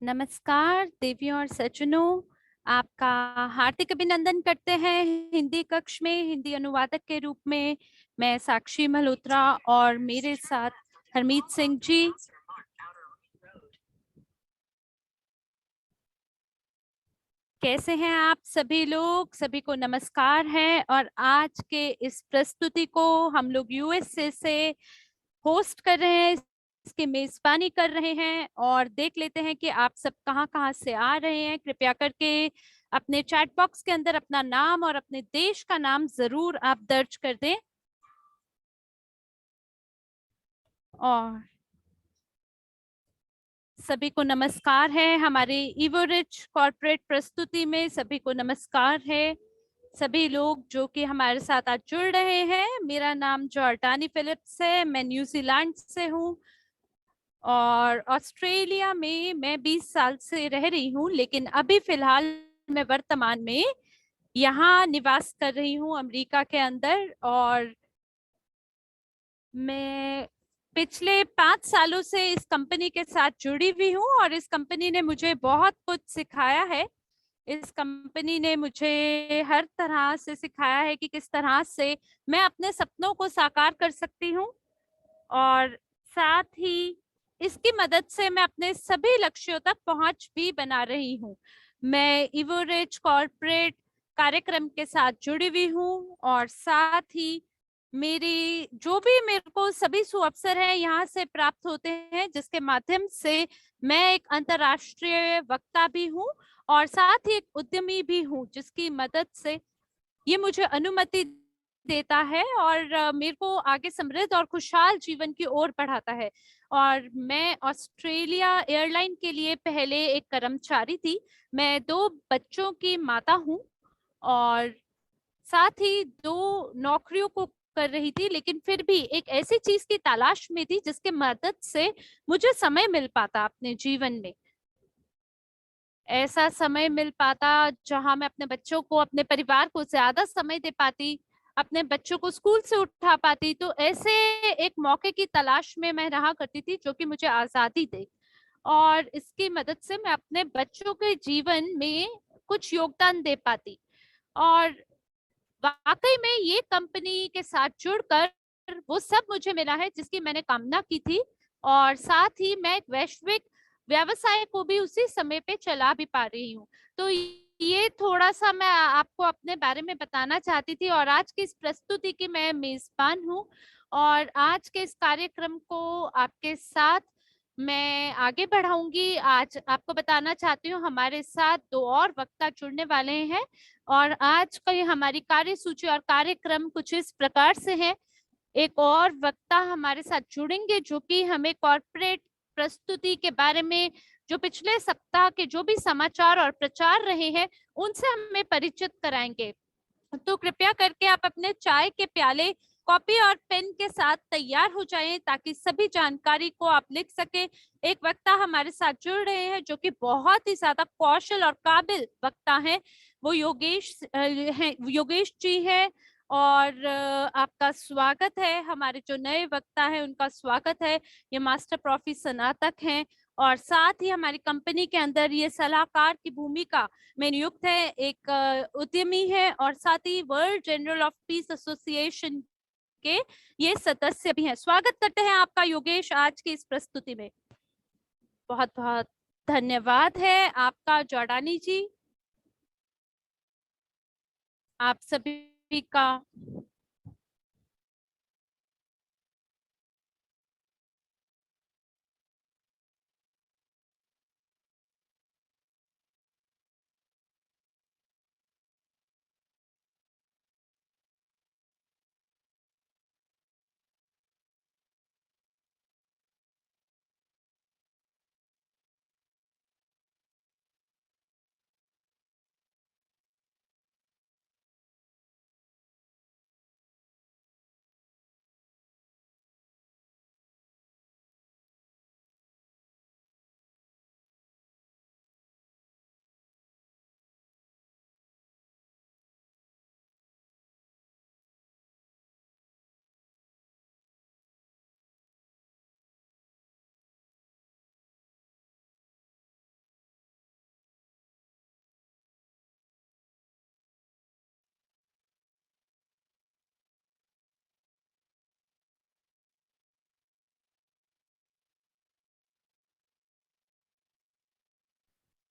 नमस्कार देवियों और सज्जनों। आपका हार्दिक अभिनंदन करते हैं हिंदी कक्ष में हिंदी अनुवादक के रूप में। मैं साक्षी मल्होत्रा और मेरे साथ हरमीत सिंह जी। कैसे हैं आप सभी लोग? सभी को नमस्कार है। और आज के इस प्रस्तुति को हम लोग यूएसए से होस्ट कर रहे हैं, इसकी मेजबानी कर रहे हैं। और देख लेते हैं कि आप सब कहाँ कहाँ से आ रहे हैं। कृपया करके अपने चैट बॉक्स के अंदर अपना नाम और अपने देश का नाम जरूर आप दर्ज कर दें। और सभी को नमस्कार है। हमारे इवोरिच कॉर्पोरेट प्रस्तुति में सभी को नमस्कार है। सभी लोग जो कि हमारे साथ आज जुड़ रहे हैं, मेरा नाम जॉर्डानी फिलिप्स है, मैं न्यूजीलैंड से हूँ। और ऑस्ट्रेलिया में मैं 20 साल से रह रही हूँ, लेकिन अभी फिलहाल मैं वर्तमान में यहाँ निवास कर रही हूँ अमेरिका के अंदर। और मैं पिछले 5 सालों से इस कंपनी के साथ जुड़ी हुई हूँ और इस कंपनी ने मुझे बहुत कुछ सिखाया है। इस कंपनी ने मुझे हर तरह से सिखाया है कि किस तरह से मैं अपने सपनों को साकार कर सकती हूँ। और साथ ही इसकी मदद से मैं अपने सभी लक्ष्यों तक पहुंच भी बना रही हूँ। मैं इवोरेज कॉर्पोरेट कार्यक्रम के साथ जुड़ी हुई हूँ और साथ ही मेरी जो भी मेरे को सभी सुअवसर हैं यहाँ से प्राप्त होते हैं, जिसके माध्यम से मैं एक अंतर्राष्ट्रीय वक्ता भी हूँ और साथ ही एक उद्यमी भी हूँ, जिसकी मदद से ये मुझे अनुमति देता है और मेरे को आगे समृद्ध और खुशहाल जीवन की ओर बढ़ाता है। और मैं ऑस्ट्रेलिया एयरलाइन के लिए पहले एक कर्मचारी थी। मैं 2 बच्चों की माता हूँ और साथ ही 2 नौकरियों को कर रही थी, लेकिन फिर भी एक ऐसी चीज की तलाश में थी जिसके मदद से मुझे समय मिल पाता अपने जीवन में। ऐसा समय मिल पाता जहां मैं अपने बच्चों को, अपने परिवार को ज्यादा समय दे पाती, अपने बच्चों को स्कूल से उठा पाती। तो ऐसे एक मौके की तलाश में मैं रहा करती थी जो कि मुझे आजादी दे और इसकी मदद से मैं अपने बच्चों के जीवन में कुछ योगदान दे पाती। और वाकई में ये कंपनी के साथ जुड़कर वो सब मुझे मिला है जिसकी मैंने कामना की थी। और साथ ही मैं एक वैश्विक व्यवसाय को भी उसी समय पे चला भी पा रही हूँ। तो ये थोड़ा सा मैं आपको अपने बारे में बताना चाहती थी और आज की इस प्रस्तुति की मैं मेजबान हूँ। और आज के इस कार्यक्रम को आपके साथ मैं आगे बढ़ाऊंगी। आज आपको बताना चाहती हूँ हमारे साथ 2 और वक्ता जुड़ने वाले हैं। और आज का ये हमारी कार्यसूची और कार्यक्रम कुछ इस प्रकार से है। एक और वक्ता हमारे साथ जुड़ेंगे जो कि हमें कॉर्पोरेट प्रस्तुति के बारे में, जो पिछले सप्ताह के जो भी समाचार और प्रचार रहे हैं, उनसे हमें परिचित कराएंगे। तो कृपया करके आप अपने चाय के प्याले, कॉपी और पेन के साथ तैयार हो जाएं ताकि सभी जानकारी को आप लिख सकें। एक वक्ता हमारे साथ जुड़ रहे हैं जो कि बहुत ही ज्यादा कौशल और काबिल वक्ता हैं। वो योगेश जी हैं। और आपका स्वागत है। हमारे जो नए वक्ता हैं उनका स्वागत है। ये मास्टर प्रोफी स्नातक हैं और साथ ही हमारी कंपनी के अंदर ये सलाहकार की भूमिका में नियुक्त है। एक उद्यमी है और साथ ही World General of Peace Association के ये सदस्य भी हैं। स्वागत करते हैं आपका योगेश आज की इस प्रस्तुति में। बहुत बहुत धन्यवाद है आपका जॉर्डानी जी। आप सभी का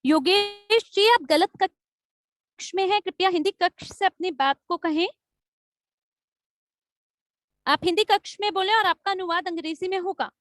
योगेश जी, आप गलत कक्ष में हैं, कृपया हिंदी कक्ष से अपनी बात को कहें। आप हिंदी कक्ष में बोले और आपका अनुवाद अंग्रेजी में होगा।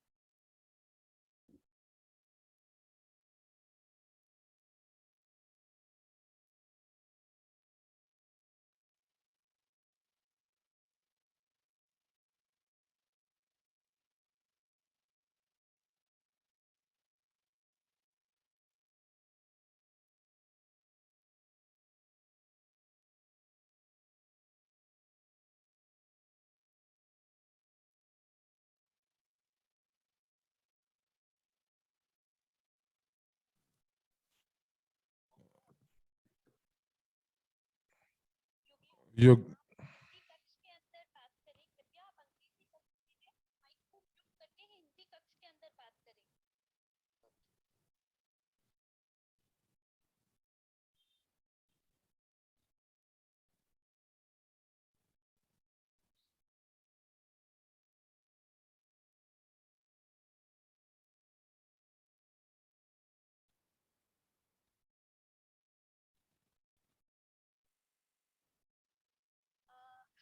योग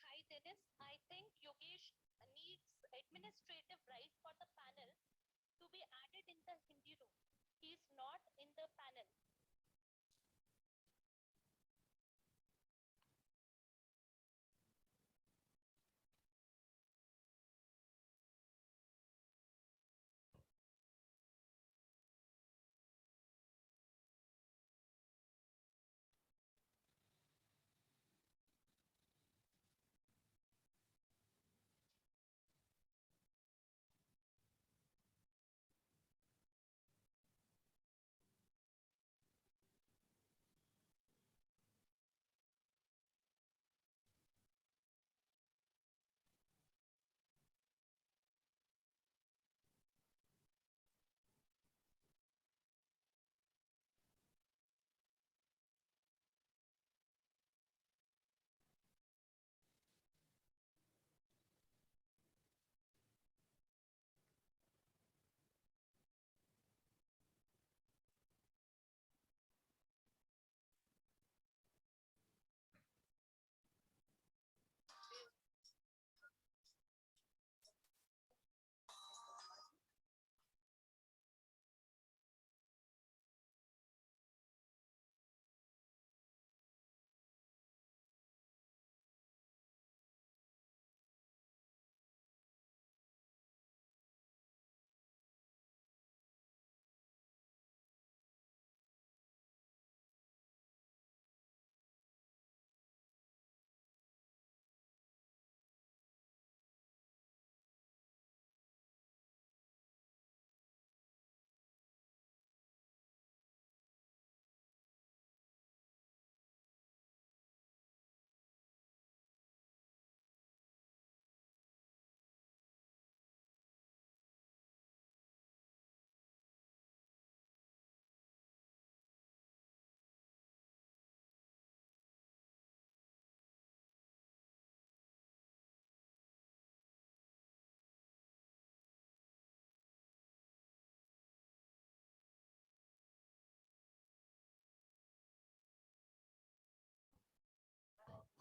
Hi Dennis, I think Yogesh needs administrative right for the panel to be added in the Hindi room. He is not in the panel.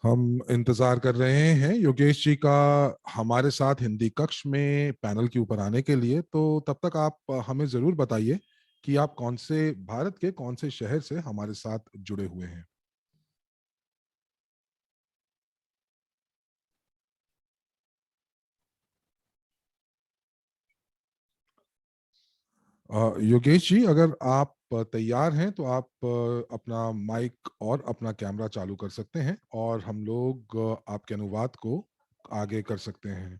हम इंतजार कर रहे हैं योगेश जी का हमारे साथ हिंदी कक्ष में पैनल के ऊपर आने के लिए। तो तब तक आप हमें जरूर बताइए कि आप कौन से भारत के कौन से शहर से हमारे साथ जुड़े हुए हैं। योगेश जी, अगर आप तैयार हैं तो आप अपना माइक और अपना कैमरा चालू कर सकते हैं और हम लोग आपके अनुवाद को आगे कर सकते हैं।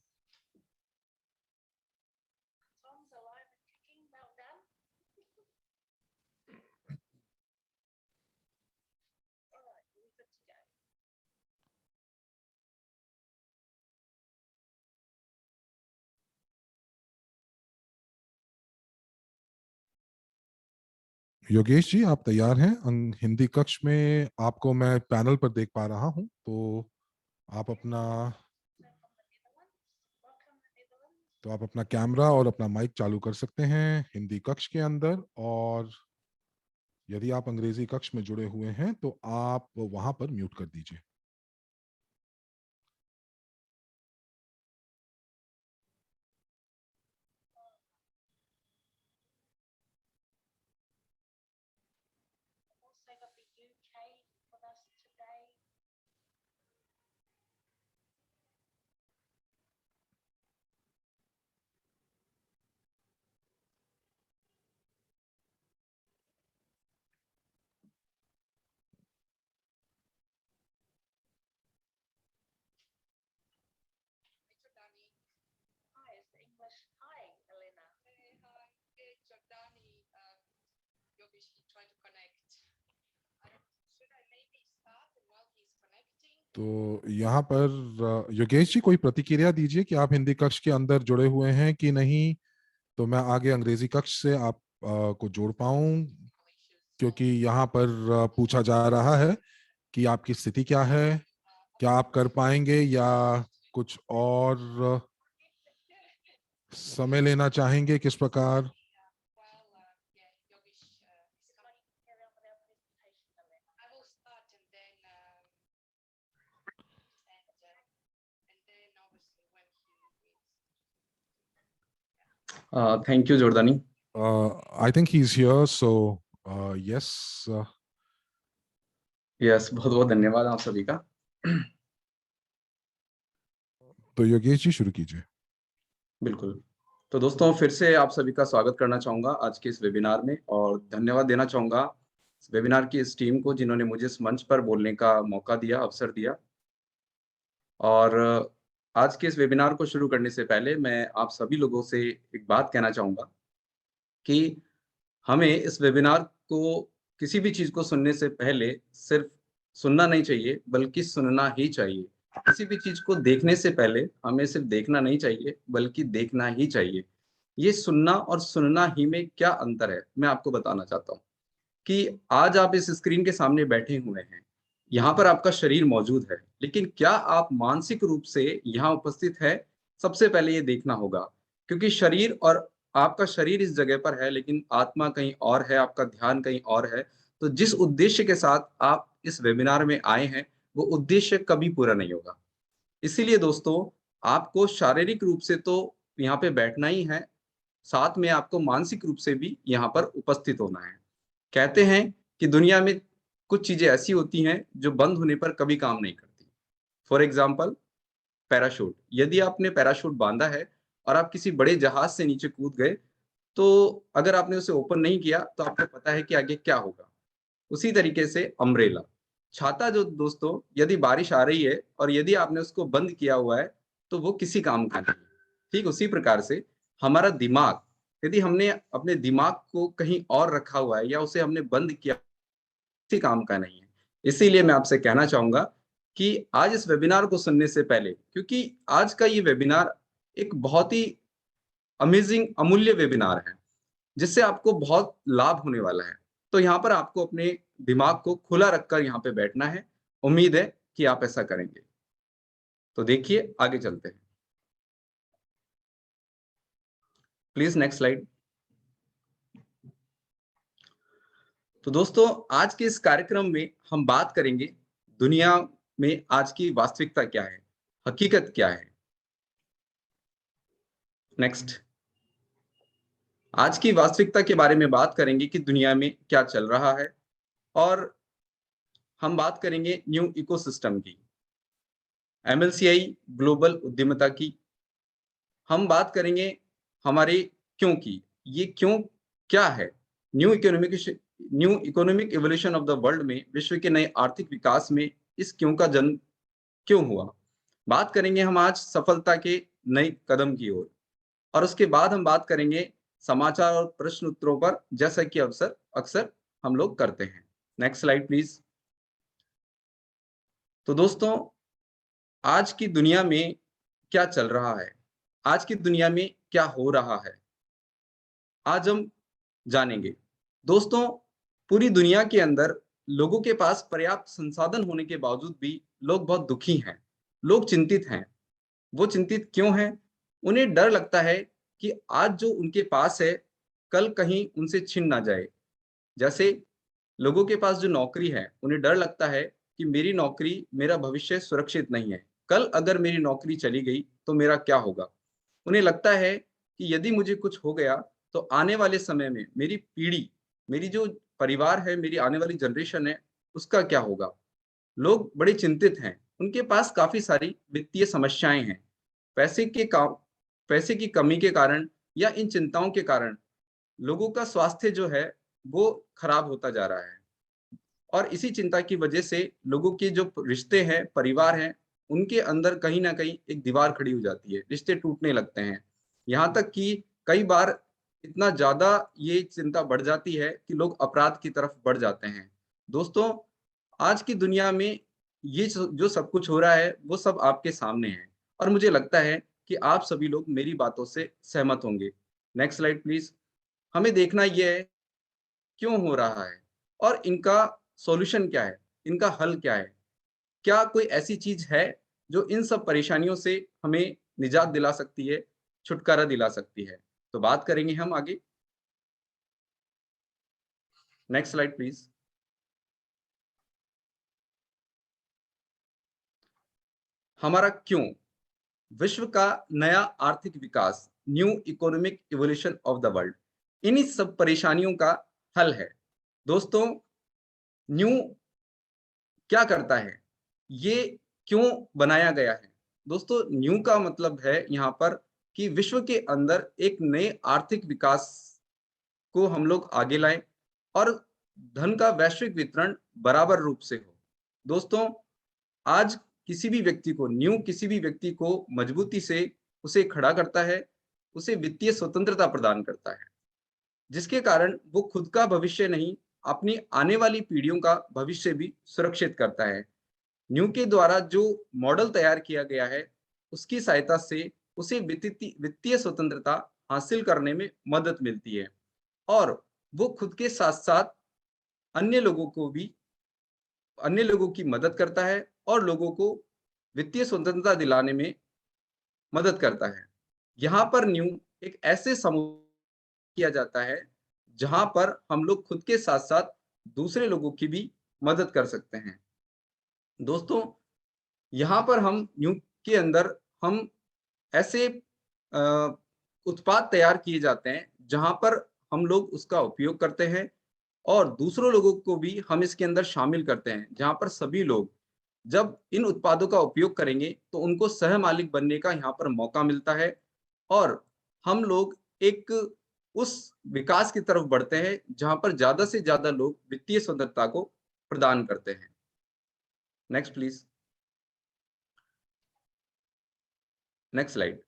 योगेश जी, आप तैयार हैं? हिंदी कक्ष में आपको मैं पैनल पर देख पा रहा हूं, तो आप अपना तो आप अपना कैमरा और अपना माइक चालू कर सकते हैं हिंदी कक्ष के अंदर। और यदि आप अंग्रेजी कक्ष में जुड़े हुए हैं तो आप वहां पर म्यूट कर दीजिए। तो यहाँ पर योगेश जी कोई प्रतिक्रिया दीजिए कि आप हिंदी कक्ष के अंदर जुड़े हुए हैं कि नहीं, तो मैं आगे अंग्रेजी कक्ष से आप को जोड़ पाऊं, क्योंकि यहाँ पर पूछा जा रहा है कि आपकी स्थिति क्या है, क्या आप कर पाएंगे या कुछ और समय लेना चाहेंगे, किस प्रकार। Thank you, Jordani. I think he's here, so yes. Yes, बहुत बहुत धन्यवाद आप सभी का। तो योगेश जी शुरू कीजिए। बिल्कुल। तो दोस्तों फिर से आप सभी का स्वागत करना चाहूँगा आज के इस वेबिनार में, और धन्यवाद देना चाहूँगा इस वेबिनार की इस टीम को जिन्होंने मुझे इस मंच पर बोलने का मौका दिया, अवसर दिया। और आज के इस वेबिनार को शुरू करने से पहले मैं आप सभी लोगों से एक बात कहना चाहूँगा कि हमें इस वेबिनार को, किसी भी चीज़ को सुनने से पहले सिर्फ सुनना नहीं चाहिए बल्कि सुनना ही चाहिए। किसी भी चीज़ को देखने से पहले हमें सिर्फ देखना नहीं चाहिए बल्कि देखना ही चाहिए। ये सुनना और सुनना ही में क्या अंतर है, मैं आपको बताना चाहता हूँ कि आज आप इस स्क्रीन के सामने बैठे हुए हैं, यहाँ पर आपका शरीर मौजूद है, लेकिन क्या आप मानसिक रूप से यहाँ उपस्थित है? सबसे पहले ये देखना होगा, क्योंकि शरीर और आपका शरीर इस जगह पर है लेकिन आत्मा कहीं और है, आपका ध्यान कहीं और है। तो जिस उद्देश्य के साथ आप इस वेबिनार में आए हैं, वो उद्देश्य कभी पूरा नहीं होगा। इसीलिए दोस्तों, आपको शारीरिक रूप से तो यहाँ पे बैठना ही है, साथ में आपको मानसिक रूप से भी यहाँ पर उपस्थित होना है। कहते हैं कि दुनिया में कुछ चीजें ऐसी होती हैं जो बंद होने पर कभी काम नहीं करती। For example, parachute. यदि आपने पैराशूट बांधा है और आप किसी बड़े जहाज से नीचे कूद गए, तो अगर आपने उसे ओपन नहीं किया तो आपको पता है कि आगे क्या होगा। उसी तरीके से अम्ब्रेला, छाता जो दोस्तों, यदि बारिश आ रही है और यदि आपने उसको बंद किया हुआ है तो वो किसी काम का नहीं है। ठीक उसी प्रकार से हमारा दिमाग, यदि हमने अपने दिमाग को कहीं और रखा हुआ है या उसे हमने बंद किया, किसी काम का नहीं है। इसीलिए मैं आपसे कहना चाहूंगा कि आज इस वेबिनार को सुनने से पहले, क्योंकि आज का ये वेबिनार एक बहुत ही अमेजिंग, अमूल्य वेबिनार है जिससे आपको बहुत लाभ होने वाला है। तो यहाँ पर आपको अपने दिमाग को खुला रखकर यहाँ पे बैठना है। उम्मीद है कि आप ऐसा करेंगे। तो देखिए, आगे चलते हैं। Please next slide. तो दोस्तों, आज के इस कार्यक्रम में हम बात करेंगे दुनिया में आज की वास्तविकता क्या है, हकीकत क्या है। नेक्स्ट। आज की वास्तविकता के बारे में बात करेंगे कि दुनिया में क्या चल रहा है, और हम बात करेंगे न्यू इकोसिस्टम की, एमएलसीआई ग्लोबल उद्यमिता की। हम बात करेंगे हमारे क्यों की, ये क्यों क्या है, new economic evolution of the world में, विश्व के नए आर्थिक विकास में इस क्यों का जन्म क्यों हुआ। बात करेंगे हम आज सफलता के नए कदम की ओर, और उसके बाद हम बात करेंगे समाचार और प्रश्न उत्तरों पर, जैसा कि अक्सर अक्सर हम लोग करते हैं। Next slide please. तो दोस्तों, आज की दुनिया में क्या चल रहा है, आज की दुनिया में क्या हो रहा है, आज हम जानेंगे। दोस्तों, पूरी दुनिया के अंदर लोगों के पास पर्याप्त संसाधन होने के बावजूद भी लोग बहुत दुखी हैं, लोग चिंतित हैं। वो चिंतित क्यों हैं? उन्हें डर लगता है कि आज जो उनके पास है, कल कहीं उनसे छिन ना जाए। जैसे लोगों के पास जो नौकरी है, उन्हें डर लगता है कि मेरी नौकरी, मेरा भविष्य सुरक्षित नहीं है। कल अगर मेरी नौकरी चली गई, तो मेरा क्या होगा? उन्हें लगता है कि यदि मुझे कुछ हो गया, तो आने वाले समय में मेरी पीढ़ी, मेरी जो परिवार है, मेरी आने वाली जनरेशन है, उसका क्या होगा? लोग बड़े चिंतित हैं। उनके पास काफ़ी सारी वित्तीय समस्याएँ हैं। पैसे के काम पैसे की कमी के कारण या इन चिंताओं के कारण लोगों का स्वास्थ्य जो है, वो खराब होता जा रहा है। और इसी चिंता की वजह से लोगों के जो रिश्ते हैं, परिवार हैं, उनके अंदर कहीं न कहीं एक दीवार खड़ी हो जाती है, रिश्ते टूटने लगते हैं। यहाँ तक कि कई बार इतना ज़्यादा ये चिंता बढ़ जाती है कि लोग अपराध की तरफ बढ़ जाते हैं। दोस्तों, आज की दुनिया में ये जो सब कुछ हो रहा है, वो सब आपके सामने है और मुझे लगता है कि आप सभी लोग मेरी बातों से सहमत होंगे। Next slide please. हमें देखना ये है क्यों हो रहा है और इनका सॉल्यूशन क्या है, इनका हल क्या है? क्या कोई ऐसी चीज़ है जो इन सब परेशानियों से हमें निजात दिला सकती है, छुटकारा दिला सकती है? तो बात करेंगे हम आगे। Next slide please. हमारा क्यों? विश्व का नया आर्थिक विकास, new economic evolution of the world, इन्हीं सब परेशानियों का हल है। दोस्तों, न्यू क्या करता है? ये क्यों बनाया गया है? दोस्तों, न्यू का मतलब है यहाँ पर कि विश्व के अंदर एक नए आर्थिक विकास को हम लोग आगे लाएँ और धन का वैश्विक वितरण बराबर रूप से हो। दोस्तों, आज किसी भी व्यक्ति को मजबूती से उसे खड़ा करता है, उसे वित्तीय स्वतंत्रता प्रदान करता है, जिसके कारण वो खुद का भविष्य नहीं, अपनी आने वाली पीढ़ियों का भविष्य भी सुरक्षित करता है। न्यू के द्वारा जो मॉडल तैयार किया गया है, उसकी सहायता से उसे वित्तीय स्वतंत्रता हासिल करने में मदद मिलती है और वो खुद के साथ-साथ अन्य लोगों को भी अन्य लोगों की मदद करता है और लोगों को वित्तीय स्वतंत्रता दिलाने में मदद करता है। यहाँ पर न्यू एक ऐसे समूह किया जाता है, जहाँ पर हम लोग खुद के साथ-साथ दूसरे लोगों की भी मदद कर सकते हैं। दोस्तों, यहाँ पर हम न्यू के अंदर हम ऐसे अ, उत्पाद तैयार किए जाते हैं, जहाँ पर हम लोग उसका उपयोग करते हैं और दूसरों लोगों को भी हम इसके अंदर शामिल करते हैं, जहाँ पर सभी लोग जब इन उत्पादों का उपयोग करेंगे, तो उनको सह-मालिक बनने का यहाँ पर मौका मिलता है और हम लोग एक उस विकास की तरफ बढ़ते हैं, जहाँ पर ज़्यादा से ज़्यादा लोग वित्तीय स्वतंत्रता को प्रदान करते हैं। Next please. Next slide.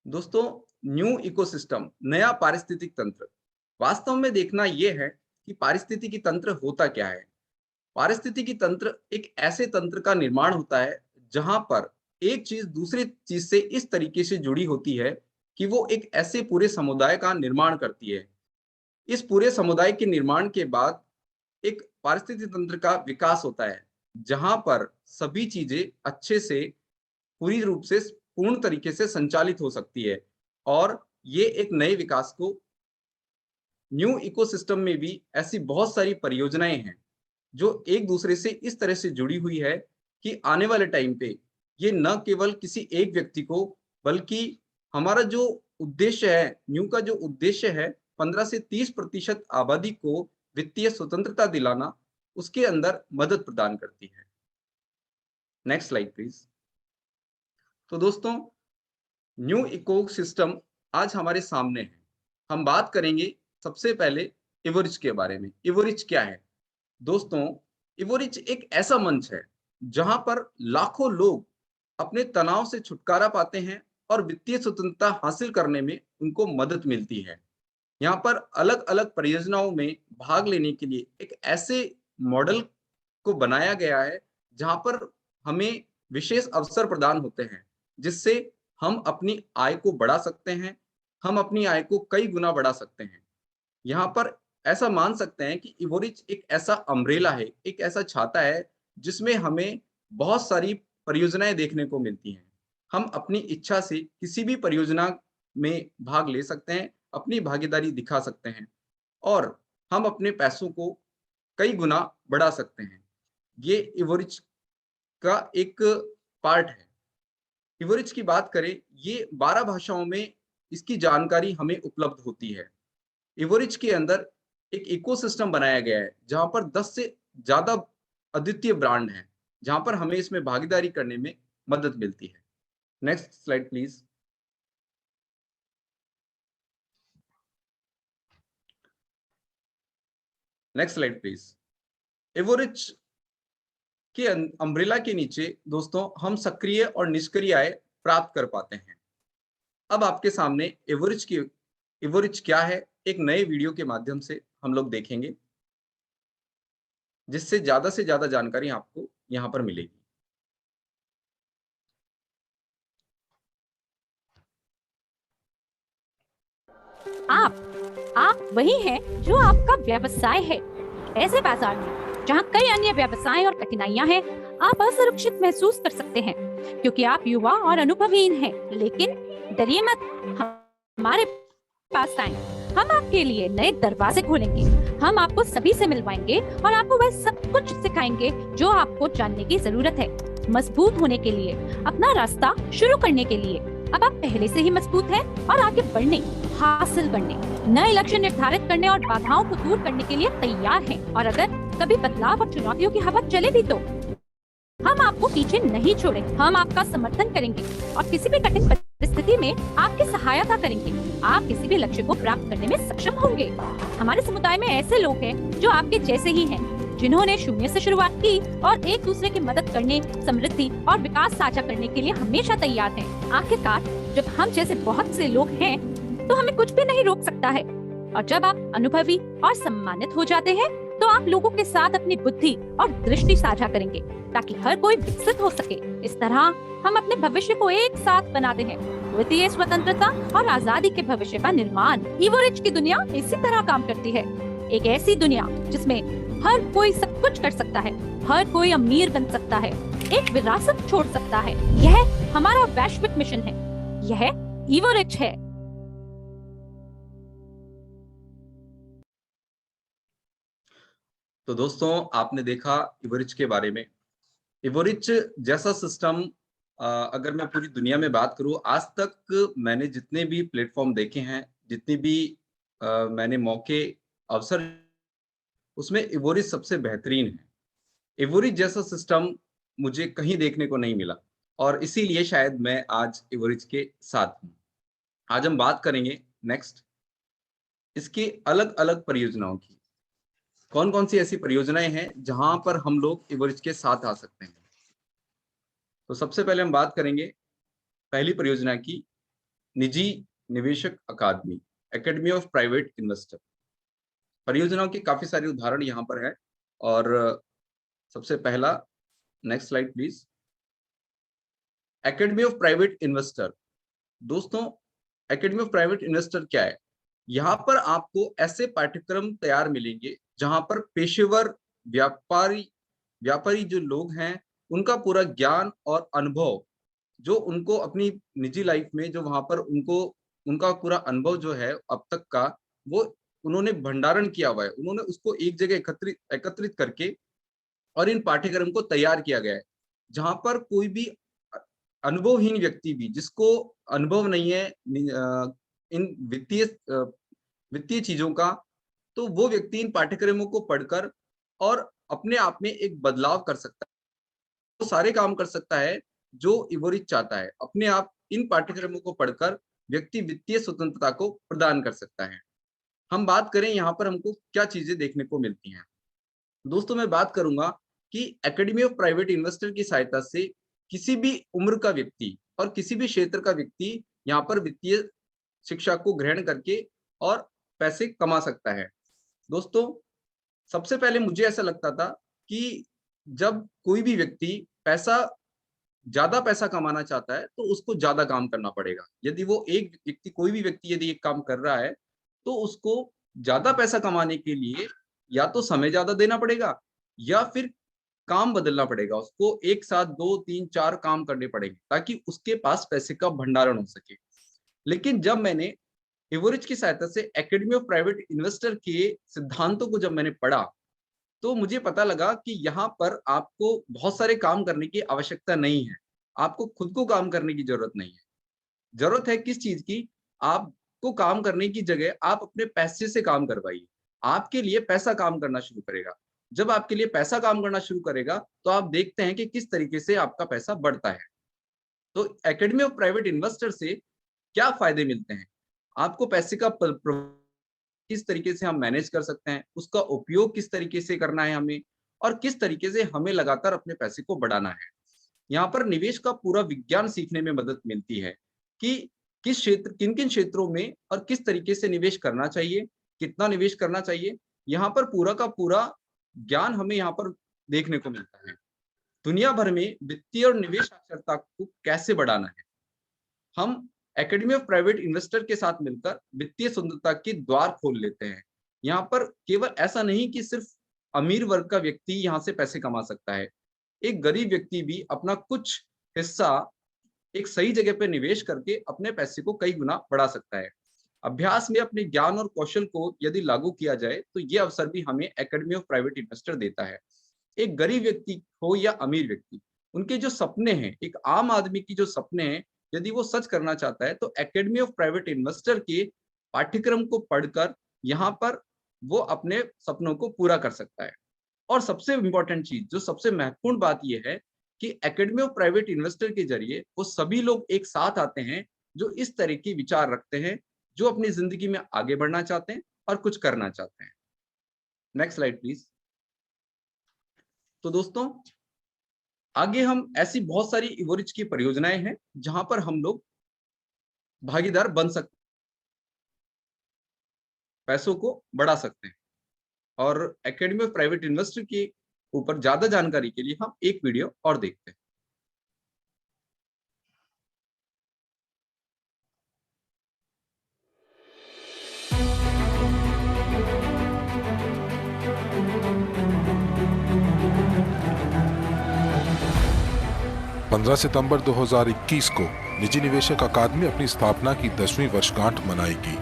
दोस्तों, न्यू इकोसिस्टम, नया पारिस्थितिक तंत्र, वास्तव में देखना यह है कि पारिस्थितिकी तंत्र होता क्या है। पारिस्थितिकी तंत्र एक ऐसे तंत्र का निर्माण होता है जहां पर एक चीज दूसरी चीज से इस तरीके से जुड़ी होती है कि वो एक ऐसे पूरे समुदाय का निर्माण करती है। इस पूरे समुदाय के निर्माण के बाद एक पारिस्थितिक तंत्र का विकास होता है, जहां पर सभी चीजें अच्छे से पूरी रूप से पूर्ण तरीके से संचालित हो सकती है और ये एक नए विकास को न्यू इकोसिस्टम में भी ऐसी बहुत सारी परियोजनाएं हैं जो एक दूसरे से इस तरह से जुड़ी हुई है कि आने वाले टाइम पे ये न केवल किसी एक व्यक्ति को, बल्कि हमारा जो उद्देश्य है, न्यू का जो उद्देश्य है 15 से 30% आबादी को वित्तीय स्वतंत्रता दिलाना, उसके अंदर मदद प्रदान करती है। Next slide please. तो दोस्तों, न्यू इकोसिस्टम आज हमारे सामने है। हम बात करेंगे सबसे पहले इवोरिच के बारे में। इवोरिच क्या है? दोस्तों, इवोरिच एक ऐसा मंच है जहां पर लाखों लोग अपने तनाव से छुटकारा पाते हैं और वित्तीय स्वतंत्रता हासिल करने में उनको मदद मिलती है। यहाँ पर अलग-अलग परियोजनाओं में भाग लेने के लिए एक ऐसे मॉडल को बनाया गया है, जहाँ पर हमें विशेष अवसर प्रदान होते हैं, जिससे हम अपनी आय को बढ़ा सकते हैं, हम अपनी आय को कई गुना बढ़ा सकते हैं। यहाँ पर ऐसा मान सकते हैं कि इवोरिच एक ऐसा अम्ब्रेला है, एक ऐसा छाता है, जिसमें हमें बहुत सारी परियोजनाएँ देखने को मिलती हैं। हम अपनी इच्छा से किसी भी परियोजना में भाग ले सकते हैं, अपनी भागीदारी दिखा सकते हैं और हम अपने पैसों को कई गुना बढ़ा सकते हैं। ये इवोरिच का एक पार्ट है। इवोरिच की बात करें, ये 12 भाषाओं में इसकी जानकारी हमें उपलब्ध होती है। इवोरिच के अंदर एक इकोसिस्टम बनाया गया है, जहाँ पर 10 से ज़्यादा अद्वितीय ब्रांड हैं, जहाँ पर हमें इसमें भागीदारी करने में मदद मिलती है। Next slide please. Next slide please. Evorich के अम्ब्रेला के नीचे दोस्तों हम सक्रिय और निष्क्रिय आय प्राप्त कर पाते हैं। अब आपके सामने इवोरिच क्या है, एक नए वीडियो के माध्यम से हम लोग देखेंगे, जिससे से ज्यादा जानकारी आपको यहाँ पर मिलेगी। आप वही हैं जो आपका व्यवसाय है। ऐसे बाजार में जहां कई अन्य व्यवसाय और कठिनाइयां हैं, आप असुरक्षित महसूस कर सकते हैं क्योंकि आप युवा और अनुभवहीन हैं। लेकिन डरिए मत, हमारे पास आएं। हम आपके लिए नए दरवाजे खोलेंगे। हम आपको सभी से मिलवाएंगे और आपको वह सब कुछ सिखाएंगे जो आपको जानने की जरूरत है। मजबूत होने के लिए, अपना रास्ता शुरू करने के लिए। अब आप पहले से ही मजबूत हैं और आगे बढ़ने, हासिल करने, नए लक्ष्य निर्धारित करने और बाधाओं को दूर करने के लिए तैयार हैं। और अगर कभी बदलाव और चुनौतियों की हवा चले भी तो हम आपको पीछे नहीं छोड़ेंगे। हम आपका समर्थन करेंगे और किसी भी कठिन परिस्थिति में आपकी सहायता करेंगे। आप किसी भी लक्ष्य को प्राप्त करने में सक्षम होंगे। हमारे समुदाय में ऐसे लोग हैं जो आपके जैसे ही हैं, जिन्होंने शून्य से शुरुआत की और एक दूसरे की मदद करने, समृद्धि और विकास साझा करने के लिए हमेशा तैयार हैं। आखिरकार जब हम जैसे बहुत से लोग हैं तो हमें कुछ भी नहीं रोक सकता है। और जब आप अनुभवी और सम्मानित हो जाते हैं तो आप लोगों के साथ अपनी बुद्धि और दृष्टि साझा करेंगे ताकि हर कोई विकसित हो सके। इस तरह हम अपने भविष्य को एक साथ बनाते हैं। वित्तीय स्वतंत्रता और आजादी के भविष्य का निर्माण। इवोरिच की दुनिया इसी तरह काम करती है। एक ऐसी दुनिया जिसमें हर कोई सब कुछ कर सकता है, हर कोई अमीर बन सकता है, एक विरासत छोड़ सकता है। यह हमारा वैश्विक मिशन है। यह इवोरिच है। तो दोस्तों, आपने देखा इवोरिच के बारे में। इवोरिच जैसा सिस्टम अगर मैं पूरी दुनिया में बात करूं, आज तक मैंने जितने भी प्लेटफॉर्म देखे हैं, जितनी भी मैंने मौके, अवसर, उसमें इवोरिच सबसे बेहतरीन है। इवोरिच जैसा सिस्टम मुझे कहीं देखने को नहीं मिला और इसीलिए शायद मैं आज इवोरिच के साथ हूँ। आज हम बात करेंगे नेक्स्ट इसकी अलग अलग परियोजनाओं की। कौन कौन सी ऐसी परियोजनाएं हैं जहां पर हम लोग इवोरिच के साथ आ सकते हैं। तो सबसे पहले हम बात करेंगे पहली परियोजना की, निजी निवेशक अकादमी, एकेडमी ऑफ प्राइवेट इन्वेस्टर। परियोजनाओं के काफी सारे उदाहरण यहाँ पर है और सबसे पहला, next slide please. Academy of private investor. दोस्तों, एकेडमी ऑफ प्राइवेट इन्वेस्टर क्या है? यहाँ पर आपको ऐसे पाठ्यक्रम तैयार मिलेंगे जहां पर पेशेवर व्यापारी जो लोग हैं, उनका पूरा ज्ञान और अनुभव, जो उनको अपनी निजी लाइफ में, जो वहां पर उनका पूरा अनुभव जो है अब तक का, वो उन्होंने भंडारण किया हुआ है। उन्होंने उसको एक जगह एकत्रित करके और इन पाठ्यक्रम को तैयार किया गया है, जहां पर कोई भी अनुभवहीन व्यक्ति भी, जिसको अनुभव नहीं है इन वित्तीय चीजों का, तो वो व्यक्ति इन पाठ्यक्रमों को पढ़कर और अपने आप में एक बदलाव कर सकता है। वो सारे काम कर सकता है जो इवोरिच चाहता है। अपने आप इन पाठ्यक्रमों को पढ़कर व्यक्ति वित्तीय स्वतंत्रता को प्रदान कर सकता है। हम बात करें यहाँ पर हमको क्या चीजें देखने को मिलती हैं। दोस्तों, मैं बात करूंगा कि एकेडमी ऑफ प्राइवेट इन्वेस्टर की सहायता से किसी भी उम्र का व्यक्ति और किसी भी क्षेत्र का व्यक्ति यहाँ पर वित्तीय शिक्षा को ग्रहण करके और पैसे कमा सकता है। दोस्तों, सबसे पहले मुझे ऐसा लगता था कि जब कोई भी व्यक्ति ज्यादा पैसा कमाना चाहता है तो उसको ज्यादा काम करना पड़ेगा। यदि वो कोई भी व्यक्ति यदि एक काम कर रहा है तो उसको ज्यादा पैसा कमाने के लिए या तो समय ज्यादा देना पड़ेगा या फिर काम बदलना पड़ेगा। उसको एक साथ 2, 3, 4 काम करने पड़ेंगे ताकि उसके पास पैसे का भंडारण हो सके। लेकिन जब मैंने एवरेज की सहायता से एकेडमी ऑफ प्राइवेट इन्वेस्टर के सिद्धांतों को जब मैंने पढ़ा, तो मुझे पता लगा कि यहाँ पर आपको बहुत सारे काम करने की आवश्यकता नहीं है। आपको खुद को काम करने की जरूरत नहीं है। जरूरत है किस चीज की? आपको काम करने की जगह आप अपने पैसे से काम करवाइए। आपके लिए पैसा काम करना शुरू करेगा। जब आपके लिए पैसा काम करना शुरू करेगा, तो आप देखते हैं कि किस तरीके से आपका पैसा बढ़ता है। तो एकेडमी ऑफ प्राइवेट इन्वेस्टर से क्या फायदे मिलते हैं? आपको पैसे का किस तरीके से हम मैनेज कर सकते हैं, उसका उपयोग किस तरीके से करना है हमें, और किस तरीके से हमें लगातार अपने पैसे को बढ़ाना है। यहाँ पर निवेश का पूरा विज्ञान सीखने में मदद मिलती है कि किस क्षेत्र, किन किन क्षेत्रों में और किस तरीके से निवेश करना चाहिए, कितना निवेश करना चाहिए। यहाँ पर पूरा का पूरा ज्ञान हमें यहाँ पर देखने को मिलता है। दुनिया भर में वित्तीय और निवेश साक्षरता को कैसे बढ़ाना है, हम एकेडमी ऑफ प्राइवेट इन्वेस्टर के साथ मिलकर वित्तीय स्वतंत्रता के द्वार खोल लेते हैं। यहाँ पर केवल ऐसा नहीं कि सिर्फ अमीर वर्ग का व्यक्ति यहाँ से पैसे कमा सकता है, एक गरीब व्यक्ति भी अपना कुछ हिस्सा एक सही जगह पर निवेश करके अपने पैसे को कई गुना बढ़ा सकता है। अभ्यास में अपने ज्ञान और कौशल को यदि लागू किया जाए, तो ये अवसर भी हमें एकेडमी ऑफ प्राइवेट इन्वेस्टर देता है। एक गरीब व्यक्ति हो या अमीर व्यक्ति, उनके जो सपने हैं, एक आम आदमी की जो सपने हैं, यदि वो सच करना चाहता है, तो एकेडमी ऑफ प्राइवेट इन्वेस्टर के पाठ्यक्रम को पढ़कर यहाँ पर वो अपने सपनों को पूरा कर सकता है। और सबसे इम्पोर्टेंट चीज, जो सबसे महत्वपूर्ण बात यह है कि एकेडमी ऑफ प्राइवेट इन्वेस्टर के जरिए वो सभी लोग एक साथ आते हैं जो इस तरह के विचार रखते हैं, जो अपनी जिंदगी में आगे बढ़ना चाहते हैं और कुछ करना चाहते हैं। Next slide please. तो दोस्तों, आगे हम ऐसी बहुत सारी इवोरिच की परियोजनाएं हैं जहां पर हम लोग भागीदार बन सकते, पैसों को बढ़ा सकते हैं। और एकेडमी ऑफ प्राइवेट इन्वेस्टर के ऊपर ज्यादा जानकारी के लिए हम एक वीडियो और देखते हैं। पंद्रह सितंबर 2021 को निजी निवेशक अकादमी अपनी स्थापना की 10वीं वर्षगांठ मनाएगी।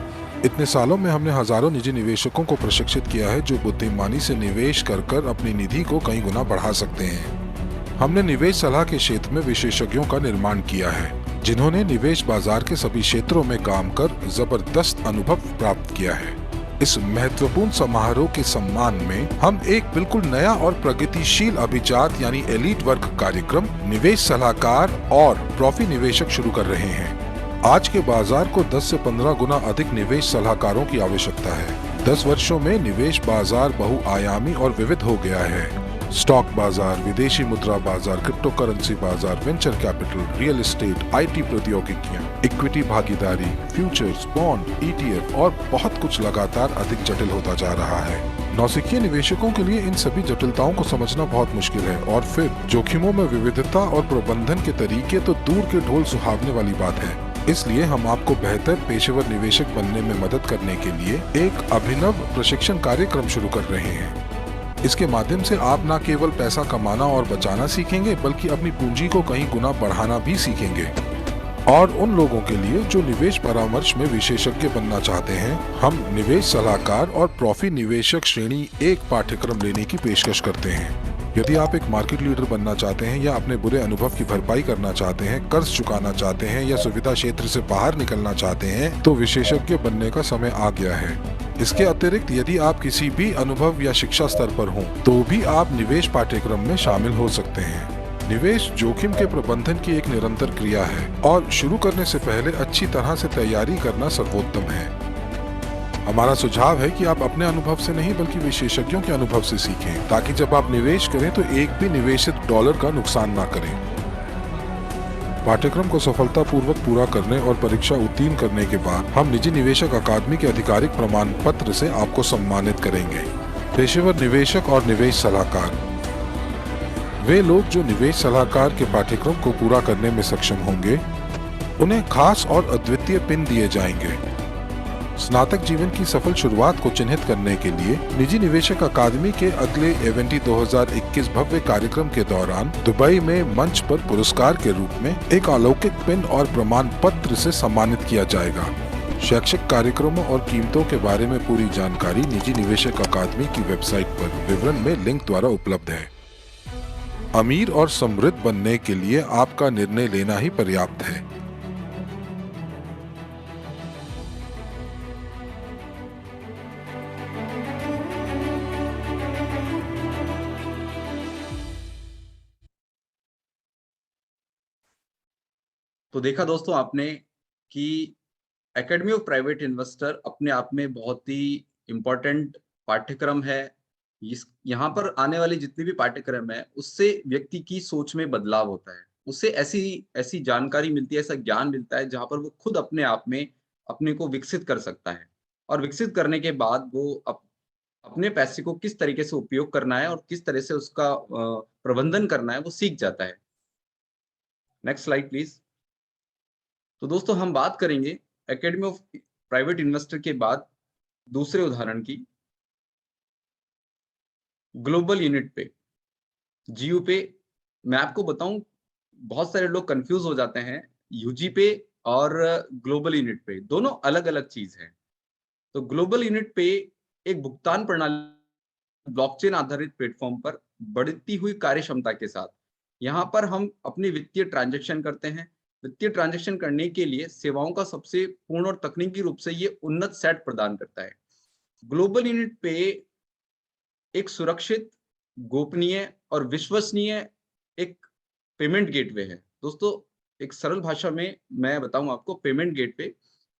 इतने सालों में हमने हजारों निजी निवेशकों को प्रशिक्षित किया है जो बुद्धिमानी से निवेश कर अपनी निधि को कई गुना बढ़ा सकते हैं। हमने निवेश सलाह के क्षेत्र में विशेषज्ञों का निर्माण किया है, जिन्होंने निवेश बाजार के सभी क्षेत्रों में काम कर जबरदस्त अनुभव प्राप्त किया है। इस महत्वपूर्ण समारोह के सम्मान में हम एक बिल्कुल नया और प्रगतिशील अभिजात यानी एलीट वर्ग कार्यक्रम निवेश सलाहकार और प्रॉफी निवेशक शुरू कर रहे हैं। आज के बाजार को 10 से 15 गुना अधिक निवेश सलाहकारों की आवश्यकता है। 10 वर्षों में निवेश बाजार बहुआयामी और विविध हो गया है। स्टॉक बाजार, विदेशी मुद्रा बाजार, क्रिप्टो करेंसी बाजार, venture capital, real estate, IT प्रौद्योगिकियां, इक्विटी भागीदारी, फ्यूचर्स, बॉन्ड, ETF और बहुत कुछ लगातार अधिक जटिल होता जा रहा है। नौसिखिए निवेशकों के लिए इन सभी जटिलताओं को समझना बहुत मुश्किल है, और फिर जोखिमों में विविधता और प्रबंधन के तरीके तो दूर के ढोल सुहावने वाली बात है। इसलिए हम आपको बेहतर पेशेवर निवेशक बनने में मदद करने के लिए एक अभिनव प्रशिक्षण कार्यक्रम शुरू कर रहे हैं। इसके माध्यम से आप न केवल पैसा कमाना और बचाना सीखेंगे, bल्कि अपनी पूंजी को कई गुना बढ़ाना भी सीखेंगे। और उन लोगों के लिए जो निवेश परामर्श में विशेषज्ञ बनना चाहते हैं, हम निवेश सलाहकार और प्रॉफी निवेशक श्रेणी 1 पाठ्यक्रम लेने की पेशकश करते हैं। यदि आप एक मार्केट लीडर बनना चाहते हैं या अपने बुरे अनुभव की भरपाई करना चाहते हैं, कर्ज चुकाना चाहते हैं या सुविधा क्षेत्र से बाहर निकलना चाहते हैं, तो विशेषज्ञ बनने का समय आ गया है। इसके अतिरिक्त यदि आप किसी भी अनुभव या शिक्षा स्तर पर हों, तो भी आप निवेश पाठ्यक्रम में शामिल हो सकते हैं। निवेश जोखिम के प्रबंधन की एक निरंतर क्रिया है और शुरू करने से पहले अच्छी तरह से तैयारी करना सर्वोत्तम है। हमारा सुझाव है कि आप अपने अनुभव से नहीं बल्कि विशेषज्ञों के अनुभव से सीखें, ताकि जब आप निवेश करें तो एक भी निवेशित डॉलर का नुकसान ना करें। पाठ्यक्रम को सफलतापूर्वक पूरा करने और परीक्षा उत्तीर्ण करने के बाद हम निजी निवेशक अकादमी के आधिकारिक प्रमाण पत्र से आपको सम्मानित करेंगे। पेशेवर निवेशक और निवेश सलाहकार, वे लोग जो निवेश सलाहकार के पाठ्यक्रम को पूरा करने में सक्षम होंगे, उन्हें खास और अद्वितीय पिन दिए जाएंगे। स्नातक जीवन की सफल शुरुआत को चिन्हित करने के लिए निजी निवेशक अकादमी के अगले इवेंटी 2021 भव्य कार्यक्रम के दौरान दुबई में मंच पर पुरस्कार के रूप में एक अलौकिक पिन और प्रमाण पत्र से सम्मानित किया जाएगा। शैक्षिक कार्यक्रमों और कीमतों के बारे में पूरी जानकारी निजी निवेशक अकादमी की वेबसाइट पर विवरण में लिंक द्वारा उपलब्ध है। अमीर और समृद्ध बनने के लिए आपका निर्णय लेना ही पर्याप्त है। तो देखा दोस्तों आपने कि एकेडमी ऑफ प्राइवेट इन्वेस्टर अपने आप में बहुत ही इम्पोर्टेंट पाठ्यक्रम है। यहाँ पर आने वाले जितने भी पाठ्यक्रम है उससे व्यक्ति की सोच में बदलाव होता है, उससे ऐसी ऐसी जानकारी मिलती है, ऐसा ज्ञान मिलता है जहाँ पर वो खुद अपने आप में अपने को विकसित कर सकता है और विकसित करने के बाद वो अपने पैसे को किस तरीके से उपयोग करना है और किस तरह से उसका प्रबंधन करना है वो सीख जाता है। Next slide please. तो दोस्तों हम बात करेंगे एकेडमी ऑफ प्राइवेट इन्वेस्टर के बाद दूसरे उदाहरण की, ग्लोबल यूनिट पे, जीयू पे। मैं आपको बताऊं बहुत सारे लोग कंफ्यूज हो जाते हैं, यूजी पे और ग्लोबल यूनिट पे दोनों अलग अलग चीज है। तो ग्लोबल यूनिट पे एक भुगतान प्रणाली ब्लॉकचेन आधारित प्लेटफॉर्म पर बढ़ती हुई कार्य क्षमता के साथ यहाँ पर हम अपनी वित्तीय ट्रांजैक्शन करते हैं। वित्तीय ट्रांजैक्शन करने के लिए सेवाओं का सबसे पूर्ण और तकनीकी रूप से ये उन्नत सेट प्रदान करता है। ग्लोबल यूनिट पे एक सुरक्षित, गोपनीय और विश्वसनीय एक पेमेंट गेटवे है। दोस्तों एक सरल भाषा में मैं बताऊं आपको, पेमेंट गेटवे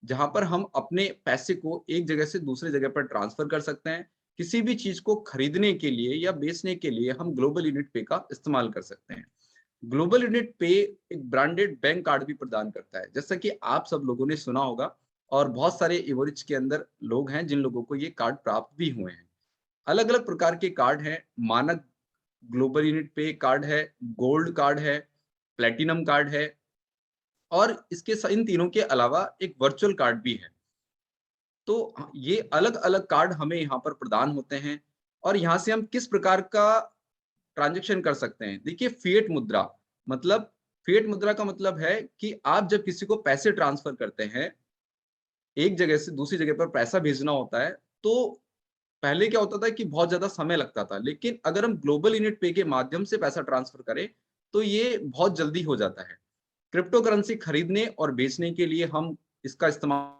जहां पर हम अपने पैसे को एक जगह से दूसरे जगह पर ट्रांसफर कर सकते हैं। किसी भी चीज को खरीदने के लिए या बेचने के लिए हम ग्लोबल यूनिट पे का इस्तेमाल कर सकते हैं। ग्लोबल यूनिट पे एक ब्रांडेड बैंक कार्ड भी प्रदान करता है, जैसा कि आप सब लोगों ने सुना होगा और बहुत सारे एवरेज के अंदर लोग हैं जिन लोगों को ये कार्ड प्राप्त भी हुए हैं। अलग अलग प्रकार के कार्ड हैं, मानक ग्लोबल यूनिट पे कार्ड है, गोल्ड कार्ड है, प्लेटिनम कार्ड है और इसके इन तीनों के अलावा एक वर्चुअल कार्ड भी है। तो ये अलग अलग कार्ड हमें यहाँ पर प्रदान होते हैं और यहाँ से हम किस प्रकार का ट्रांजैक्शन कर सकते हैं। देखिए फिएट मुद्रा, मतलब फिएट मुद्रा का मतलब है कि आप जब किसी को पैसे ट्रांसफर करते हैं, एक जगह से दूसरी जगह पर पैसा भेजना होता है, तो पहले क्या होता था कि बहुत ज्यादा समय लगता था, लेकिन अगर हम ग्लोबल यूनिट पे के माध्यम से पैसा ट्रांसफर करें तो ये बहुत जल्दी हो जाता है। क्रिप्टो करेंसी खरीदने और बेचने के लिए हम इसका इस्तेमाल,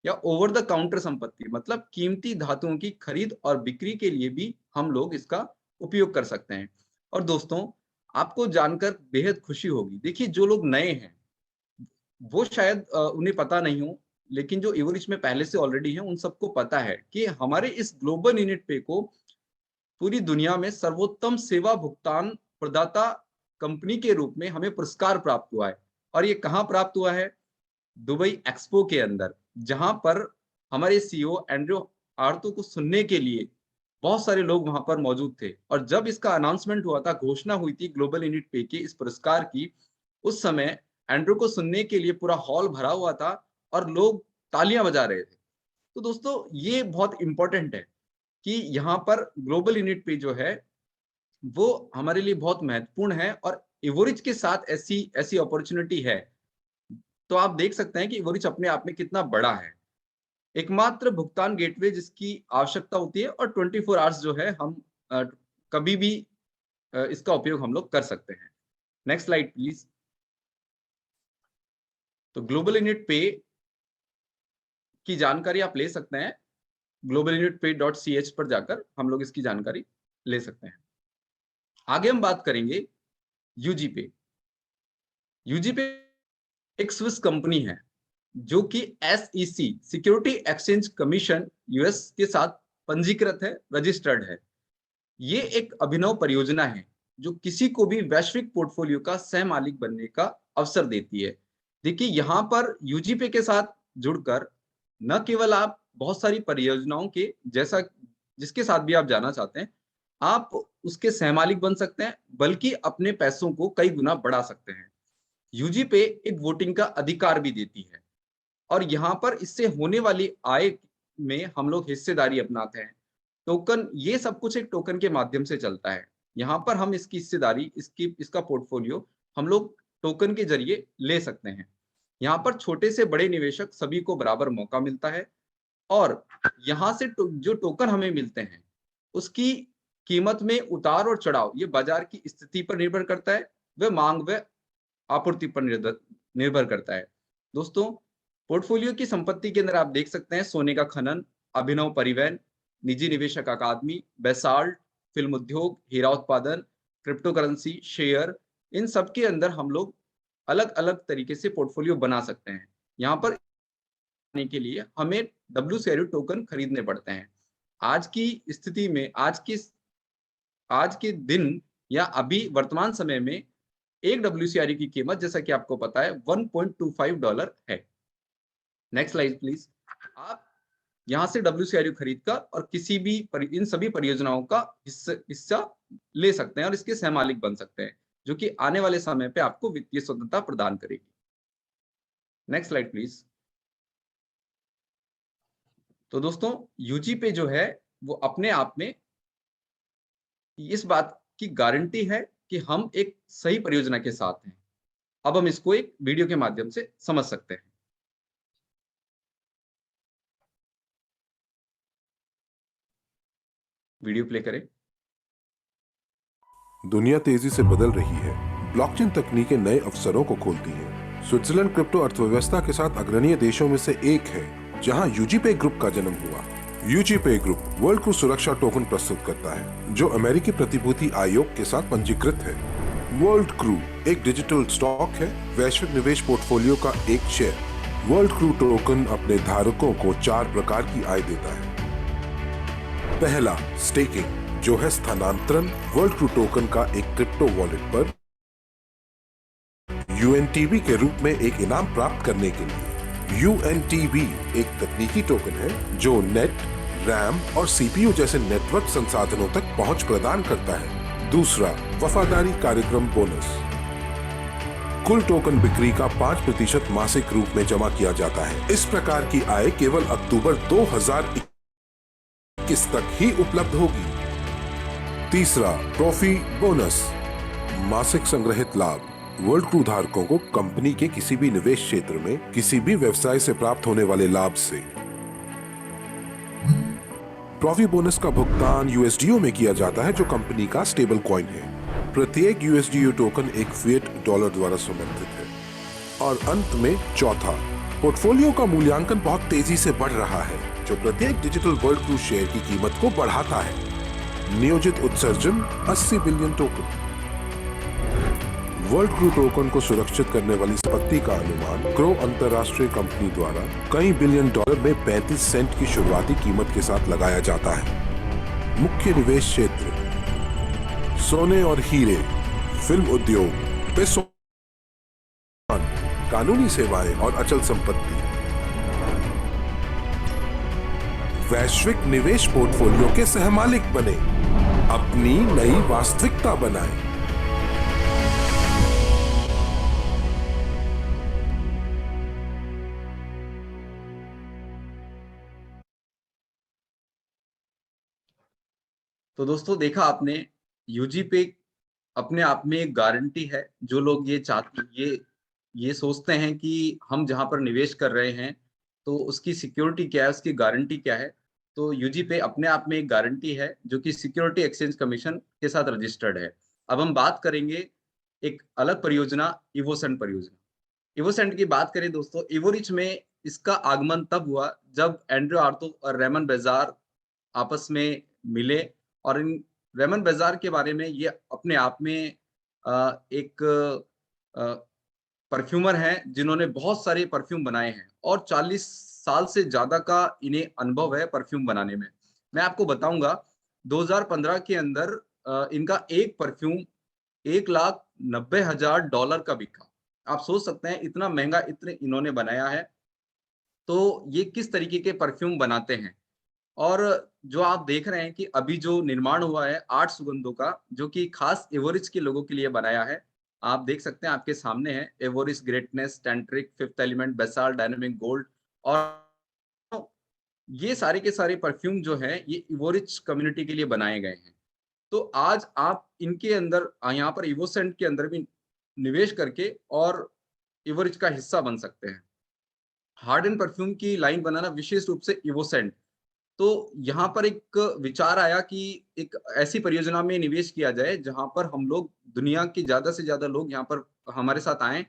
या ओवर द काउंटर संपत्ति मतलब कीमती धातुओं की खरीद और बिक्री के लिए भी हम लोग इसका उपयोग कर सकते हैं। और दोस्तों आपको जानकर बेहद खुशी होगी, देखिए जो लोग नए हैं वो शायद उन्हें पता नहीं हो, लेकिन जो एवरेज में पहले से ऑलरेडी है उन सबको पता है कि हमारे इस ग्लोबल यूनिट पे को पूरी दुनिया में सर्वोत्तम सेवा भुगतान प्रदाता कंपनी के रूप में हमें पुरस्कार प्राप्त हुआ है। और ये कहाँ प्राप्त हुआ है? दुबई एक्सपो के अंदर, जहां पर हमारे सीईओ एंड्रयू आर्थो को सुनने के लिए बहुत सारे लोग वहां पर मौजूद थे। और जब इसका अनाउंसमेंट हुआ था, घोषणा हुई थी ग्लोबल यूनिट पे के इस पुरस्कार की, उस समय एंड्रू को सुनने के लिए पूरा हॉल भरा हुआ था और लोग तालियां बजा रहे थे। तो दोस्तों ये बहुत इंपॉर्टेंट है कि यहाँ पर ग्लोबल यूनिट पे जो है वो हमारे लिए बहुत महत्वपूर्ण है और इवोरिच के साथ ऐसी ऐसी अपॉर्चुनिटी है। तो आप देख सकते हैं कि इवोरिच अपने आप में कितना बड़ा है, एकमात्र भुगतान गेटवे जिसकी आवश्यकता होती है और 24 आवर्स जो है हम कभी भी इसका उपयोग हम लोग कर सकते हैं। Next slide please. तो ग्लोबल यूनिट पे की जानकारी आप ले सकते हैं, globalunitpay.ch पर जाकर हम लोग इसकी जानकारी ले सकते हैं। आगे हम बात करेंगे यूजी पे। यूजी पे एक स्विस कंपनी है जो कि SEC security exchange commission US के साथ पंजीकृत है, रजिस्टर्ड है। ये एक अभिनव परियोजना है जो किसी को भी वैश्विक पोर्टफोलियो का सह मालिक बनने का अवसर देती है। देखिए यहाँ पर यूजीपे के साथ जुड़कर न केवल आप बहुत सारी परियोजनाओं के जैसा जिसके साथ भी आप जाना चाहते हैं आप उसके सहमालिक बन सकते हैं, बल्कि अपने पैसों को कई गुना बढ़ा सकते हैं। यूजीपे एक वोटिंग का अधिकार भी देती है। और यहाँ पर इससे होने वाली आय में हम लोग हिस्सेदारी अपनाते हैं। टोकन, ये सब कुछ एक टोकन के माध्यम से चलता है। यहाँ पर हम इसकी हिस्सेदारी, इसका पोर्टफोलियो हम लोग टोकन के जरिए ले सकते हैं। यहाँ पर छोटे से बड़े निवेशक सभी को बराबर मौका मिलता है और यहाँ से जो टोकन हमें मिलते हैं उसकी कीमत में उतार और चढ़ाव ये बाजार की स्थिति पर निर्भर करता है, व मांग व आपूर्ति पर निर्भर करता है। दोस्तों, पोर्टफोलियो की संपत्ति के अंदर आप देख सकते हैं सोने का खनन, अभिनव परिवहन, निजी निवेशक अकादमी, बेसाल्ट, फिल्म उद्योग, हीरा उत्पादन, क्रिप्टो करेंसी, शेयर, इन सब के अंदर हम लोग अलग अलग तरीके से पोर्टफोलियो बना सकते हैं। यहाँ पर के लिए हमें WCRU टोकन खरीदने पड़ते हैं। आज की स्थिति में, आज के दिन या अभी वर्तमान समय में एक WCRU की कीमत, जैसा कि आपको पता है, $1.25 है। Next slide please. आप यहाँ से WCRU खरीदकर और किसी भी इन सभी परियोजनाओं का हिस्सा ले सकते हैं और इसके सहमालिक बन सकते हैं, जो कि आने वाले समय पे आपको वित्तीय स्वतंत्रता प्रदान करेगी। Next slide please. तो दोस्तों, UGPay जो है वो अपने आप में इस बात की गारंटी है कि हम एक सही परियोजना के साथ हैं। अब हम इसको एक वीडियो के माध्यम से समझ सकते हैं। वीडियो प्ले करें। दुनिया तेजी से बदल रही है। ब्लॉकचेन तकनीकें नए अवसरों को खोलती हैं। स्विट्जरलैंड क्रिप्टो अर्थव्यवस्था के साथ अग्रणी देशों में से एक है, जहां UGPay ग्रुप का जन्म हुआ। UGPay ग्रुप वर्ल्ड क्रू सुरक्षा टोकन प्रस्तुत करता है, जो अमेरिकी प्रतिभूति आयोग के साथ पंजीकृत है। वर्ल्ड क्रू एक डिजिटल स्टॉक है, वैश्विक निवेश पोर्टफोलियो का एक शेयर। वर्ल्ड क्रू टोकन अपने धारकों को 4 प्रकार की आय देता है। पहला, स्टेकिंग, जो है स्थानांतरण। वर्ल्ड क्रू टोकन का एक क्रिप्टो वॉलेट पर UNTB के रूप में एक इनाम प्राप्त करने के लिए। UNTB एक तकनीकी टोकन है जो नेट, रैम और CPU जैसे नेटवर्क संसाधनों तक पहुंच प्रदान करता है। दूसरा, वफादारी कार्यक्रम बोनस। कुल टोकन बिक्री का 5% मासिक रूप में जमा किया जाता है। इस प्रकार की आय केवल अक्टूबर 2021 तक ही उपलब्ध होगी। तीसरा, ट्रॉफी बोनस, मासिक संग्रहित लाभ। वर्ल्ड क्रू धारकों को कंपनी के किसी भी निवेश क्षेत्र में किसी भी व्यवसाय से प्राप्त होने वाले लाभ से ट्रॉफी बोनस का भुगतान USDO में किया जाता है, जो कंपनी का स्टेबल कॉइन है। प्रत्येक USDO टोकन एक फिएट डॉलर द्वारा समर्थित है। और अंत में चौथा, पोर्टफोलियो का मूल्यांकन बहुत तेजी से बढ़ रहा है, जो प्रत्येक डिजिटल वर्ल्ड क्रू शेयर की कीमत को बढ़ाता है। नियोजित उत्सर्जन 80 billion token. World crew token को सुरक्षित करने वाली संपत्ति का अनुमान क्रो अंतरराष्ट्रीय कंपनी द्वारा कई बिलियन डॉलर में 35 सेंट की शुरुआती कीमत के साथ लगाया जाता है। मुख्य निवेश क्षेत्र: सोने और हीरे, फिल्म उद्योग, पैसों, कानूनी सेवाएं और अचल संपत्ति। वैश्विक निवेश पोर्टफोलियो के सहमालिक बने, अपनी नई वास्तविकता बनाएं। तो दोस्तों, देखा आपने, UGPay अपने आप में एक गारंटी है। जो लोग ये सोचते हैं कि हम जहां पर निवेश कर रहे हैं तो उसकी सिक्योरिटी क्या है, उसकी गारंटी क्या है, तो UGPay अपने आप में एक गारंटी है, जो कि सिक्योरिटी एक्सचेंज कमीशन के साथ रजिस्टर्ड है। अब हम बात करेंगे एक अलग परियोजना, इवोसेंट परियोजना। इवोसेंट की बात करें दोस्तों, इवोरिच में इसका आगमन तब हुआ जब एंड्रयू आर्थो और रेमन बेजार आपस में मिले, और इन रेमन बेजार के बारे में, ये अपने आप में एक परफ्यूमर हैं जिन्होंने बहुत सारे परफ्यूम बनाए हैं और 40 साल से ज्यादा का इन्हें अनुभव है परफ्यूम बनाने में। मैं आपको बताऊंगा, 2015 के अंदर इनका एक परफ्यूम $1,90,000 का बिका। आप सोच सकते हैं इतना महंगा इतने इन्होंने बनाया है। तो ये किस तरीके के परफ्यूम बनाते हैं। और जो आप देख रहे हैं कि अभी जो निर्माण हुआ है 8 सुगंधों का, जो कि खास एवोरिच के लोगों के लिए बनाया है, आप देख सकते हैं, आपके सामने है। Evorich Greatness, Tentric, Fifth Element, Basalt, Dynamic Gold और ये सारे के सारे परफ्यूम जो हैं ये इवोरिच कम्युनिटी के लिए बनाए गए हैं। तो आज आप इनके अंदर यहाँ पर इवोसेंट के अंदर भी निवेश करके और इवोरिच का हिस्सा बन सकते हैं। हार्ड एंड परफ्यूम की लाइन बनाना विशेष रूप से इवोसेंट। तो यहाँ पर एक विचार आया कि एक ऐसी परियोजना में निवेश किया जाए जहाँ पर हम लोग दुनिया के ज़्यादा से ज़्यादा लोग यहाँ पर हमारे साथ आएँ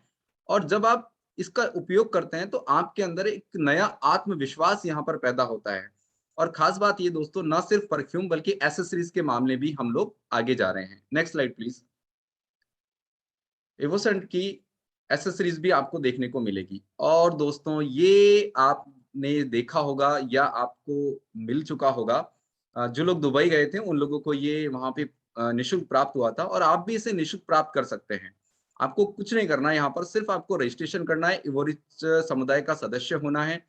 और जब आप इसका उपयोग करते हैं तो आपके अंदर एक नया आत्मविश्वास यहाँ पर पैदा होता है। और ख़ास बात ये दोस्तों ना सिर्फ परफ्यूम बल्कि एक्सेसरीज़ के मामले भी हम लोग आगे जा रहे हैं। Next slide please. एवोसेंट की एक्सेसरीज भी आपको देखने को मिलेगी और दोस्तों ये आपने देखा होगा या आपको मिल चुका होगा। जो लोग दुबई गए थे उन लोगों को ये वहाँ पे निःशुल्क प्राप्त हुआ था और आप भी इसे निःशुल्क प्राप्त कर सकते हैं। आपको कुछ नहीं करना है, यहाँ पर सिर्फ आपको रजिस्ट्रेशन करना है, इवोरिच समुदाय का सदस्य होना है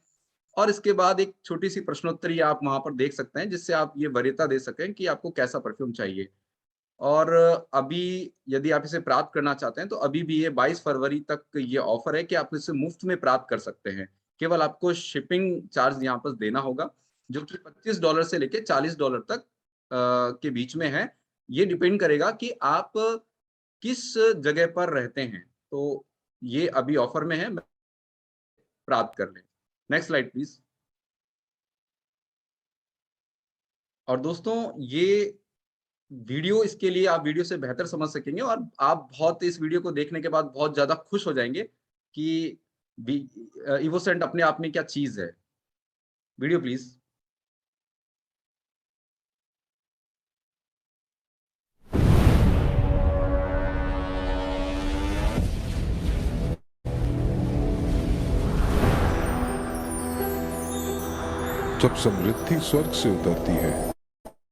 और इसके बाद एक छोटी-सी प्रश्नोत्तरी आप वहाँ पर देख सकते हैं जिससे आप ये वरीयता दे सकें कि आपको कैसा परफ्यूम चाहिए। और अभी यदि आप इसे प्राप्त करना चाहते हैं तो अभी भी ये 22 फरवरी तक ये ऑफर है कि आप इसे मुफ्त में प्राप्त कर सकते हैं। केवल आपको शिपिंग चार्ज यहाँ पर देना होगा जो कि $25 से लेके $40 तक के बीच में है। ये डिपेंड करेगा कि आप किस जगह पर रहते हैं। तो ये अभी ऑफर में है, प्राप्त कर लें। Next slide please. और दोस्तों ये वीडियो, इसके लिए आप वीडियो से बेहतर समझ सकेंगे और आप बहुत इस वीडियो को देखने के बाद बहुत ज़्यादा खुश हो जाएँगे कि इवोसेंट अपने आप में क्या चीज़ है। Video please. जब समृद्धि स्वर्ग से उतरती है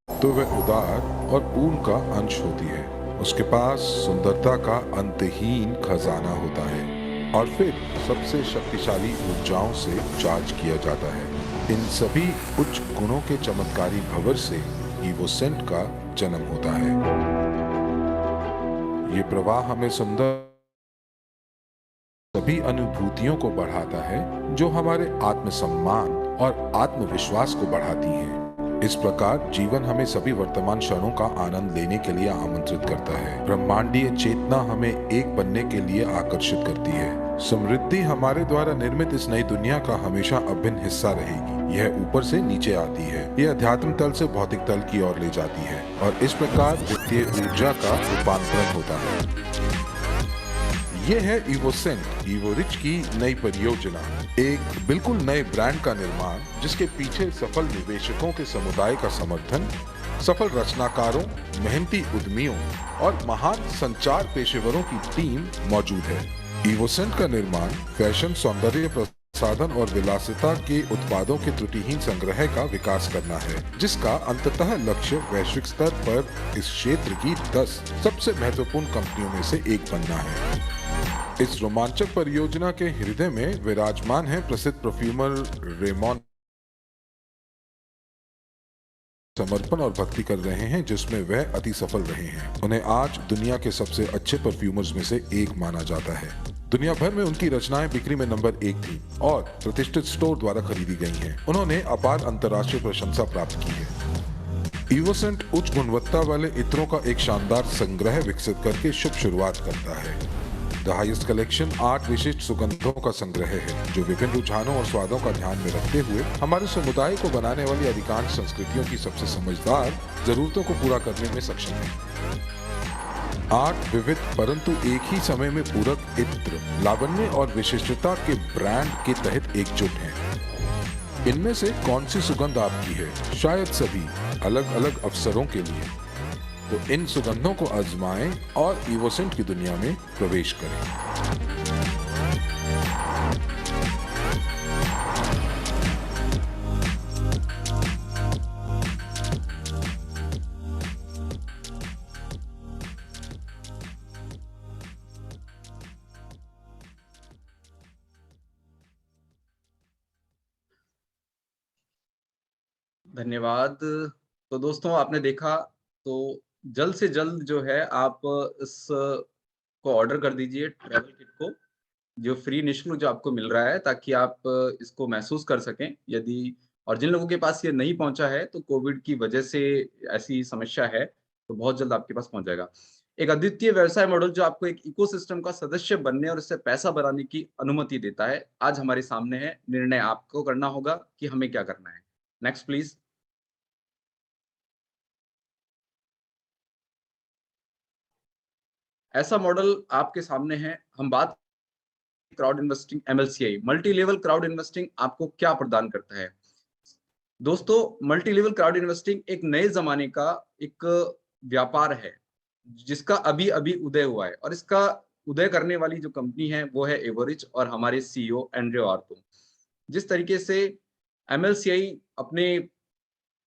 तो वह उदार और पूर्ण का अंश होती है। उसके पास सुंदरता का अंतहीन खजाना होता है और फिर सबसे शक्तिशाली ऊर्जाओं से चार्ज किया जाता है। इन सभी उच्च गुणों के चमत्कारी भंवर से इवोसेंट का जन्म होता है। ये प्रवाह हमें सुंदर सभी अनुभूतियों को बढ़ाता है जो हमारे आत्मसम्मान और आत्मविश्वास को बढ़ाती हैं। इस प्रकार जीवन हमें सभी वर्तमान क्षणों का आनंद लेने के लिए आमंत्रित करता है। ब्रह्मांडीय चेतना हमें एक बनने के लिए आकर्षित करती है। समृद्धि हमारे द्वारा निर्मित इस नई दुनिया का हमेशा अभिन्न हिस्सा रहेगी। यह ऊपर से नीचे आती है, यह अध्यात्म तल से भौतिक तल की ओर ले जाती है और इस प्रकार वित्तीय ऊर्जा का रूपांतरण होता है। ये है इवोसेंट, इवोरिच की नई परियोजना, एक बिल्कुल नए ब्रांड का निर्माण जिसके पीछे सफल निवेशकों के समुदाय का समर्थन, सफल रचनाकारों, मेहनती उद्यमियों और महान संचार पेशेवरों की टीम मौजूद है। इवोसेंट का निर्माण फैशन, सौंदर्य प्रसाधन और विलासिता के उत्पादों के त्रुटिहीन संग्रह का विकास करना है, जिसका अंततः लक्ष्य वैश्विक स्तर पर इस क्षेत्र की 10 सबसे महत्वपूर्ण कंपनियों में से एक बनना है। इस रोमांचक परियोजना के हृदय में विराजमान है प्रसिद्ध परफ्यूमर रेमॉन, समर्पण और भक्ति कर रहे हैं जिसमें वह अति सफल रहे हैं। उन्हें आज दुनिया के सबसे अच्छे परफ्यूमर्स में से एक माना जाता है। दुनिया भर में उनकी रचनाएं बिक्री में नंबर 1 थी और प्रतिष्ठित स्टोर द्वारा खरीदी गई हैं। उन्होंने अपार अंतर्राष्ट्रीय प्रशंसा प्राप्त की है। इवोसेंट उच्च गुणवत्ता वाले इत्रों का एक शानदार संग्रह विकसित करके शुभ शुरुआत करता है। द हाईएस्ट कलेक्शन 8 विशिष्ट सुगंधों का संग्रह है जो विभिन्न रुझानों और स्वादों का ध्यान में रखते हुए हमारे समुदाय को बनाने वाली अधिकांश संस्कृतियों की सबसे समझदार जरूरतों को पूरा करने में सक्षम है। 8 विविध परंतु एक ही समय में पूरक इत्र लावण्य और विशिष्टता के ब्रांड के तहत एकजुट हैं। इनमें से कौन सी सुगंध आपकी है? शायद सभी, अलग अलग अवसरों के लिए। तो इन सुगंधों को आजमाएं और इवोसेंट की दुनिया में प्रवेश करें। धन्यवाद। तो दोस्तों आपने देखा, तो जल्द से जल्द जो है आप इस को ऑर्डर कर दीजिए ट्रैवल किट को, जो फ्री निःशुल्क जो आपको मिल रहा है, ताकि आप इसको महसूस कर सकें। यदि और जिन लोगों के पास ये नहीं पहुँचा है, तो कोविड की वजह से ऐसी समस्या है, तो बहुत जल्द आपके पास पहुँच जाएगा। एक अद्वितीय व्यवसाय मॉडल जो आपको एक इकोसिस्टम का सदस्य बनने और इससे पैसा बनाने की अनुमति देता है, आज हमारे सामने है। निर्णय आपको करना होगा कि हमें क्या करना है। Next please. ऐसा मॉडल आपके सामने है। हम बात crowd investing MLCI, multi level crowd investing आपको क्या प्रदान करता है? दोस्तों, मल्टी लेवल क्राउड इन्वेस्टिंग एक नए ज़माने का एक व्यापार है, जिसका अभी-अभी उदय हुआ है, और इसका उदय करने वाली जो कंपनी है, वो है एवरेज और हमारे सीईओ एंड्रे ऑर्टो। जिस तरीके से एमएलसीआई अपने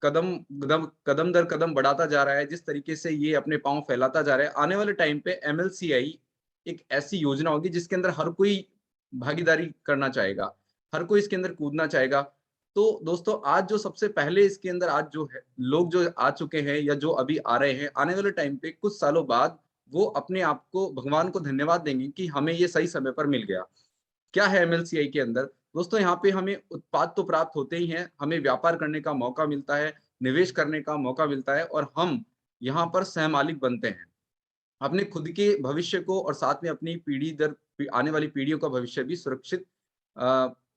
कदम दर कदम बढ़ाता जा रहा है, जिस तरीके से ये अपने पाँव फैलाता जा रहा है, आने वाले टाइम पे एमएलसीआई एक ऐसी योजना होगी जिसके अंदर हर कोई भागीदारी करना चाहेगा, हर कोई इसके अंदर कूदना चाहेगा। तो दोस्तों, आज जो सबसे पहले इसके अंदर आज जो है लोग जो आ चुके हैं या जो अभी आ रहे हैं, आने वाले टाइम पे कुछ सालों बाद वो अपने आप को भगवान को धन्यवाद देंगे कि हमें ये सही समय पर मिल गया। क्या है एमएलसीआई के अंदर? दोस्तों, यहाँ पे हमें उत्पाद तो प्राप्त होते ही हैं, हमें व्यापार करने का मौका मिलता है, निवेश करने का मौका मिलता है, और हम यहाँ पर सहमालिक बनते हैं। अपने खुद के भविष्य को और साथ में अपनी आने वाली पीढ़ियों का भविष्य भी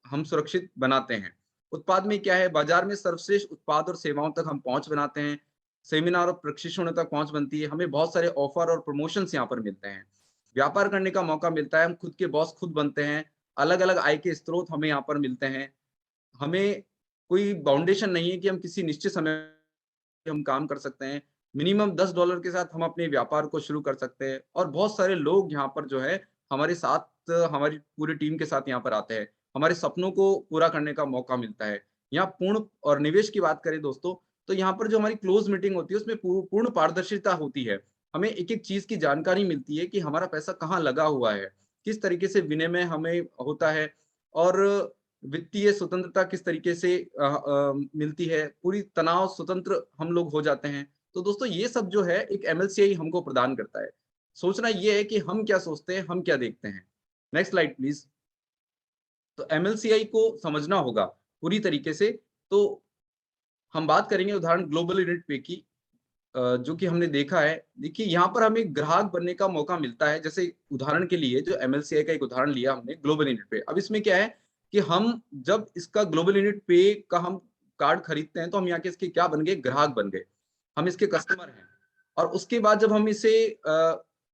हम सुरक्षित बनाते हैं। उत्पाद में क्या है? बाजार में सर्वश्रेष्ठ उत्पाद और सेवाओं तक हम पहुँच बनाते हैं। सेमिनार और प्रशिक्षणों तक पहुँच बनती है। हमें बहुत सारे ऑफर और प्रमोशंस यहाँ पर मिलते हैं। व्यापार करने का मौका मिलता है, हम खुद के बॉस खुद बनते हैं। अलग-अलग आय के स्रोत हमें यहाँ पर मिलते हैं। हमें कोई बाउंडेशन नहीं है कि हम किसी निश्चित समय हम काम कर सकते हैं। मिनिमम $10 के साथ हम अपने व्यापार को शुरू कर सकते हैं, और बहुत सारे लोग यहाँ पर जो है हमारे साथ, हमारी पूरी टीम के साथ यहाँ पर आते हैं। हमारे सपनों को पूरा करने का मौका मिलता है। यहाँ पूर्ण और निवेश की बात करें दोस्तों, तो यहाँ पर जो हमारी क्लोज़ मीटिंग होती है, उसमें पूर्ण पारदर्शिता होती है। हमें एक-एक चीज़ की जानकारी मिलती है कि हमारा पैसा कहाँ लगा हुआ है, किस तरीके से विनिमय हमें होता है, और वित्तीय स्वतंत्रता किस तरीके से मिलती है, पूरी तनाव स्वतंत्र हम लोग हो जाते हैं। तो दोस्तों, ये सब जो है एक एमएलसीआई हमको प्रदान करता है। सोचना ये है कि हम क्या सोचते हैं, हम क्या देखते हैं। Next slide please. तो एमएलसीआई को समझना होगा पूरी तरीके से। तो हम बात करेंगे उदाहरण ग्लोबल यूनिट पे की, जो कि हमने देखा है। देखिए, यहाँ पर हमें ग्राहक बनने का मौका मिलता है। जैसे उदाहरण के लिए जो एमएलसीआई का एक उदाहरण लिया हमने ग्लोबल यूनिट पे। अब इसमें क्या है कि हम जब इसका ग्लोबल यूनिट पे का हम कार्ड खरीदते हैं, तो हम यहाँ के इसके क्या बन गए? ग्राहक बन गए। हम इसके कस्टमर हैं। और उसके बाद जब हम इसे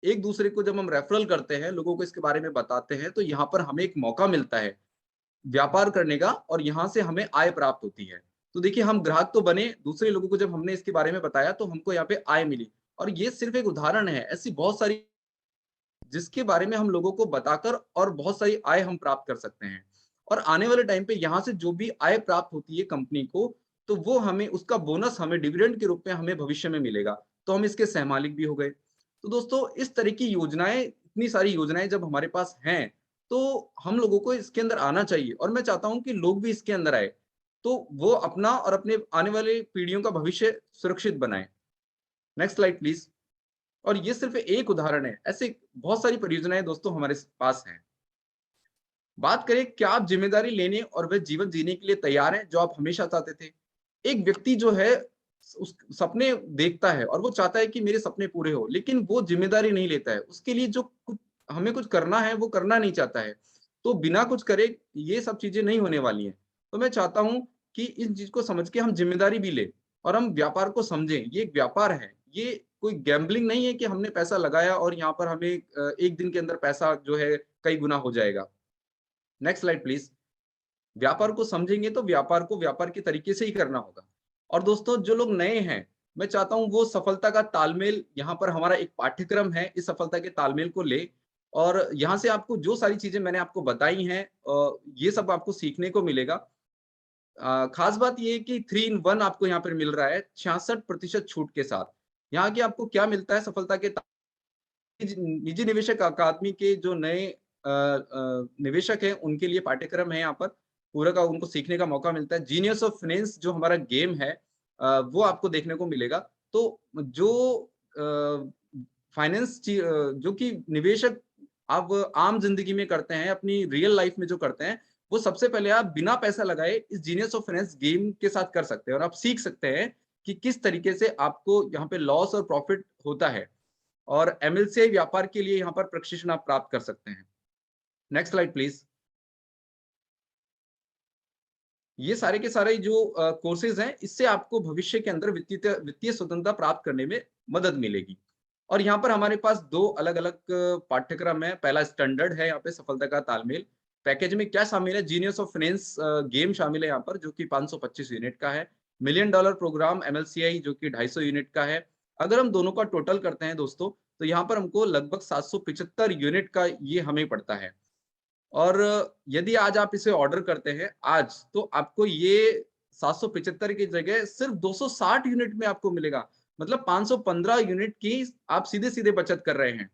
एक दूसरे को जब हम रेफरल करते हैं, लोगों को इसके बारे में बताते हैं, तो यहाँ पर हमें एक मौका मिलता है व्यापार करने का, और यहाँ से हमें आय प्राप्त होती है। तो देखिए, हम ग्राहक तो बने, दूसरे लोगों को जब हमने इसके बारे में बताया, तो हमको यहाँ पे आय मिली। और ये सिर्फ एक उदाहरण है, ऐसी बहुत सारी जिसके बारे में हम लोगों को बताकर और बहुत सारी आय हम प्राप्त कर सकते हैं। और आने वाले टाइम पे यहाँ से जो भी आय प्राप्त होती है कंपनी को, तो वो हमें उसका बोनस हमें डिविडेंड के रूप में हमें भविष्य में मिलेगा। तो हम इसके सहमालिक भी हो गए। तो दोस्तों, इस तरह की योजनाएँ, इतनी सारी योजनाएँ जब हमारे पास हैं, तो हम लोगों को इसके अंदर आना चाहिए, और मैं चाहता हूँ कि लोग भी इसके अंदर आए, तो वो अपना और अपने आने वाले पीढ़ियों का भविष्य सुरक्षित बनाएँ। Next slide please. और ये सिर्फ एक उदाहरण है, ऐसे बहुत सारी परियोजनाएँ दोस्तों हमारे पास हैं। बात करें, क्या आप ज़िम्मेदारी लेने और वह जीवन जीने के लिए तैयार हैं, जो आप हमेशा चाहते थे? एक व्यक्ति जो है उस सपने देखता है और वो चाहता है कि मेरे सपने पूरे हो, लेकिन वो ज़िम्मेदारी नहीं लेता है। उसके लिए जो कुछ हमें कुछ करना है, वो करना नहीं चाहता है। तो बिना कुछ करे ये सब चीज़ें नहीं होने वाली हैं। तो मैं चाहता हूँ कि इस चीज़ को समझ के हम ज़िम्मेदारी भी लें और हम व्यापार को समझें। ये एक व्यापार है, ये कोई गैम्बलिंग नहीं है कि हमने पैसा लगाया और यहाँ पर हमें एक दिन के अंदर पैसा जो है कई गुना हो जाएगा। Next slide please. व्यापार को समझेंगे तो व्यापार को व्यापार के तरीके से ही करना होगा। और दोस्तों, जो लोग नए हैं, मैं चाहता हूँ वो सफलता का तालमेल, यहाँ पर हमारा एक पाठ्यक्रम है, इस सफलता के तालमेल को ले, और यहाँ से आपको जो सारी चीज़ें मैंने आपको बताई हैं, ये सब आपको सीखने को मिलेगा। खास बात ये है कि 3 in 1 आपको यहाँ पर मिल रहा है 66% छूट के साथ। यहाँ की आपको क्या मिलता है? सफलता के निजी निवेशक अकादमी के जो नए निवेशक हैं, उनके लिए पाठ्यक्रम है यहाँ पर। पूरा का उनको सीखने का मौका मिलता है। जीनियस ऑफ फाइनेंस जो हमारा गेम है, वो आपको देखने को मिलेगा। तो जो फाइनेंस जो कि निवेशक आप आम जिंदगी में करते हैं, अपनी रियल लाइफ में जो करते हैं, वो सबसे पहले आप बिना पैसा लगाए इस जीनियस ऑफ फाइनेंस गेम के साथ कर सकते हैं और आप सीख सकते हैं कि किस तरीके से आपको यहाँ पे लॉस और प्रॉफिट होता है, और एमएलसीआई व्यापार के लिए यहाँ पर प्रशिक्षण आप प्राप्त कर सकते हैं। Next slide please. ये सारे के सारे जो कोर्सेज हैं, इससे आपको भविष्य के अंदर वित्तीय स्वतंत्रता प्राप्त करने में मदद मिलेगी। और यहाँ पर हमारे पास 2 अलग-अलग पाठ्यक्रम है। पहला स्टैंडर्ड है, यहाँ पे सफलता का तालमेल। पैकेज में क्या शामिल है? जीनियस ऑफ फाइनेंस गेम शामिल है यहाँ पर, जो कि 525 यूनिट का है। $1 मिलियन प्रोग्राम एमएलसीआई जो कि 250 यूनिट का है। अगर हम दोनों का टोटल करते हैं दोस्तों, तो यहाँ पर हमको लगभग 775 यूनिट का ये हमें पड़ता है। और यदि आज आप इसे ऑर्डर करते हैं आज, तो आपको ये 775 की जगह सिर्फ 260 यूनिट में आपको मिलेगा। मतलब 515 यूनिट की आप सीधे-सीधे बचत कर रहे हैं।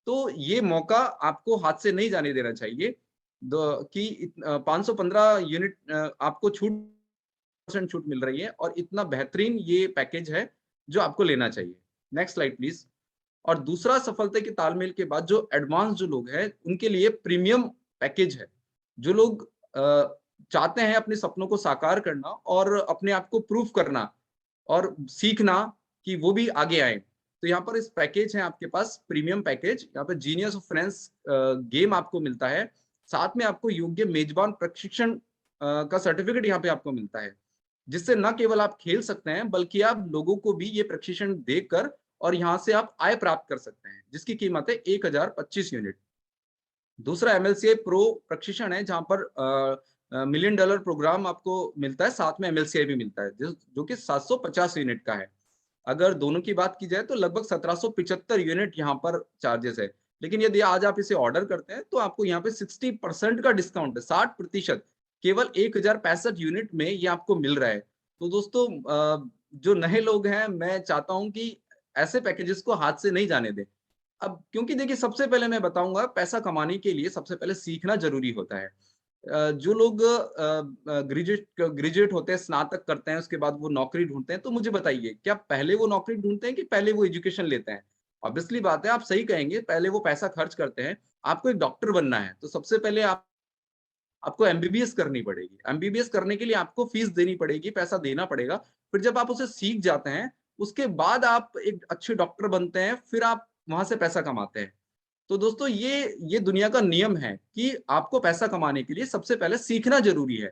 तो ये मौका आपको हाथ से नहीं जाने देना चाहिए। 515 यूनिट आपको छूट मिल रही है और इतना बेहतरीन ये पैकेज है जो आपको लेना चाहिए। Next slide please. और दूसरा सफलता के तालमेल के बाद जो एडवांस जो लोग हैं, उनके लिए प्रीमियम पैकेज है। जो लोग चाहते हैं अपने सपनों को साकार करना और अपने आप को प्रूफ करना और सीखना कि वो भी आगे आए, तो यहाँ पर इस पैकेज है आपके पास प्रीमियम पैकेज। यहाँ पर जीनियस ऑफ फाइनेंस गेम आपको मिलता है, साथ में आपको योग्य मेजबान प्रशिक्षण का सर्टिफिकेट यहाँ पे आपको मिलता है, जिससे न केवल आप खेल सकते हैं बल्कि आप लोगों को भी ये प्रशिक्षण देकर और यहाँ से आप आय प्राप्त कर सकते हैं, जिसकी कीमत है 1025 यूनिट। दूसरा एमएलसीआई प्रो प्रशिक्षण है, जहां पर $1 मिलियन प्रोग्राम आपको मिलता है, साथ में एमएलसीआई भी मिलता है, जो कि 750 यूनिट का है। अगर दोनों की बात की जाए तो लगभग 1775 यूनिट यहाँ पर चार्जेस है। लेकिन यदि आज आप इसे ऑर्डर करते हैं तो आपको यहाँ पे 60% का डिस्काउंट है, 60% केवल 1065 यूनिट में ये आपको मिल रहा है। तो दोस्तों जो नए लोग हैं, मैं चाहता हूं कि ऐसे पैकेजेस को हाथ से नहीं जाने दें। अब क्योंकि देखिए, सबसे पहले मैं बताऊंगा, पैसा कमाने के लिए सबसे पहले सीखना जरूरी होता है। जो लोग ग्रेजुएट होते हैं, स्नातक करते हैं, उसके बाद वो नौकरी ढूंढते हैं, तो मुझे बताइए, क्या पहले वो नौकरी ढूंढते हैं कि पहले वो एजुकेशन लेते हैं? ऑब्वियसली बात है, आप सही कहेंगे, पहले वो पैसा खर्च करते हैं। आपको एक डॉक्टर बनना है तो सबसे पहले आपको एमबीबीएस करनी पड़ेगी। एमबीबीएस करने के लिए आपको फीस देनी पड़ेगी, पैसा देना पड़ेगा। फिर जब आप उसे सीख जाते हैं, उसके बाद आप एक अच्छे डॉक्टर बनते हैं, फिर आप वहां से पैसा कमाते हैं। तो दोस्तों ये दुनिया का नियम है कि आपको पैसा कमाने के लिए सबसे पहले सीखना जरूरी है।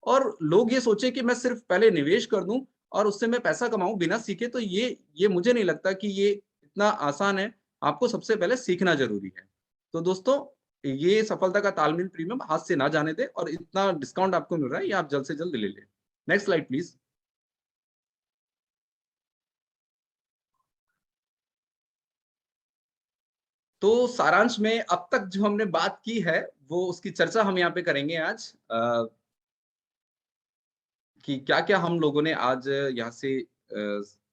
और लोग ये सोचे कि मैं सिर्फ पहले निवेश कर दूं और उससे मैं पैसा कमाऊं बिना सीखे, तो ये मुझे नहीं लगता कि ये इतना आसान है। आपको सबसे पहले सीखना जरूरी है। तो दोस्तों, ये सफलता का तालमेल प्रीमियम हाथ से ना जाने दे, और इतना डिस्काउंट आपको मिल रहा है, ये आप जल्द से जल्द ले लें। Next slide please. तो सारांश में अब तक जो हमने बात की है, वो उसकी चर्चा हम यहाँ पे करेंगे आज, कि क्या क्या हम लोगों ने आज यहाँ से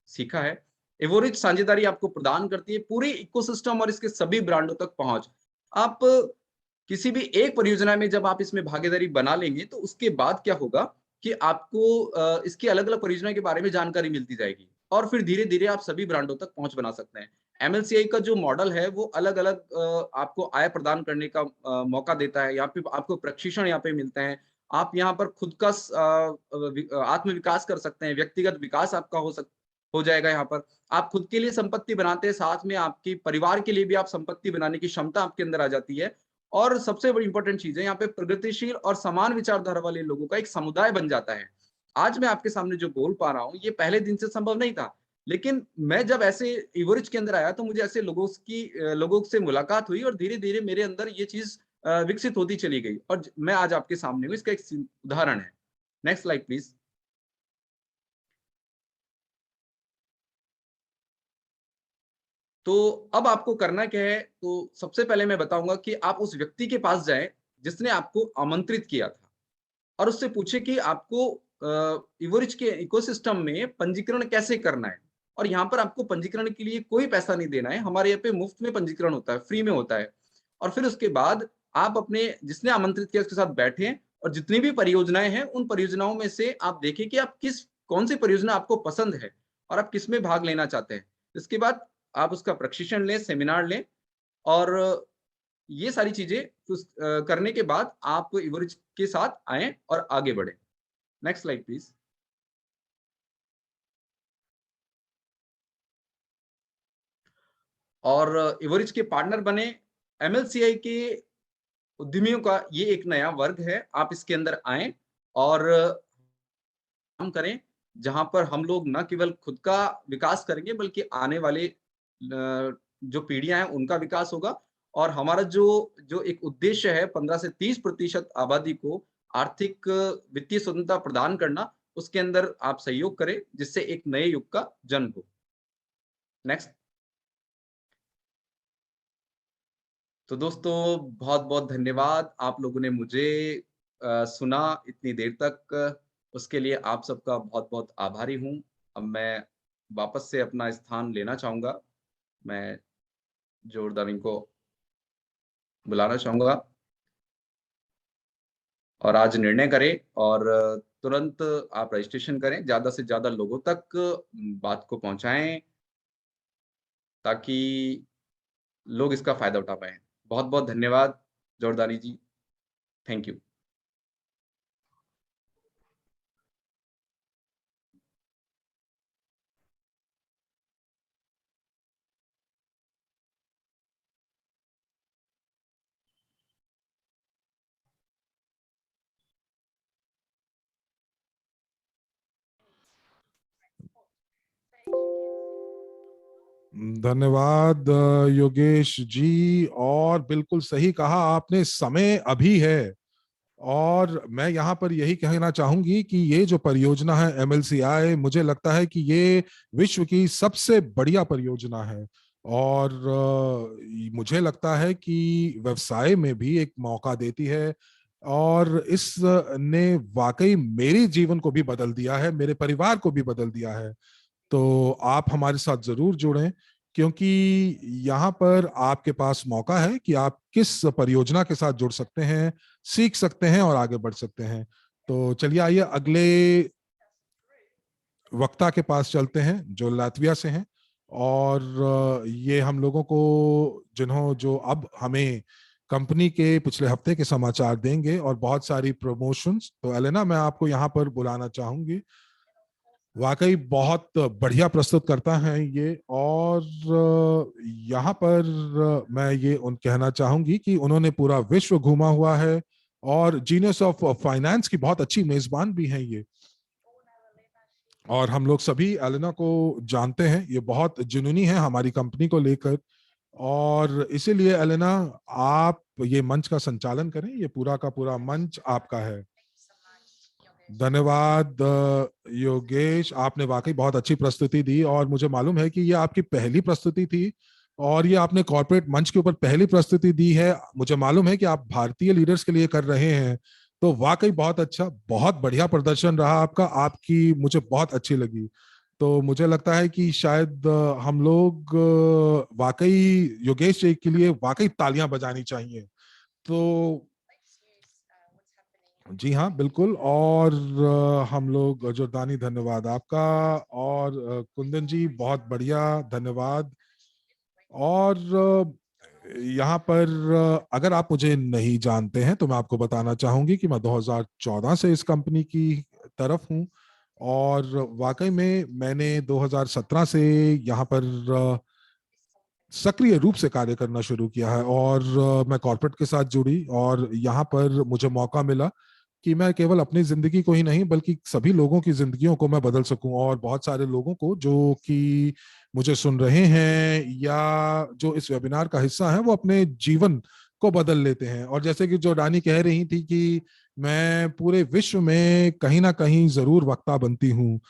सीखा है। एवोरिज साझेदारी आपको प्रदान करती है पूरे इकोसिस्टम और इसके सभी ब्रांडों तक पहुंच। आप किसी भी एक परियोजना में जब आप इसमें भागीदारी बना लेंगे, तो उसके बाद क्या होगा कि आपको इसकी अलग अलग परियोजना के बारे में जानकारी मिलती जाएगी, और फिर धीरे धीरे आप सभी ब्रांडों तक पहुंच बना सकते हैं। एमएलसीआई का जो मॉडल है, वो अलग अलग आपको आय प्रदान करने का मौका देता है। यहाँ पे आपको प्रशिक्षण यहाँ पे मिलते हैं। आप यहाँ पर खुद का आत्म विकास कर सकते हैं, व्यक्तिगत विकास आपका हो जाएगा। यहाँ पर आप खुद के लिए संपत्ति बनाते हैं, साथ में आपकी परिवार के लिए भी आप संपत्ति बनाने की क्षमता आपके अंदर आ जाती है। और सबसे बड़ी इंपॉर्टेंट चीज है, यहाँ पे प्रगतिशील और समान विचारधारा वाले लोगों का एक समुदाय बन जाता है। आज मैं आपके सामने जो बोल पा रहा हूँ, ये पहले दिन से संभव नहीं था, लेकिन मैं जब ऐसे एवरेज के अंदर आया, तो मुझे ऐसे लोगों से मुलाकात हुई, और धीरे धीरे मेरे अंदर ये चीज विकसित होती चली गई, और मैं आज आपके सामने हूँ। इसका एक उदाहरण है। Next slide please. तो अब आपको करना क्या है? तो सबसे पहले मैं बताऊंगा कि आप उस व्यक्ति के पास जाएं जिसने आपको आमंत्रित किया था, और उससे पूछे कि आपको एवरेज के इकोसिस्टम में पंजीकरण कैसे करना है। और यहाँ पर आपको पंजीकरण के लिए कोई पैसा नहीं देना है, हमारे यहाँ पे मुफ्त में पंजीकरण होता है, फ्री में होता है। और फिर उसके बाद आप अपने जिसने आमंत्रित किया उसके साथ बैठे, और जितनी भी परियोजनाएं हैं, उन परियोजनाओं में से आप देखें कि आप कौन सी परियोजना आपको पसंद है और आप किस में भाग लेना चाहते हैं। इसके बाद आप उसका प्रशिक्षण लें, सेमिनार लें, और ये सारी चीजें करने के बाद आप इवरिज के साथ आए और आगे बढ़े। Next slide please. और इवरिज के पार्टनर बने। एमएलसीआई के उद्यमियों का ये एक नया वर्ग है, आप इसके अंदर आए और काम करें, जहां पर हम लोग न केवल खुद का विकास करेंगे बल्कि आने वाले जो पीढ़ियां हैं उनका विकास होगा। और हमारा जो एक उद्देश्य है 15 से 30% आबादी को आर्थिक वित्तीय स्वतंत्रता प्रदान करना, उसके अंदर आप सहयोग करें जिससे एक नए युग का जन्म हो। नेक्स्ट। तो दोस्तों बहुत बहुत धन्यवाद, आप लोगों ने मुझे सुना इतनी देर तक, उसके लिए आप सबका बहुत बहुत आभारी हूं। अब मैं वापस से अपना स्थान लेना चाहूंगा। मैं जोरदानी को बुलाना चाहूंगा और आज निर्णय करें और तुरंत आप रजिस्ट्रेशन करें, ज्यादा से ज्यादा लोगों तक बात को पहुंचाएं ताकि लोग इसका फायदा उठा पाए। बहुत बहुत धन्यवाद जोरदानी जी, थैंक यू। धन्यवाद योगेश जी, और बिल्कुल सही कहा आपने, समय अभी है। और मैं यहाँ पर यही कहना चाहूंगी कि ये जो परियोजना है एमएलसीआई, मुझे लगता है कि ये विश्व की सबसे बढ़िया परियोजना है। और मुझे लगता है कि व्यवसाय में भी एक मौका देती है, और इसने वाकई मेरे जीवन को भी बदल दिया है, मेरे परिवार को भी बदल दिया है। तो आप हमारे साथ जरूर जुड़ें, क्योंकि यहाँ पर आपके पास मौका है कि आप किस परियोजना के साथ जुड़ सकते हैं, सीख सकते हैं और आगे बढ़ सकते हैं। तो चलिए आइए अगले वक्ता के पास चलते हैं जो लातविया से हैं। और ये हम लोगों को जो अब हमें कंपनी के पिछले हफ्ते के समाचार देंगे और बहुत सारी प्रमोशंस। तो एलेना, मैं आपको यहाँ पर बुलाना चाहूंगी। वाकई बहुत बढ़िया प्रस्तुत करता है ये। और यहाँ पर मैं ये कहना चाहूंगी कि उन्होंने पूरा विश्व घूमा हुआ है और जीनियस ऑफ फाइनेंस की बहुत अच्छी मेजबान भी हैं ये। और हम लोग सभी एलेना को जानते हैं, ये बहुत जुनूनी है हमारी कंपनी को लेकर। और इसीलिए एलेना, आप ये मंच का संचालन करें, ये पूरा का पूरा मंच आपका है। धन्यवाद योगेश, आपने वाकई बहुत अच्छी प्रस्तुति दी। और मुझे मालूम है कि ये आपकी पहली प्रस्तुति थी और ये आपने कॉर्पोरेट मंच के ऊपर पहली प्रस्तुति दी है। मुझे मालूम है कि आप भारतीय लीडर्स के लिए कर रहे हैं, तो वाकई बहुत अच्छा, बहुत बढ़िया प्रदर्शन रहा आपका, आपकी मुझे बहुत अच्छी लगी। तो मुझे लगता है कि शायद हम लोग वाकई योगेश जी के लिए वाकई तालियां बजानी चाहिए। तो जी हाँ, बिल्कुल। और हम लोग जोरदानी, धन्यवाद आपका। और कुंदन जी, बहुत बढ़िया, धन्यवाद। और यहाँ पर अगर आप मुझे नहीं जानते हैं तो मैं आपको बताना चाहूंगी कि मैं 2014 से इस कंपनी की तरफ हूँ। और वाकई में मैंने 2017 से यहाँ पर सक्रिय रूप से कार्य करना शुरू किया है। और मैं कॉर्पोरेट के साथ जुड़ी और यहाँ पर मुझे मौका मिला कि मैं केवल अपनी जिंदगी को ही नहीं बल्कि सभी लोगों की जिंदगियों को मैं बदल सकूं। और बहुत सारे लोगों को जो कि मुझे सुन रहे हैं या जो इस वेबिनार का हिस्सा है, वो अपने जीवन को बदल लेते हैं। और जैसे कि जो रानी कह रही थी कि मैं पूरे विश्व में कहीं ना कहीं जरूर वक्ता बनती हूँ।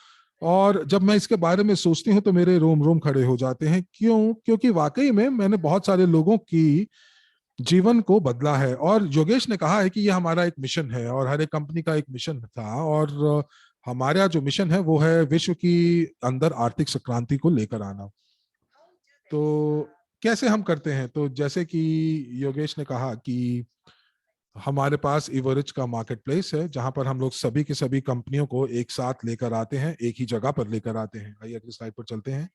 और जब मैं इसके बारे में सोचती हूँ तो मेरे रोम रोम खड़े हो जाते हैं। क्योंकि वाकई में मैंने बहुत सारे लोगों की जीवन को बदला है। और योगेश ने कहा है कि ये हमारा एक मिशन है और हर एक कंपनी का एक मिशन था। और हमारा जो मिशन है वो है विश्व की अंदर आर्थिक संक्रांति को लेकर आना। तो कैसे हम करते हैं? तो जैसे कि योगेश ने कहा कि हमारे पास इवरिज का मार्केट प्लेस है जहां पर हम लोग सभी की सभी कंपनियों को एक साथ लेकर आते हैं, एक ही जगह पर लेकर आते हैं। आइए अगली स्लाइड पर चलते हैं।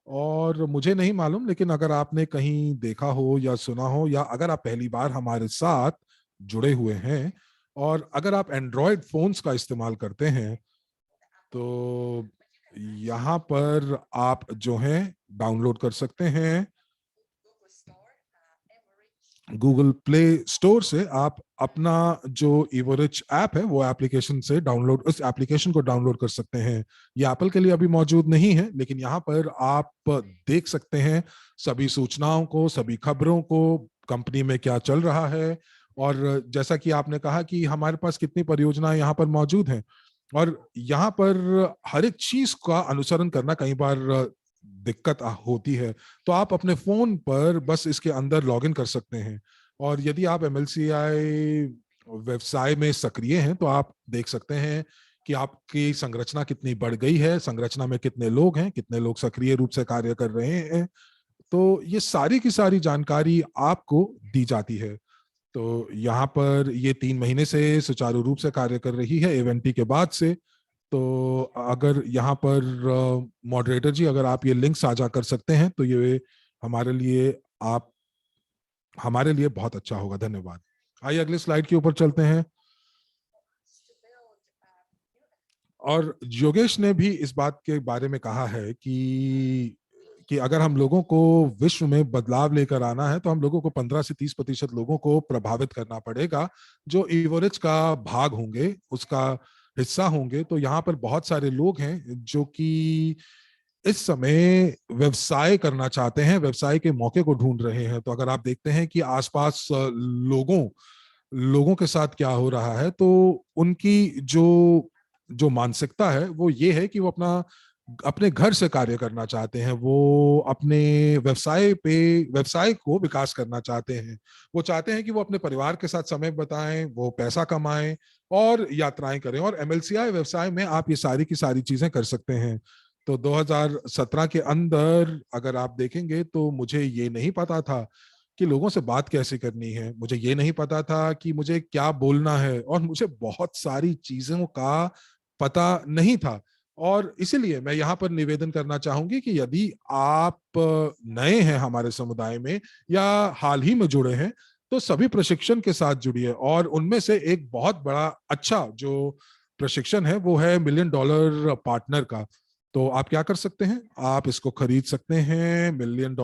और मुझे नहीं मालूम, लेकिन अगर आपने कहीं देखा हो या सुना हो, या अगर आप पहली बार हमारे साथ जुड़े हुए हैं और अगर आप एंड्रॉयड फोन्स का इस्तेमाल करते हैं, तो यहाँ पर आप जो है डाउनलोड कर सकते हैं गूगल प्ले स्टोर से। आप अपना जो इवोरिच ऐप है वो एप्लीकेशन से डाउनलोड, उस एप्लीकेशन को डाउनलोड कर सकते हैं। ये एप्पल के लिए अभी मौजूद नहीं है, लेकिन यहाँ पर आप देख सकते हैं सभी सूचनाओं को, सभी खबरों को, कंपनी में क्या चल रहा है। और जैसा कि आपने कहा कि हमारे पास कितनी परियोजनाएं यहाँ पर मौजूद हैं, और यहाँ पर हर एक चीज का अनुसरण करना कई बार दिक्कत होती है, तो आप अपने फोन पर बस इसके अंदर लॉगिन कर सकते हैं। और यदि आप एमएलसीआई व्यवसाय में सक्रिय हैं तो आप देख सकते हैं कि आपकी संरचना कितनी बढ़ गई है, संरचना में कितने लोग हैं, कितने लोग सक्रिय रूप से कार्य कर रहे हैं। तो ये सारी की सारी जानकारी आपको दी जाती है। तो यहाँ पर ये 3 महीने से सुचारू रूप से कार्य कर रही है इवेंटी के बाद से। तो अगर यहाँ पर मॉडरेटर जी, अगर आप ये लिंक साझा कर सकते हैं तो ये हमारे लिए बहुत अच्छा होगा। धन्यवाद। आइए अगले स्लाइड के ऊपर चलते हैं। और योगेश ने भी इस बात के बारे में कहा है कि अगर हम लोगों को विश्व में बदलाव लेकर आना है तो हम लोगों को 15 से 30% लोगों को प्रभावित करना पड़ेगा जो इवोरिच का भाग होंगे, उसका हिस्सा होंगे। तो यहाँ पर बहुत सारे लोग हैं जो कि इस समय व्यवसाय करना चाहते हैं, व्यवसाय के मौके को ढूंढ रहे हैं। तो अगर आप देखते हैं कि आसपास लोगों के साथ क्या हो रहा है, तो उनकी जो मानसिकता है वो ये है कि वो अपने घर से कार्य करना चाहते हैं, वो अपने व्यवसाय को विकास करना चाहते हैं। वो चाहते हैं कि वो अपने परिवार के साथ समय बिताएं, वो पैसा कमाएं और यात्राएं करें। और एमएलसीआई व्यवसाय में आप ये सारी की सारी चीजें कर सकते हैं। तो 2017 के अंदर अगर आप देखेंगे तो मुझे ये नहीं पता था कि लोगों से बात कैसे करनी है, मुझे ये नहीं पता था कि मुझे क्या बोलना है, और मुझे बहुत सारी चीजों का पता नहीं था। और इसीलिए मैं यहाँ पर निवेदन करना चाहूंगी कि यदि आप नए हैं हमारे समुदाय में या हाल ही में जुड़े हैं, तो सभी प्रशिक्षण के साथ जुड़िए। और उनमें से एक बहुत बड़ा अच्छा जो प्रशिक्षण है वो है $1 मिलियन पार्टनर का। तो आप क्या कर सकते हैं, आप इसको खरीद सकते हैं $1 मिलियन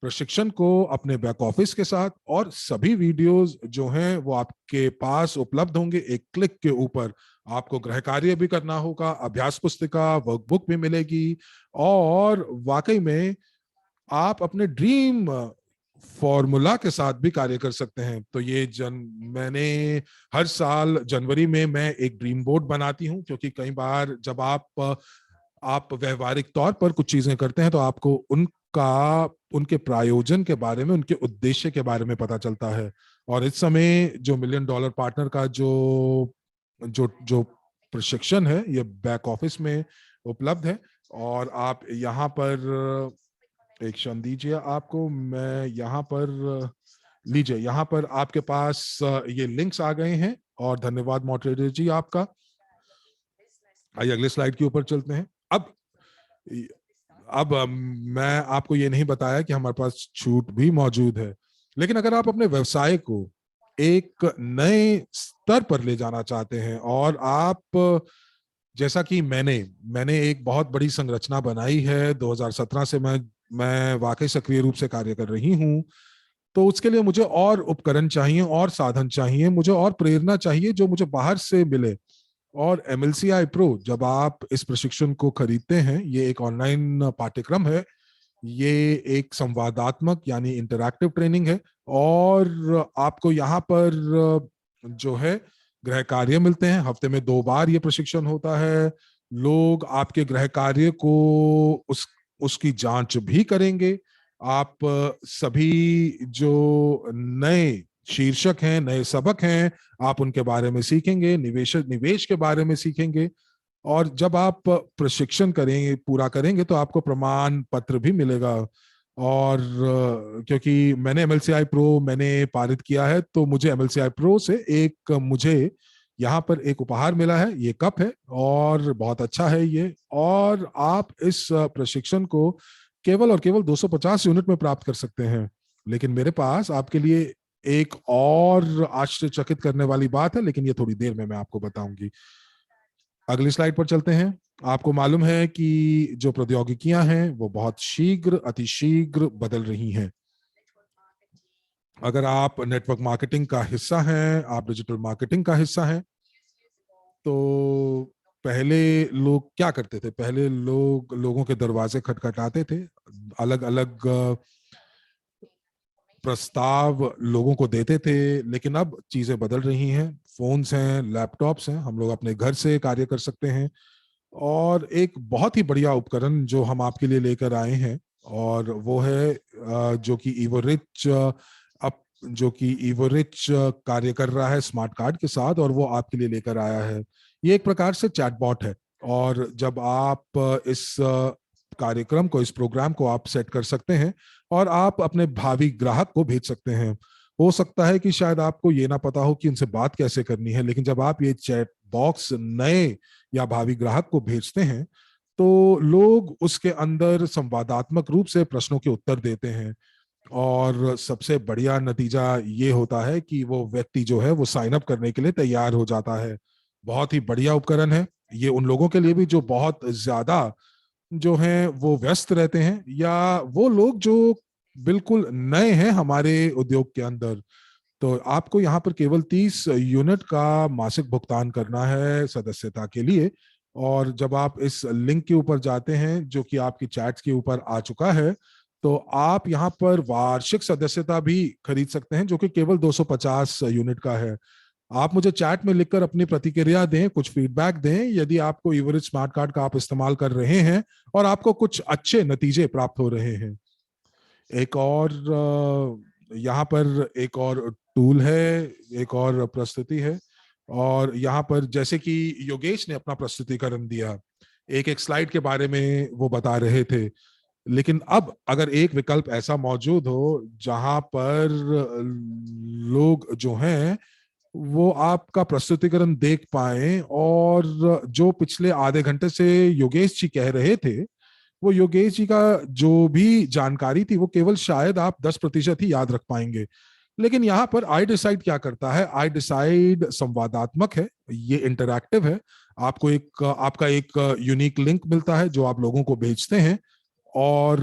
प्रशिक्षण को अपने बैक ऑफिस के साथ, और सभी वीडियोस जो हैं वो आपके पास उपलब्ध होंगे एक क्लिक के ऊपर। आपको गृह कार्य भी करना होगा, अभ्यास पुस्तिका, वर्कबुक भी मिलेगी, और वाकई में आप अपने ड्रीम फॉर्मूला के साथ भी कार्य कर सकते हैं। तो ये मैंने हर साल जनवरी में मैं एक ड्रीम बोर्ड बनाती हूँ, क्योंकि कई बार जब आप व्यवहारिक तौर पर कुछ चीजें करते हैं तो आपको उनके प्रायोजन के बारे में, उनके उद्देश्य के बारे में पता चलता है। और इस समय जो $1 मिलियन पार्टनर का जो प्रशिक्षण है ये बैक ऑफिस में उपलब्ध है। और आप यहाँ पर एक क्षण दीजिए, आपको मैं यहाँ पर लीजिए, यहाँ पर आपके पास ये लिंक्स आ गए हैं। और धन्यवाद मॉडरेटर जी आपका। आइए अगले स्लाइड के ऊपर चलते हैं। अब मैं आपको ये नहीं बताया कि हमारे पास छूट भी मौजूद है, लेकिन अगर आप अपने व्यवसाय को एक नए स्तर पर ले जाना चाहते हैं, और आप जैसा कि मैंने एक बहुत बड़ी संरचना बनाई है 2017 से, मैं वाकई सक्रिय रूप से कार्य कर रही हूं। तो उसके लिए मुझे और उपकरण चाहिए, और साधन चाहिए, मुझे और प्रेरणा चाहिए जो मुझे बाहर से मिले। और एमएलसीआई प्रो, जब आप इस प्रशिक्षण को खरीदते हैं, ये एक ऑनलाइन पाठ्यक्रम है, ये एक संवादात्मक यानी इंटरैक्टिव ट्रेनिंग है, और आपको यहाँ पर जो है गृह कार्य मिलते हैं। हफ्ते में 2 बार ये प्रशिक्षण होता है। लोग आपके गृह कार्य को उसकी जांच भी करेंगे। आप सभी जो नए शीर्षक हैं, नए सबक हैं, आप उनके बारे में सीखेंगे, निवेश के बारे में सीखेंगे। और जब आप प्रशिक्षण पूरा करेंगे तो आपको प्रमाण पत्र भी मिलेगा। और क्योंकि मैंने एमएलसीआई प्रो पारित किया है, तो मुझे एमएलसीआई प्रो से मुझे यहाँ पर एक उपहार मिला है, ये कप है और बहुत अच्छा है ये, और आप इस प्रशिक्षण को केवल और केवल 250 यूनिट में प्राप्त कर सकते हैं। लेकिन मेरे पास आपके लिए एक और आश्चर्यचकित करने वाली बात है, लेकिन ये थोड़ी देर में मैं आपको बताऊंगी। अगली स्लाइड पर चलते हैं। आपको मालूम है कि जो प्रौद्योगिकियां हैं वो बहुत शीघ्र, अतिशीघ्र बदल रही हैं। अगर आप नेटवर्क मार्केटिंग का हिस्सा हैं, आप डिजिटल मार्केटिंग का हिस्सा हैं, तो पहले लोग क्या करते थे? पहले लोगों के दरवाजे खटखटाते थे, अलग अलग प्रस्ताव लोगों को देते थे। लेकिन अब चीजें बदल रही हैं, फोन्स हैं, लैपटॉप्स हैं, हम लोग अपने घर से कार्य कर सकते हैं। और एक बहुत ही बढ़िया उपकरण जो हम आपके लिए लेकर आए हैं, और वो है जो कि ईवोरिच जो कि ईवोरिच कार्य कर रहा है स्मार्ट कार्ड के साथ, और वो आपके लिए लेकर आया है। ये एक प्रकार से चैटबॉट है, और जब आप इस कार्यक्रम को, इस प्रोग्राम को आप सेट कर सकते हैं और आप अपने भावी ग्राहक को भेज सकते हैं। हो सकता है कि शायद आपको ये ना पता हो कि उनसे बात कैसे करनी है, लेकिन जब आप ये चैट बॉक्स नए या भावी ग्राहक को भेजते हैं तो लोग उसके अंदर संवादात्मक रूप से प्रश्नों के उत्तर देते हैं, और सबसे बढ़िया नतीजा ये होता है कि वो व्यक्ति जो है वो साइन अप करने के लिए तैयार हो जाता है। बहुत ही बढ़िया उपकरण है ये उन लोगों के लिए भी जो बहुत ज्यादा जो हैं वो व्यस्त रहते हैं, या वो लोग जो बिल्कुल नए हैं हमारे उद्योग के अंदर। तो आपको यहाँ पर केवल 30 यूनिट का मासिक भुगतान करना है सदस्यता के लिए, और जब आप इस लिंक के ऊपर जाते हैं जो कि आपकी चैट्स के ऊपर आ चुका है, तो आप यहाँ पर वार्षिक सदस्यता भी खरीद सकते हैं जो कि केवल 250 यूनिट का है। आप मुझे चैट में लिखकर अपनी प्रतिक्रिया दें, कुछ फीडबैक दें यदि आपको ईवरेज स्मार्ट कार्ड का आप इस्तेमाल कर रहे हैं और आपको कुछ अच्छे नतीजे प्राप्त हो रहे हैं। एक और यहाँ पर एक और टूल है, एक और प्रस्तुति है, और यहाँ पर जैसे कि योगेश ने अपना प्रस्तुतिकरण दिया, एक एक स्लाइड के बारे में वो बता रहे थे, लेकिन अब अगर एक विकल्प ऐसा मौजूद हो जहां पर लोग जो हैं वो आपका प्रस्तुतिकरण देख पाए, और जो पिछले आधे घंटे से योगेश जी कह रहे थे, वो योगेश जी का जो भी जानकारी थी वो केवल शायद आप 10% ही याद रख पाएंगे। लेकिन यहाँ पर आई डिसाइड क्या करता है? आई डिसाइड संवादात्मक है, ये इंटरैक्टिव है। आपको आपका एक यूनिक लिंक मिलता है जो आप लोगों को भेजते हैं, और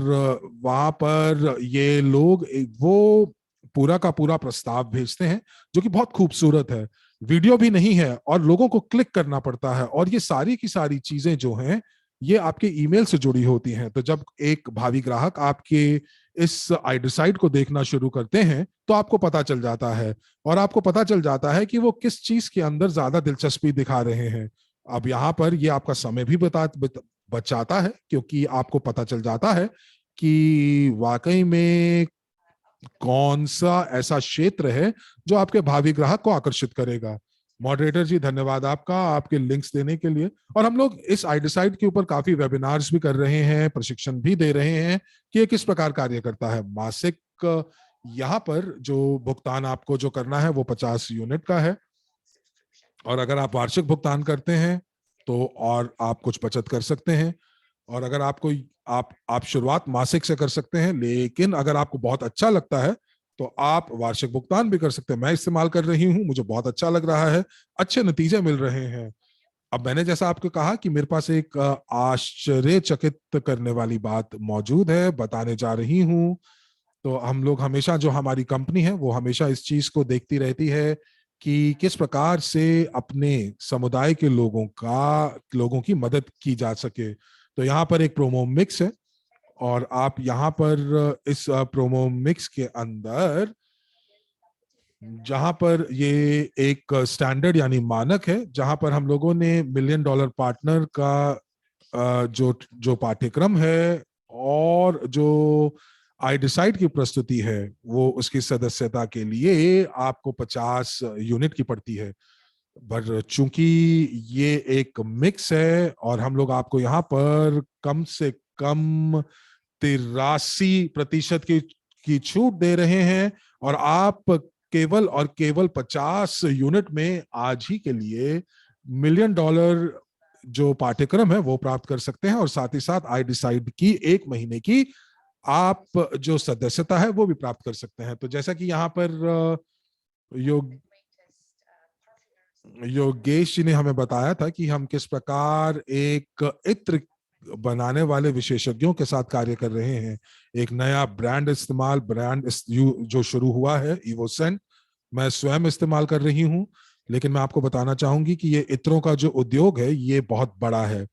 वहां पर ये लोग वो पूरा का पूरा प्रस्ताव भेजते हैं जो कि बहुत खूबसूरत है। वीडियो भी नहीं है और लोगों को क्लिक करना पड़ता है, और ये सारी की सारी चीजें जो हैं ये आपके ईमेल से जुड़ी होती हैं। तो जब एक भावी ग्राहक आपके इस आई डिसाइड को देखना शुरू करते हैं तो आपको पता चल जाता है, और आपको पता चल जाता है कि वो किस चीज के अंदर ज्यादा दिलचस्पी दिखा रहे हैं। अब यहाँ पर ये आपका समय भी बचाता है, क्योंकि आपको पता चल जाता है कि वाकई में कौन सा ऐसा क्षेत्र है जो आपके भावी ग्राहक को आकर्षित करेगा। मॉडरेटर जी धन्यवाद आपका, आपके लिंक्स देने के लिए। और हम लोग इस आई डिसाइड के ऊपर काफी वेबिनार्स भी कर रहे हैं, प्रशिक्षण भी दे रहे हैं कि ये किस प्रकार कार्य करता है। मासिक यहाँ पर जो भुगतान आपको जो करना है वो 50 यूनिट का है, और अगर आप वार्षिक भुगतान करते हैं तो और आप कुछ बचत कर सकते हैं, और अगर आपको आप शुरुआत मासिक से कर सकते हैं, लेकिन अगर आपको बहुत अच्छा लगता है तो आप वार्षिक भुगतान भी कर सकते हैं। मैं इस्तेमाल कर रही हूं, मुझे बहुत अच्छा लग रहा है, अच्छे नतीजे मिल रहे हैं। अब मैंने जैसा आपको कहा कि मेरे पास एक आश्चर्यचकित करने वाली बात मौजूद है, बताने जा रही हूं। तो हम लोग हमेशा, जो हमारी कंपनी है वो हमेशा इस चीज को देखती रहती है कि किस प्रकार से अपने समुदाय के लोगों की मदद की जा सके। तो यहाँ पर एक प्रोमो मिक्स है, और आप यहाँ पर इस प्रोमो मिक्स के अंदर, जहां पर ये एक स्टैंडर्ड यानी मानक है, जहां पर हम लोगों ने $1 मिलियन पार्टनर का जो पाठ्यक्रम है और जो आई डिसाइड की प्रस्तुति है वो उसकी सदस्यता के लिए आपको 50 यूनिट की पड़ती है। पर चूंकि ये एक मिक्स है और हम लोग आपको यहाँ पर कम से कम 83% की छूट दे रहे हैं, और आप केवल और केवल 50 यूनिट में आज ही के लिए $1 मिलियन जो पाठ्यक्रम है वो प्राप्त कर सकते हैं, और साथ ही साथ आई डिसाइड की 1 महीने की आप जो सदस्यता है वो भी प्राप्त कर सकते हैं। तो जैसा कि यहाँ पर योगेश जी ने हमें बताया था कि हम किस प्रकार एक इत्र बनाने वाले विशेषज्ञों के साथ कार्य कर रहे हैं। एक नया ब्रांड जो शुरू हुआ है, इवोसेंट, मैं स्वयं इस्तेमाल कर रही हूं, लेकिन मैं आपको बताना चाहूंगी कि ये इत्रों का जो उद्योग है ये बहुत बड़ा है।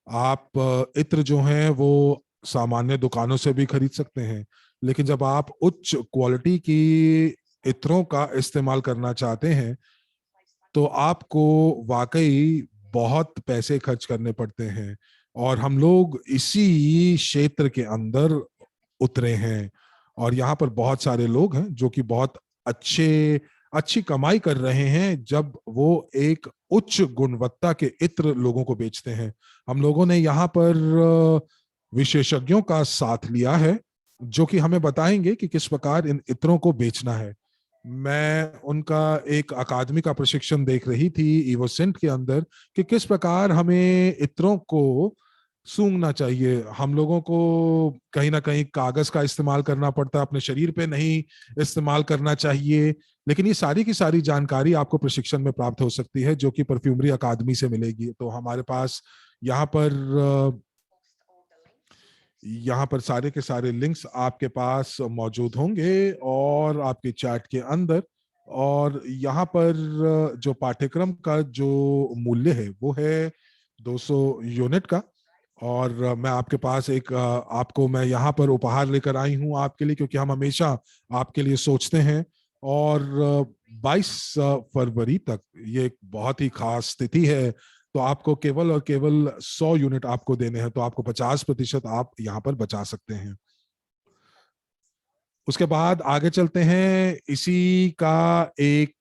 आप इत्र जो हैं वो सामान्य दुकानों से भी खरीद सकते हैं, लेकिन जब आप उच्च क्वालिटी की इत्रों का इस्तेमाल करना चाहते हैं तो आपको वाकई बहुत पैसे खर्च करने पड़ते हैं, और हम लोग इसी क्षेत्र के अंदर उतरे हैं, और यहाँ पर बहुत सारे लोग हैं जो कि बहुत अच्छी कमाई कर रहे हैं जब वो एक उच्च गुणवत्ता के इत्र लोगों को बेचते हैं। हम लोगों ने यहाँ पर विशेषज्ञों का साथ लिया है जो कि हमें बताएंगे कि किस प्रकार इन इत्रों को बेचना है। मैं उनका एक अकादमी का प्रशिक्षण देख रही थी इवोसेंट के अंदर कि किस प्रकार हमें इत्रों को सूंघना चाहिए। हम लोगों को कहीं ना कहीं कागज का इस्तेमाल करना पड़ता है, अपने शरीर पे नहीं इस्तेमाल करना चाहिए, लेकिन ये सारी की सारी जानकारी आपको प्रशिक्षण में प्राप्त हो सकती है जो कि परफ्यूमरी अकादमी से मिलेगी। तो हमारे पास यहाँ पर सारे के सारे लिंक्स आपके पास मौजूद होंगे और आपके चैट के अंदर, और यहाँ पर जो पाठ्यक्रम का जो मूल्य है वो है 200 यूनिट का, और मैं आपके पास आपको मैं यहाँ पर उपहार लेकर आई हूँ आपके लिए, क्योंकि हम हमेशा आपके लिए सोचते हैं। और 22 फरवरी तक ये एक बहुत ही खास स्थिति है, तो आपको केवल और केवल 100 यूनिट आपको देने हैं, तो आपको 50% आप यहाँ पर बचा सकते हैं। उसके बाद आगे चलते हैं। इसी का एक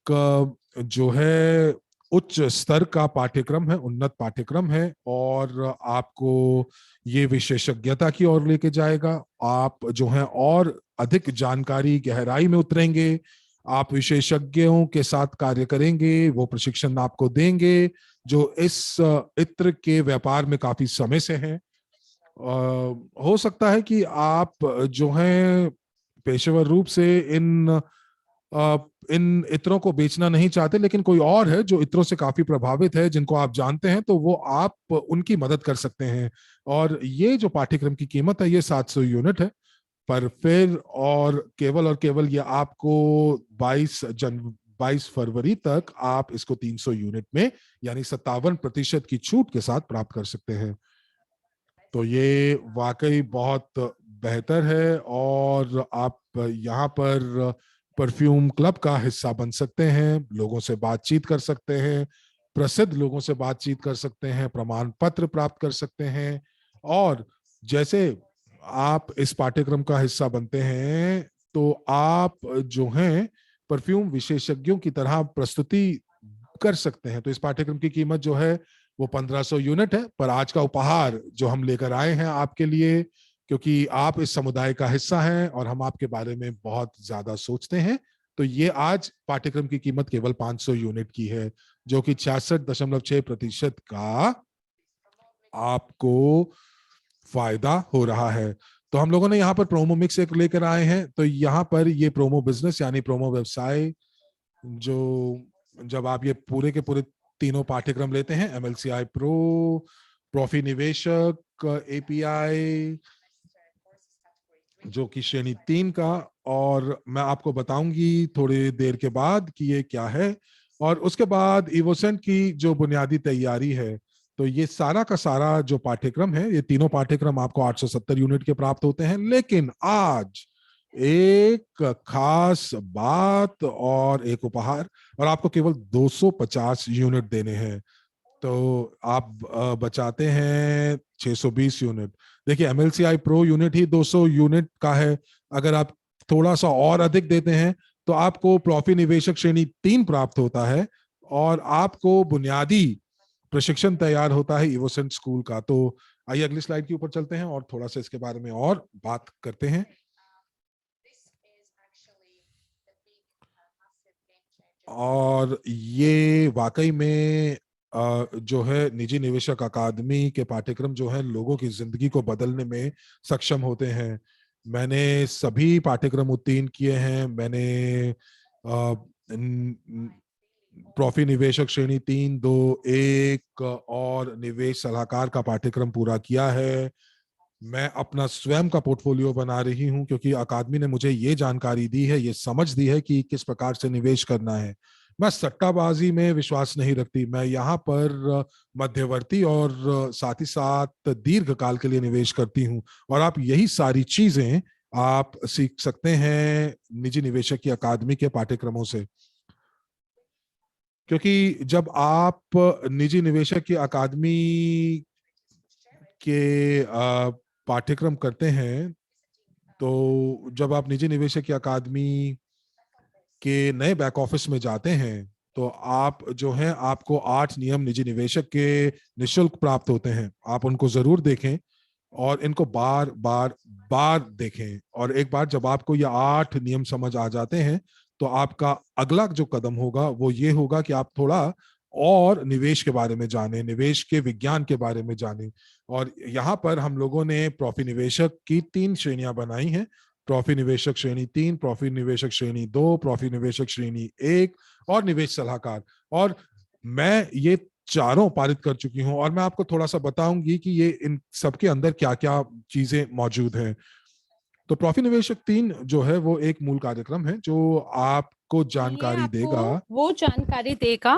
जो है उच्च स्तर का पाठ्यक्रम है, उन्नत पाठ्यक्रम है, और आपको ये विशेषज्ञता की ओर लेके जाएगा। आप जो है और अधिक जानकारी गहराई में उतरेंगे, आप विशेषज्ञों के साथ कार्य करेंगे, वो प्रशिक्षण आपको देंगे जो इस इत्र के व्यापार में काफी समय से हैं। हो सकता है कि आप जो हैं पेशेवर रूप से इन इत्रों को बेचना नहीं चाहते, लेकिन कोई और है जो इत्रों से काफी प्रभावित है जिनको आप जानते हैं, तो वो आप उनकी मदद कर सकते हैं। और ये जो पाठ्यक्रम की कीमत है ये 700 यूनिट है, पर फिर और केवल ये आपको 22 फरवरी तक आप इसको 300 यूनिट में यानी 57% की छूट के साथ प्राप्त कर सकते हैं। तो ये वाकई बहुत बेहतर है, और आप यहाँ पर परफ्यूम क्लब का हिस्सा बन सकते हैं, लोगों से बातचीत कर सकते हैं, प्रसिद्ध लोगों से बातचीत कर सकते हैं, प्रमाण पत्र प्राप्त कर सकते हैं, और जैसे आप इस पाठ्यक्रम का हिस्सा बनते हैं तो आप जो हैं परफ्यूम विशेषज्ञों की तरह प्रस्तुति कर सकते हैं। तो इस पाठ्यक्रम की कीमत जो है वो 1500 यूनिट है, पर आज का उपहार जो हम लेकर आए हैं आपके लिए, क्योंकि आप इस समुदाय का हिस्सा हैं और हम आपके बारे में बहुत ज्यादा सोचते हैं, तो ये आज पाठ्यक्रम की कीमत केवल 500 यूनिट की है, जो कि 66.6% का आपको फायदा हो रहा है। तो हम लोगों ने यहाँ पर प्रोमो मिक्स एक लेकर आए हैं। तो यहाँ पर ये प्रोमो बिजनेस यानी प्रोमो व्यवसाय, जो जब आप ये पूरे के पूरे तीनों पाठ्यक्रम लेते हैं, MLCI प्रो, प्रॉफी निवेशक, API जो कि श्रेणी 3 का, और मैं आपको बताऊंगी थोड़ी देर के बाद कि ये क्या है। और उसके बाद इवोसेंट की जो बुनियादी तैयारी है, तो ये सारा का सारा जो पाठ्यक्रम है, ये तीनों पाठ्यक्रम आपको 870 यूनिट के प्राप्त होते हैं। लेकिन आज एक खास बात और एक उपहार, और आपको केवल 250 यूनिट देने हैं, तो आप बचाते हैं 620 यूनिट। देखिए MLCI प्रो यूनिट ही 200 यूनिट का है, अगर आप थोड़ा सा और अधिक देते हैं तो आपको प्रॉफी निवेशक श्रेणी 3 प्राप्त होता है, और आपको बुनियादी प्रशिक्षण तैयार होता है इवोसेंट स्कूल का। तो आइए अगली स्लाइड के ऊपर चलते हैं और थोड़ा सा इसके बारे में और बात करते हैं। और ये वाकई में जो है निजी निवेशक अकादमी के पाठ्यक्रम जो है लोगों की जिंदगी को बदलने में सक्षम होते हैं। मैंने सभी पाठ्यक्रम उत्तीर्ण किए हैं। मैंने प्रॉफी निवेशक श्रेणी 3, 2, 1 और निवेश सलाहकार का पाठ्यक्रम पूरा किया है। मैं अपना स्वयं का पोर्टफोलियो बना रही हूं क्योंकि अकादमी ने मुझे ये जानकारी दी है, ये समझ दी है कि किस प्रकार से निवेश करना है। मैं सट्टाबाजी में विश्वास नहीं रखती। मैं यहाँ पर मध्यवर्ती और साथ ही साथ दीर्घकाल के लिए निवेश करती हूँ। और आप यही सारी चीजें आप सीख सकते हैं निजी निवेशक की अकादमी के पाठ्यक्रमों से। क्योंकि जब आप निजी निवेशक की अकादमी के पाठ्यक्रम करते हैं, तो जब आप निजी निवेशक की अकादमी के नए बैक ऑफिस में जाते हैं, तो आप जो है आपको 8 नियम निजी निवेशक के निशुल्क प्राप्त होते हैं। आप उनको जरूर देखें और इनको बार बार बार देखें। और एक बार जब आपको ये 8 नियम समझ आ जाते हैं, तो आपका अगला जो कदम होगा वो ये होगा कि आप थोड़ा और निवेश के बारे में जानें, निवेश के विज्ञान के बारे में जानें। और यहाँ पर हम लोगों ने प्रॉफी निवेशक की 3 श्रेणियां बनाई हैं। प्रॉफी निवेशक श्रेणी 3, प्रॉफी निवेशक श्रेणी 2, प्रॉफी निवेशक श्रेणी 1 और निवेश सलाहकार। और मैं ये चारों पारित कर चुकी हूं और मैं आपको थोड़ा सा बताऊंगी कि ये इन सबके अंदर क्या क्या चीजें मौजूद हैं। तो प्रॉफी निवेशक 3 जो है वो एक मूल कार्यक्रम है जो आपको जानकारी देगा, वो जानकारी देगा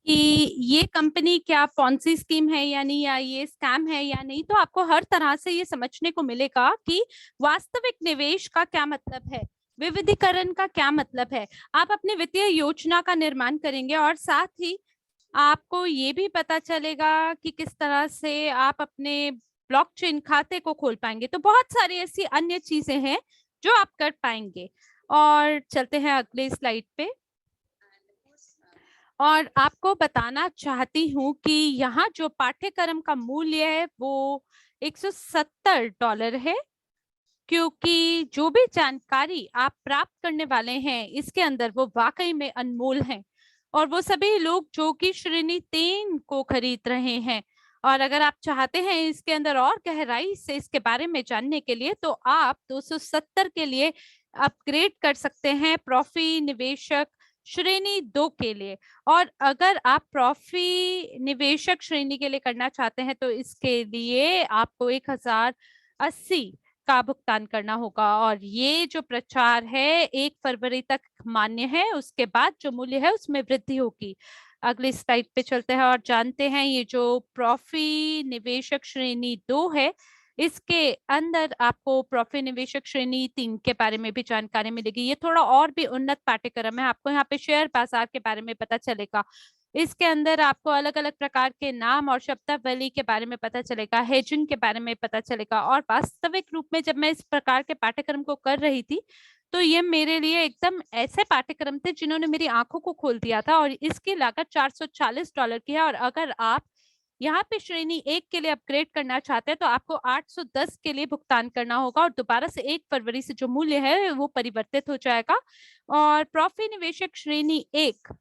कि ये कंपनी क्या पॉन्सी स्कीम है या नहीं, या ये स्कैम है या नहीं। तो आपको हर तरह से ये समझने को मिलेगा कि वास्तविक निवेश का क्या मतलब है, विविधीकरण का क्या मतलब है। आप अपने वित्तीय योजना का निर्माण करेंगे और साथ ही आपको ये भी पता चलेगा कि किस तरह से आप अपने ब्लॉकचेन खाते को खोल पाएंगे। तो बहुत सारी ऐसी अन्य चीजें हैं जो आप कर पाएंगे। और चलते हैं अगले स्लाइड पे। और आपको बताना चाहती हूँ कि यहाँ जो पाठ्यक्रम का मूल्य है वो $170 है, क्योंकि जो भी जानकारी आप प्राप्त करने वाले हैं इसके अंदर वो वाकई में अनमोल है। और वो सभी लोग जो कि श्रेणी 3 को खरीद रहे हैं। और अगर आप चाहते हैं इसके अंदर और गहराई से इसके बारे में जानने के लिए, तो आप 270 के लिए अपग्रेड कर सकते हैं प्रॉफी निवेशक श्रेणी 2 के लिए। और अगर आप प्रॉफी निवेशक श्रेणी के लिए करना चाहते हैं तो इसके लिए आपको 1080 का भुगतान करना होगा। और ये जो प्रचार है 1 फरवरी तक मान्य है, उसके बाद जो मूल्य है उसमें वृद्धि होगी। अगली स्लाइड पे चलते हैं और जानते हैं ये जो प्रॉफी निवेशक श्रेणी 2 है, इसके अंदर आपको प्रॉफी निवेशक श्रेणी 3 के बारे में भी जानकारी मिलेगी। ये थोड़ा और भी उन्नत पाठ्यक्रम है। आपको यहाँ पे शेयर बाजार के बारे में पता चलेगा। इसके अंदर आपको अलग अलग प्रकार के नाम और शब्दावली के बारे में पता चलेगा, हेजिंग के बारे में पता चलेगा। और वास्तविक रूप में जब मैं इस प्रकार के पाठ्यक्रम को कर रही थी तो ये मेरे लिए एकदम ऐसे पाठ्यक्रम थे जिन्होंने मेरी आंखों को खोल दिया था। और इसकी लागत $440 की है। और अगर आप यहाँ पे श्रेणी 1 के लिए अपग्रेड करना चाहते हैं तो आपको 810 के लिए भुगतान करना होगा। और दोबारा से 1 फरवरी से जो मूल्य है वो परिवर्तित हो जाएगा। और प्रॉफी निवेशक श्रेणी 1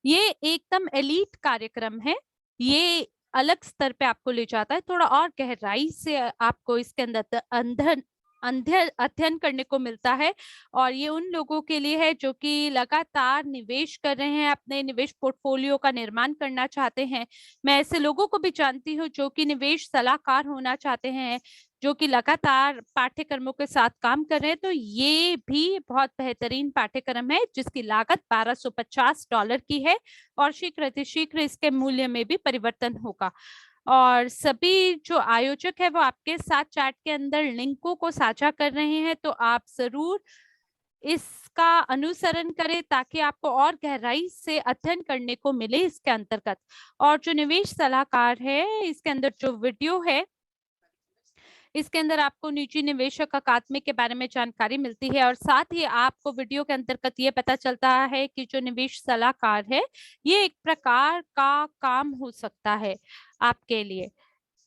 ये एकदम एलीट कार्यक्रम है। ये अलग स्तर पे आपको ले जाता है, थोड़ा और गहराई से आपको इसके अंदर अध्ययन करने को मिलता है। और ये उन लोगों के लिए है जो कि लगातार निवेश कर रहे हैं, अपने निवेश पोर्टफोलियो का निर्माण करना चाहते हैं। मैं ऐसे लोगों को भी जानती हूँ जो कि निवेश सलाहकार होना चाहते हैं, जो कि लगातार पाठ्यक्रमों के साथ काम कर रहे हैं। तो ये भी बहुत बेहतरीन पाठ्यक्रम है जिसकी लागत $1250 की है। और शीघ्र अतिशीघ्र इसके मूल्य में भी परिवर्तन होगा। और सभी जो आयोजक है वो आपके साथ चैट के अंदर लिंकों को साझा कर रहे हैं। तो आप जरूर इसका अनुसरण करें ताकि आपको और गहराई से अध्ययन करने को मिले इसके अंतर्गत। और जो निवेश सलाहकार है इसके अंदर जो वीडियो है, इसके अंदर आपको निजी निवेशक अकादमी के बारे में जानकारी मिलती है। और साथ ही आपको वीडियो के अंतर्गत ये पता चलता है कि जो निवेश सलाहकार है ये एक प्रकार का काम हो सकता है आपके लिए।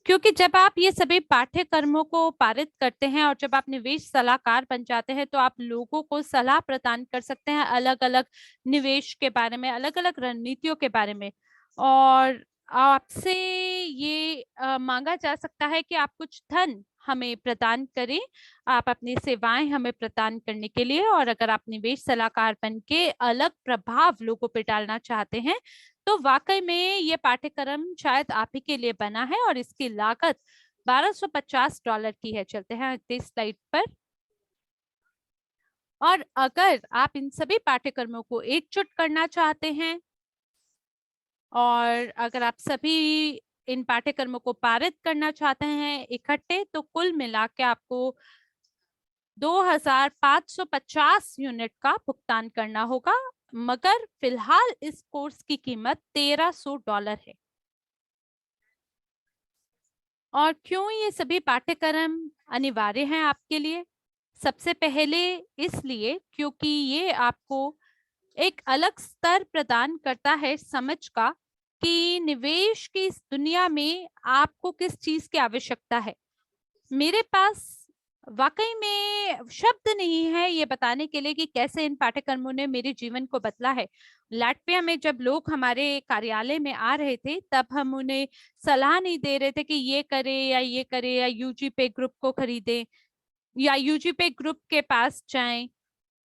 क्योंकि जब आप ये सभी पाठ्यक्रमों को पारित करते हैं और जब आप निवेश सलाहकार बन जाते हैं तो आप लोगों को सलाह प्रदान कर सकते हैं अलग अलग निवेश के बारे में, अलग अलग रणनीतियों के बारे में। और आपसे ये मांगा जा सकता है कि आप कुछ धन हमें प्रदान करें, आप अपनी सेवाएं हमें प्रदान करने के लिए। और अगर आप निवेश सलाहकार बन के अलग प्रभाव लोगों पर डालना चाहते हैं तो वाकई में ये पाठ्यक्रम शायद आप ही के लिए बना है। और इसकी लागत $1250 की है। चलते हैं अगली स्लाइड पर। और अगर आप इन सभी पाठ्यक्रमों को एकजुट करना चाहते हैं और अगर आप सभी इन पाठ्यक्रमों को पारित करना चाहते हैं इकट्ठे, तो कुल मिला के आपको 2550 यूनिट का भुगतान करना होगा। मगर फिलहाल इस कोर्स की कीमत $1300 है। और क्यों ये सभी पाठ्यक्रम अनिवार्य हैं आपके लिए? सबसे पहले इसलिए क्योंकि ये आपको एक अलग स्तर प्रदान करता है समझ का कि निवेश की इस दुनिया में आपको किस चीज की आवश्यकता है। मेरे पास वाकई में शब्द नहीं है ये बताने के लिए कि कैसे इन पाठ्यक्रमों ने मेरे जीवन को बदला है। लाटविया में जब लोग हमारे कार्यालय में आ रहे थे तब हम उन्हें सलाह नहीं दे रहे थे कि ये करे या यूजीपे ग्रुप को खरीदें या यूजीपे ग्रुप के पास जाएं।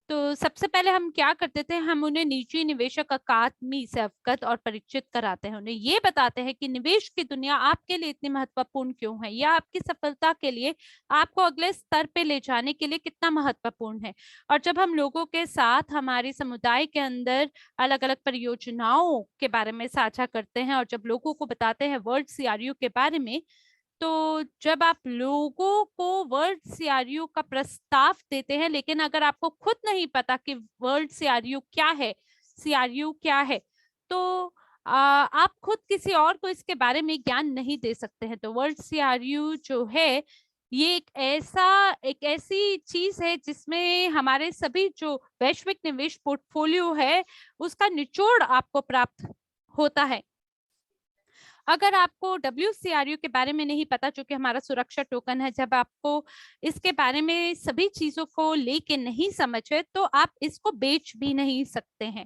तो सबसे पहले हम क्या करते थे, हम उन्हें निजी निवेशक अकादमी से अवगत और परिचित कराते हैं। उन्हें ये बताते हैं कि निवेश की दुनिया आपके लिए इतनी महत्वपूर्ण क्यों है, या आपकी सफलता के लिए, आपको अगले स्तर पे ले जाने के लिए कितना महत्वपूर्ण है। और जब हम लोगों के साथ हमारी समुदाय के अंदर अलग अलग परियोजनाओं के बारे में साझा करते हैं और जब लोगों को बताते हैं वर्ल्ड सीआरयू के बारे में, तो जब आप लोगों को वर्ल्ड सीआरयू का प्रस्ताव देते हैं लेकिन अगर आपको खुद नहीं पता कि वर्ल्ड सीआरयू क्या है, तो आप खुद किसी और को इसके बारे में ज्ञान नहीं दे सकते हैं। तो वर्ल्ड सीआरयू जो है ये एक ऐसी चीज है जिसमें हमारे सभी जो वैश्विक निवेश पोर्टफोलियो है उसका निचोड़ आपको प्राप्त होता है। अगर आपको WCRU के बारे में नहीं पता, जो कि हमारा सुरक्षा टोकन है, जब आपको इसके बारे में सभी चीजों को लेके नहीं समझ है तो आप इसको बेच भी नहीं सकते हैं,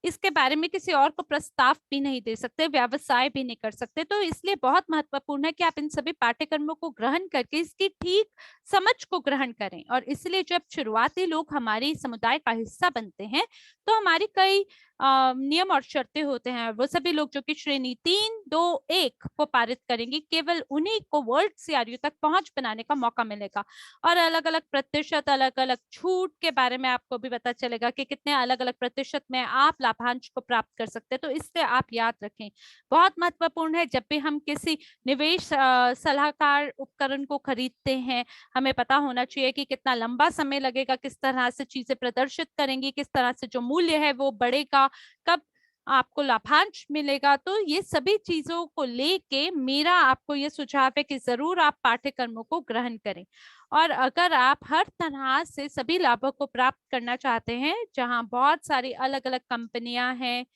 इसके बारे में किसी और को प्रस्ताव भी नहीं दे सकते, व्यवसाय भी नहीं कर सकते। तो इसलिए बहुत महत्वपूर्ण है कि आप इन सभी पाठ्यक्रमों को ग्रहण करके इसकी ठीक समझ को ग्रहण करें। और इसलिए जब शुरुआती लोग हमारे समुदाय का हिस्सा बनते हैं तो हमारी कई नियम और शर्तें होते हैं। वो सभी लोग जो कि श्रेणी 3, 2, 1 को पारित करेंगे, केवल उन्हीं को वर्ल्ड सीआरयू तक पहुंच बनाने का मौका मिलेगा। और अलग अलग प्रतिशत, अलग अलग छूट के बारे में आपको भी पता चलेगा कि कितने अलग अलग प्रतिशत में आप लाभांश को प्राप्त कर सकते हैं। तो इससे आप याद रखें, बहुत महत्वपूर्ण है जब भी हम किसी निवेश सलाहकार उपकरण को खरीदते हैं, हमें पता होना चाहिए कि कितना लंबा समय लगेगा, किस तरह से चीजें प्रदर्शित करेंगी, किस तरह से जो मूल्य है वो बढ़ेगा, कब आपको लाभांश मिलेगा। तो ये सभी चीजों को लेके मेरा आपको ये सुझाव है कि जरूर आप पाठ्यक्रमों को ग्रहण करें। और अगर आप हर तरह से सभी लाभों को प्राप्त करना चाहते हैं, जहां बहुत सारी अलग अलग कंपनियां हैं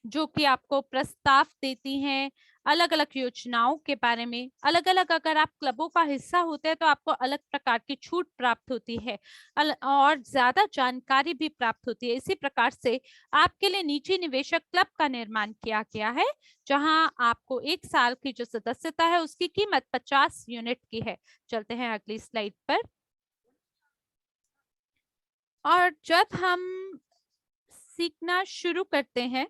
जो कि आपको प्रस्ताव देती हैं अलग अलग योजनाओं के बारे में, अलग अलग अगर आप क्लबों का हिस्सा होते हैं तो आपको अलग प्रकार की छूट प्राप्त होती है और ज्यादा जानकारी भी प्राप्त होती है। इसी प्रकार से आपके लिए निजी निवेशक क्लब का निर्माण किया गया है, जहां आपको 1 साल की जो सदस्यता है उसकी कीमत 50 यूनिट की है। चलते हैं अगली स्लाइड पर। और जब हम सीखना शुरू करते हैं,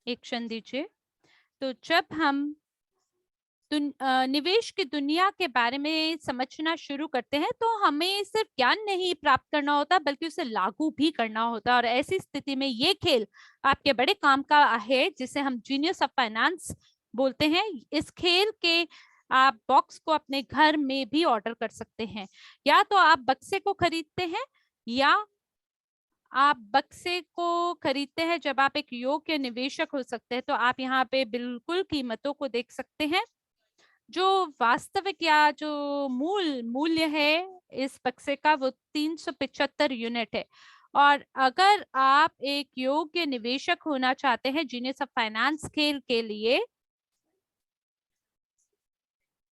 एक क्षण दीजिए, तो जब हम निवेश की दुनिया के बारे में समझना शुरू करते हैं तो हमें सिर्फ ज्ञान नहीं प्राप्त करना होता बल्कि उसे लागू भी करना होता है। और ऐसी स्थिति में ये खेल आपके बड़े काम का है, जिसे हम जीनियस ऑफ फाइनेंस बोलते हैं। इस खेल के आप बॉक्स को अपने घर में भी ऑर्डर कर सकते हैं, या तो आप बक्से को खरीदते हैं या आप बक्से को खरीदते हैं। जब आप एक योग्य निवेशक हो सकते हैं तो आप यहाँ पे बिल्कुल कीमतों को देख सकते हैं। जो वास्तविक या जो मूल्य है इस बक्से का वो 375 यूनिट है। और अगर आप एक योग्य निवेशक होना चाहते हैं जीनियस ऑफ फाइनेंस खेल के लिए,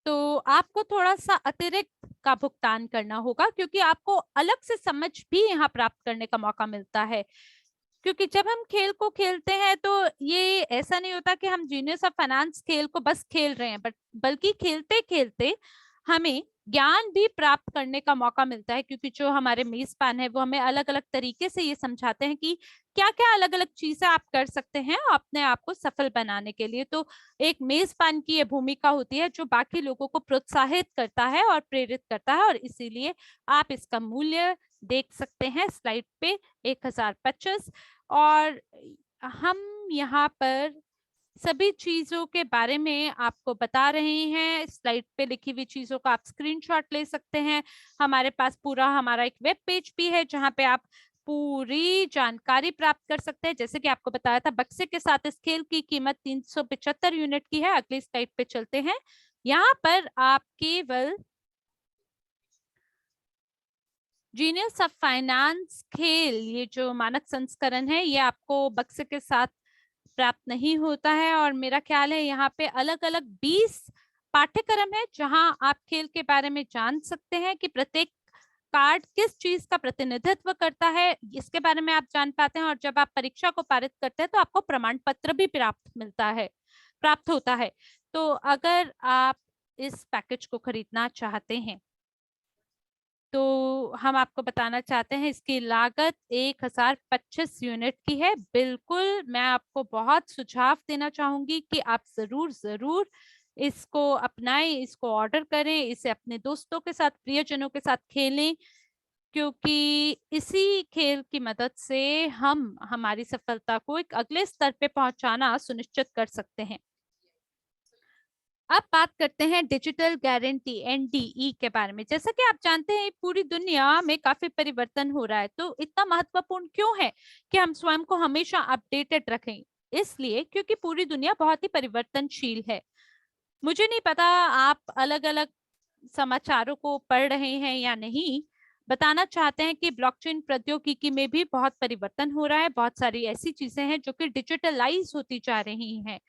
तो आपको थोड़ा सा अतिरिक्त का भुगतान करना होगा, क्योंकि आपको अलग से समझ भी यहाँ प्राप्त करने का मौका मिलता है। क्योंकि जब हम खेल को खेलते हैं तो ये ऐसा नहीं होता कि हम जीनियस ऑफ फाइनेंस खेल को बस खेल रहे हैं, बल्कि खेलते खेलते हमें ज्ञान भी प्राप्त करने का मौका मिलता है, क्योंकि जो हमारे मेजबान है वो हमें अलग अलग तरीके से ये समझाते हैं कि क्या क्या अलग अलग चीजें आप कर सकते हैं अपने आप को सफल बनाने के लिए। तो एक मेजबान की ये भूमिका होती है जो बाकी लोगों को प्रोत्साहित करता है और प्रेरित करता है, और इसीलिए आप इसका मूल्य देख सकते हैं स्लाइड पे 1025। और हम यहाँ पर सभी चीजों के बारे में आपको बता रहे हैं। स्लाइड पे लिखी हुई चीजों का आप स्क्रीनशॉट ले सकते हैं। हमारे पास पूरा हमारा एक वेब पेज भी है जहाँ पे आप पूरी जानकारी प्राप्त कर सकते हैं। जैसे कि आपको बताया था, बक्से के साथ इस खेल की कीमत 375 यूनिट की है। अगली स्लाइड पे चलते हैं। यहाँ पर आप केवल जीनियस ऑफ फाइनेंस खेल, ये जो मानक संस्करण है, ये आपको बक्से के साथ प्राप्त नहीं होता है। और मेरा ख्याल है यहाँ पे अलग अलग 20 पाठ्यक्रम है जहां आप खेल के बारे में जान सकते हैं कि प्रत्येक कार्ड किस चीज का प्रतिनिधित्व करता है, इसके बारे में आप जान पाते हैं। और जब आप परीक्षा को पारित करते हैं तो आपको प्रमाण पत्र भी प्राप्त होता है। तो अगर आप इस पैकेज को खरीदना चाहते हैं तो हम आपको बताना चाहते हैं इसकी लागत 1025 यूनिट की है। बिल्कुल, मैं आपको बहुत सुझाव देना चाहूंगी कि आप जरूर इसको अपनाएं, इसको ऑर्डर करें, इसे अपने दोस्तों के साथ, प्रियजनों के साथ खेलें, क्योंकि इसी खेल की मदद से हम हमारी सफलता को एक अगले स्तर पे पहुंचाना सुनिश्चित कर सकते हैं। अब बात करते हैं डिजिटल गारंटी NDE के बारे में। जैसा कि आप जानते हैं पूरी दुनिया में काफी परिवर्तन हो रहा है, तो इतना महत्वपूर्ण क्यों है कि हम स्वयं को हमेशा अपडेटेड रखें? इसलिए क्योंकि पूरी दुनिया बहुत ही परिवर्तनशील है। मुझे नहीं पता आप अलग अलग समाचारों को पढ़ रहे हैं या नहीं, बताना चाहते हैं कि ब्लॉकचेन प्रौद्योगिकी में भी बहुत परिवर्तन हो रहा है। बहुत सारी ऐसी चीजें हैं जो कि डिजिटलाइज होती जा रही हैं।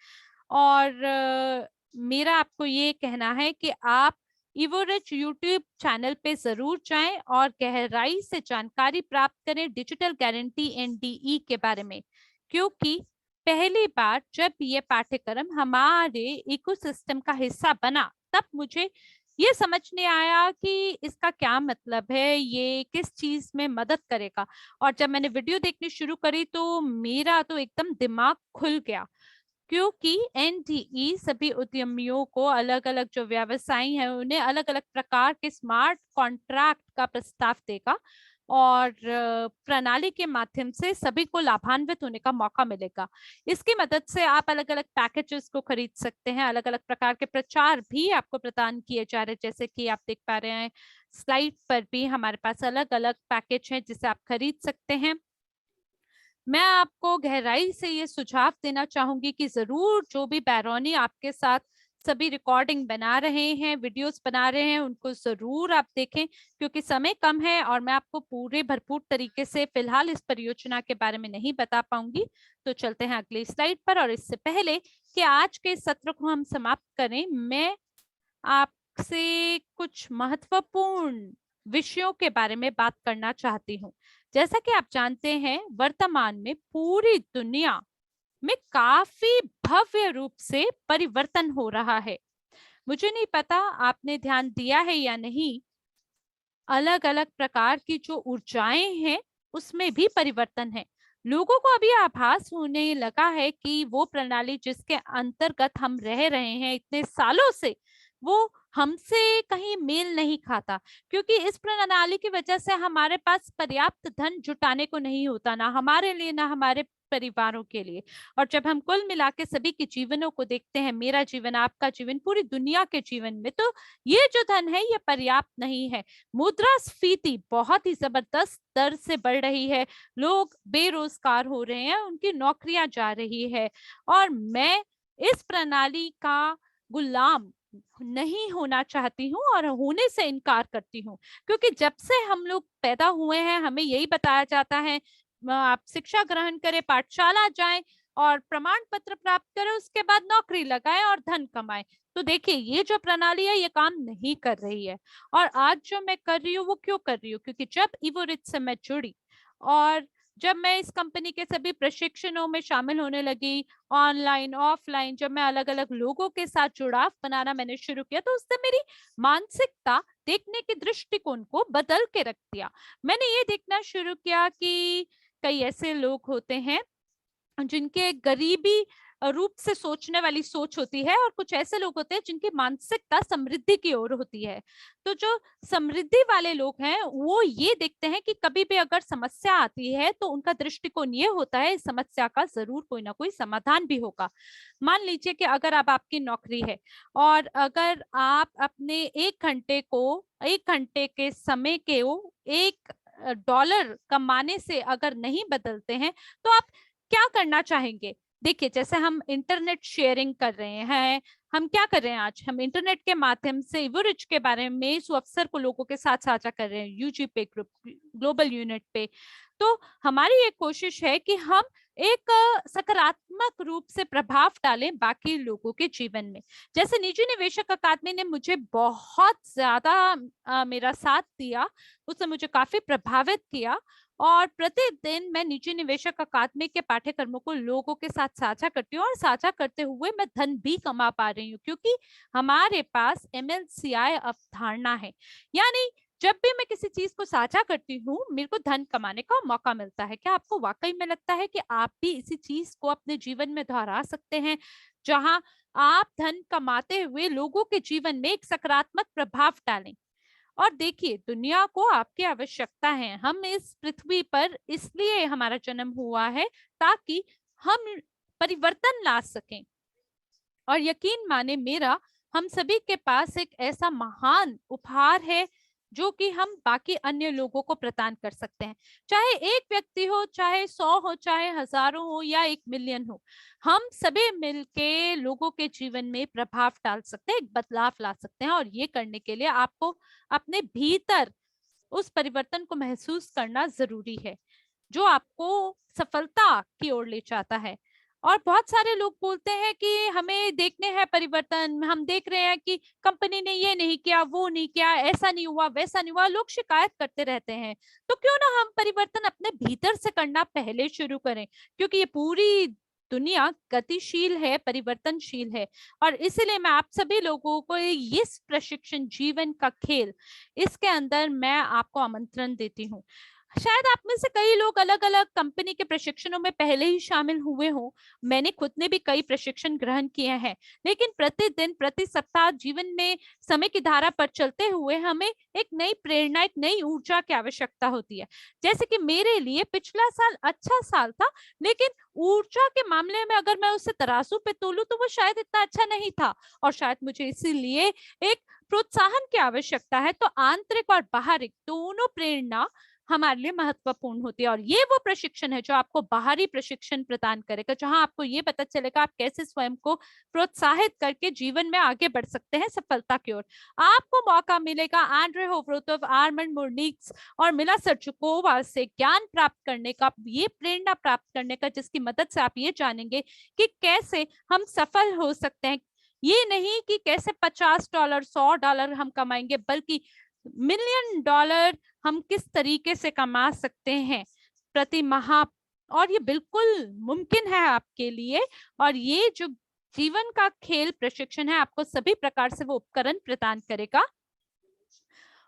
और मेरा आपको ये कहना है कि आप इवोरिच यूट्यूब चैनल पे जरूर जाएं और गहराई से जानकारी प्राप्त करें डिजिटल गारंटी NDE के बारे में, क्योंकि पहली बार जब ये पाठ्यक्रम हमारे इकोसिस्टम का हिस्सा बना तब मुझे ये समझ नहीं आया कि इसका क्या मतलब है, ये किस चीज में मदद करेगा। और जब मैंने वीडियो देखनी शुरू करी तो मेरा तो एकदम दिमाग खुल गया, क्योंकि NDE सभी उद्यमियों को, अलग अलग जो व्यवसायी हैं उन्हें अलग अलग प्रकार के स्मार्ट कॉन्ट्रैक्ट का प्रस्ताव देगा, और प्रणाली के माध्यम से सभी को लाभान्वित होने का मौका मिलेगा। इसकी मदद से आप अलग अलग पैकेजेस को खरीद सकते हैं। अलग अलग प्रकार के प्रचार भी आपको प्रदान किए जा रहे हैं, जैसे कि आप देख पा रहे हैं स्लाइड पर भी हमारे पास अलग अलग पैकेज हैं जिसे आप खरीद सकते हैं। मैं आपको गहराई से ये सुझाव देना चाहूंगी कि जरूर जो भी बैरोनी आपके साथ सभी रिकॉर्डिंग बना रहे हैं, वीडियोस बना रहे हैं, उनको जरूर आप देखें, क्योंकि समय कम है और मैं आपको पूरे भरपूर तरीके से फिलहाल इस परियोजना के बारे में नहीं बता पाऊंगी। तो चलते हैं अगली स्लाइड पर। और इससे पहले कि आज के सत्र को हम समाप्त करें, मैं आपसे कुछ महत्वपूर्ण विषयों के बारे में बात करना चाहती हूँ। जैसा कि आप जानते हैं वर्तमान में पूरी दुनिया में काफी भव्य रूप से परिवर्तन हो रहा है। मुझे नहीं पता आपने ध्यान दिया है या नहीं, अलग अलग प्रकार की जो ऊर्जाएं हैं उसमें भी परिवर्तन है। लोगों को अभी आभास होने लगा है कि वो प्रणाली जिसके अंतर्गत हम रह रहे हैं इतने सालों से, वो हमसे कहीं मेल नहीं खाता, क्योंकि इस प्रणाली की वजह से हमारे पास पर्याप्त धन जुटाने को नहीं होता, ना हमारे लिए ना हमारे परिवारों के लिए। और जब हम कुल मिला के सभी के जीवनों को देखते हैं, मेरा जीवन, आपका जीवन, पूरी दुनिया के जीवन में, तो ये जो धन है ये पर्याप्त नहीं है। मुद्रास्फीति बहुत ही जबरदस्त दर से बढ़ रही है, लोग बेरोजगार हो रहे हैं, उनकी नौकरियां जा रही है। और मैं इस प्रणाली का गुलाम नहीं होना चाहती हूँ और होने से इनकार करती हूँ, क्योंकि जब से हम लोग पैदा हुए हैं हमें यही बताया जाता है, आप शिक्षा ग्रहण करें, पाठशाला जाएं और प्रमाण पत्र प्राप्त करें, उसके बाद नौकरी लगाएं और धन कमाएं। तो देखिए ये जो प्रणाली है ये काम नहीं कर रही है। और आज जो मैं कर रही हूँ वो क्यों कर रही हूँ, क्योंकि जब इवोरिच से मैं जुड़ी और जब मैं इस कंपनी के सभी प्रशिक्षणों में शामिल होने लगी, ऑनलाइन ऑफलाइन, जब मैं अलग अलग लोगों के साथ जुड़ाव बनाना मैंने शुरू किया, तो उससे मेरी मानसिकता, देखने के दृष्टिकोण को बदल के रख दिया। मैंने ये देखना शुरू किया कि कई ऐसे लोग होते हैं जिनके गरीबी रूप से सोचने वाली सोच होती है, और कुछ ऐसे लोग होते हैं जिनकी मानसिकता समृद्धि की ओर होती है। तो जो समृद्धि वाले लोग हैं वो ये देखते हैं कि कभी भी अगर समस्या आती है तो उनका दृष्टिकोण ये होता है इस समस्या का जरूर कोई ना कोई समाधान भी होगा। मान लीजिए कि अगर अब आपकी नौकरी है और अगर आप अपने 1 घंटे के समय के $1 कमाने से अगर नहीं बदलते हैं तो आप क्या करना चाहेंगे? देखिए, जैसे हम इंटरनेट शेयरिंग कर रहे हैं, हम क्या कर रहे हैं आज, हम इंटरनेट के माध्यम से इवोरिच के बारे में इस अवसर को लोगों के साथ साझा कर रहे हैं यूजी पे ग्रुप ग्लोबल यूनिट पे। तो हमारी ये कोशिश है कि हम एक सकारात्मक रूप से प्रभाव डालें बाकी लोगों के जीवन में। जैसे निजी निवेशक अकादमी ने मुझे बहुत ज्यादा मेरा साथ दिया, उसने मुझे काफी प्रभावित किया, और प्रतिदिन मैं निजी निवेशक अकादमी के पाठ्यक्रमों को लोगों के साथ साझा करती हूँ, और साझा करते हुए मैं धन भी कमा पा रही हूँ, क्योंकि हमारे पास MLCI अवधारणा है। यानी जब भी मैं किसी चीज को साझा करती हूँ मेरे को धन कमाने का मौका मिलता है। क्या आपको वाकई में लगता है कि आप भी इसी चीज को अपने जीवन में दोहरा सकते हैं, जहां आप धन कमाते हुए लोगों के जीवन में एक सकारात्मक प्रभाव डालें? और देखिए, दुनिया को आपकी आवश्यकता है। हम इस पृथ्वी पर इसलिए हमारा जन्म हुआ है ताकि हम परिवर्तन ला सकें। और यकीन माने मेरा, हम सभी के पास एक ऐसा महान उपहार है जो कि हम बाकी अन्य लोगों को प्रदान कर सकते हैं। चाहे एक व्यक्ति हो, चाहे 100 हो, चाहे हजारों हो, या 1 मिलियन हो, हम सभी मिलके लोगों के जीवन में प्रभाव डाल सकते हैं, एक बदलाव ला सकते हैं। और ये करने के लिए आपको अपने भीतर उस परिवर्तन को महसूस करना जरूरी है जो आपको सफलता की ओर ले जाता है। और बहुत सारे लोग बोलते हैं कि हमें देखने हैं परिवर्तन, हम देख रहे हैं कि कंपनी ने ये नहीं किया, वो नहीं किया, ऐसा नहीं हुआ, वैसा नहीं हुआ, लोग शिकायत करते रहते हैं। तो क्यों ना हम परिवर्तन अपने भीतर से करना पहले शुरू करें, क्योंकि ये पूरी दुनिया गतिशील है, परिवर्तनशील है। और इसीलिए मैं आप सभी लोगों को ये प्रशिक्षण जीवन का खेल, इसके अंदर मैं आपको आमंत्रण देती हूँ। शायद आप में से कई लोग अलग अलग कंपनी के प्रशिक्षणों में पहले ही शामिल हुए हों। मैंने खुद ने भी कई प्रशिक्षण ग्रहण किए हैं, लेकिन प्रतिदिन प्रति सप्ताह जीवन में समय की धारा पर चलते हुए हमें एक नई प्रेरणा, एक नई ऊर्जा की आवश्यकता होती है। जैसे कि मेरे लिए पिछला साल अच्छा साल था, लेकिन ऊर्जा के मामले में अगर मैं उसे तराजू पे तोलूं तो वो शायद इतना अच्छा नहीं था, और शायद मुझे इसीलिए एक प्रोत्साहन की आवश्यकता है। तो आंतरिक और बाहरिक दोनों प्रेरणा हमारे लिए महत्वपूर्ण होती है। और ये वो प्रशिक्षण है जो आपको बाहरी प्रशिक्षण प्रदान करेगा, जहां आपको ये पता चलेगा आप कैसे स्वयं को प्रोत्साहित करके जीवन में आगे बढ़ सकते हैं सफलता की ओर। आपको मौका मिलेगा एंड्रे होवरोटोव, आर्मंड मुर्निक्स और मिला सर्जुकोवा से ज्ञान प्राप्त करने का, ये प्रेरणा प्राप्त करने का, जिसकी मदद से आप ये जानेंगे कि कैसे हम सफल हो सकते हैं। ये नहीं कि कैसे $50, $100 हम कमाएंगे, बल्कि $1 मिलियन हम किस तरीके से कमा सकते हैं प्रति माह। और ये बिल्कुल मुमकिन है आपके लिए। और ये जो जीवन का खेल प्रशिक्षण है आपको सभी प्रकार से वो उपकरण प्रदान करेगा।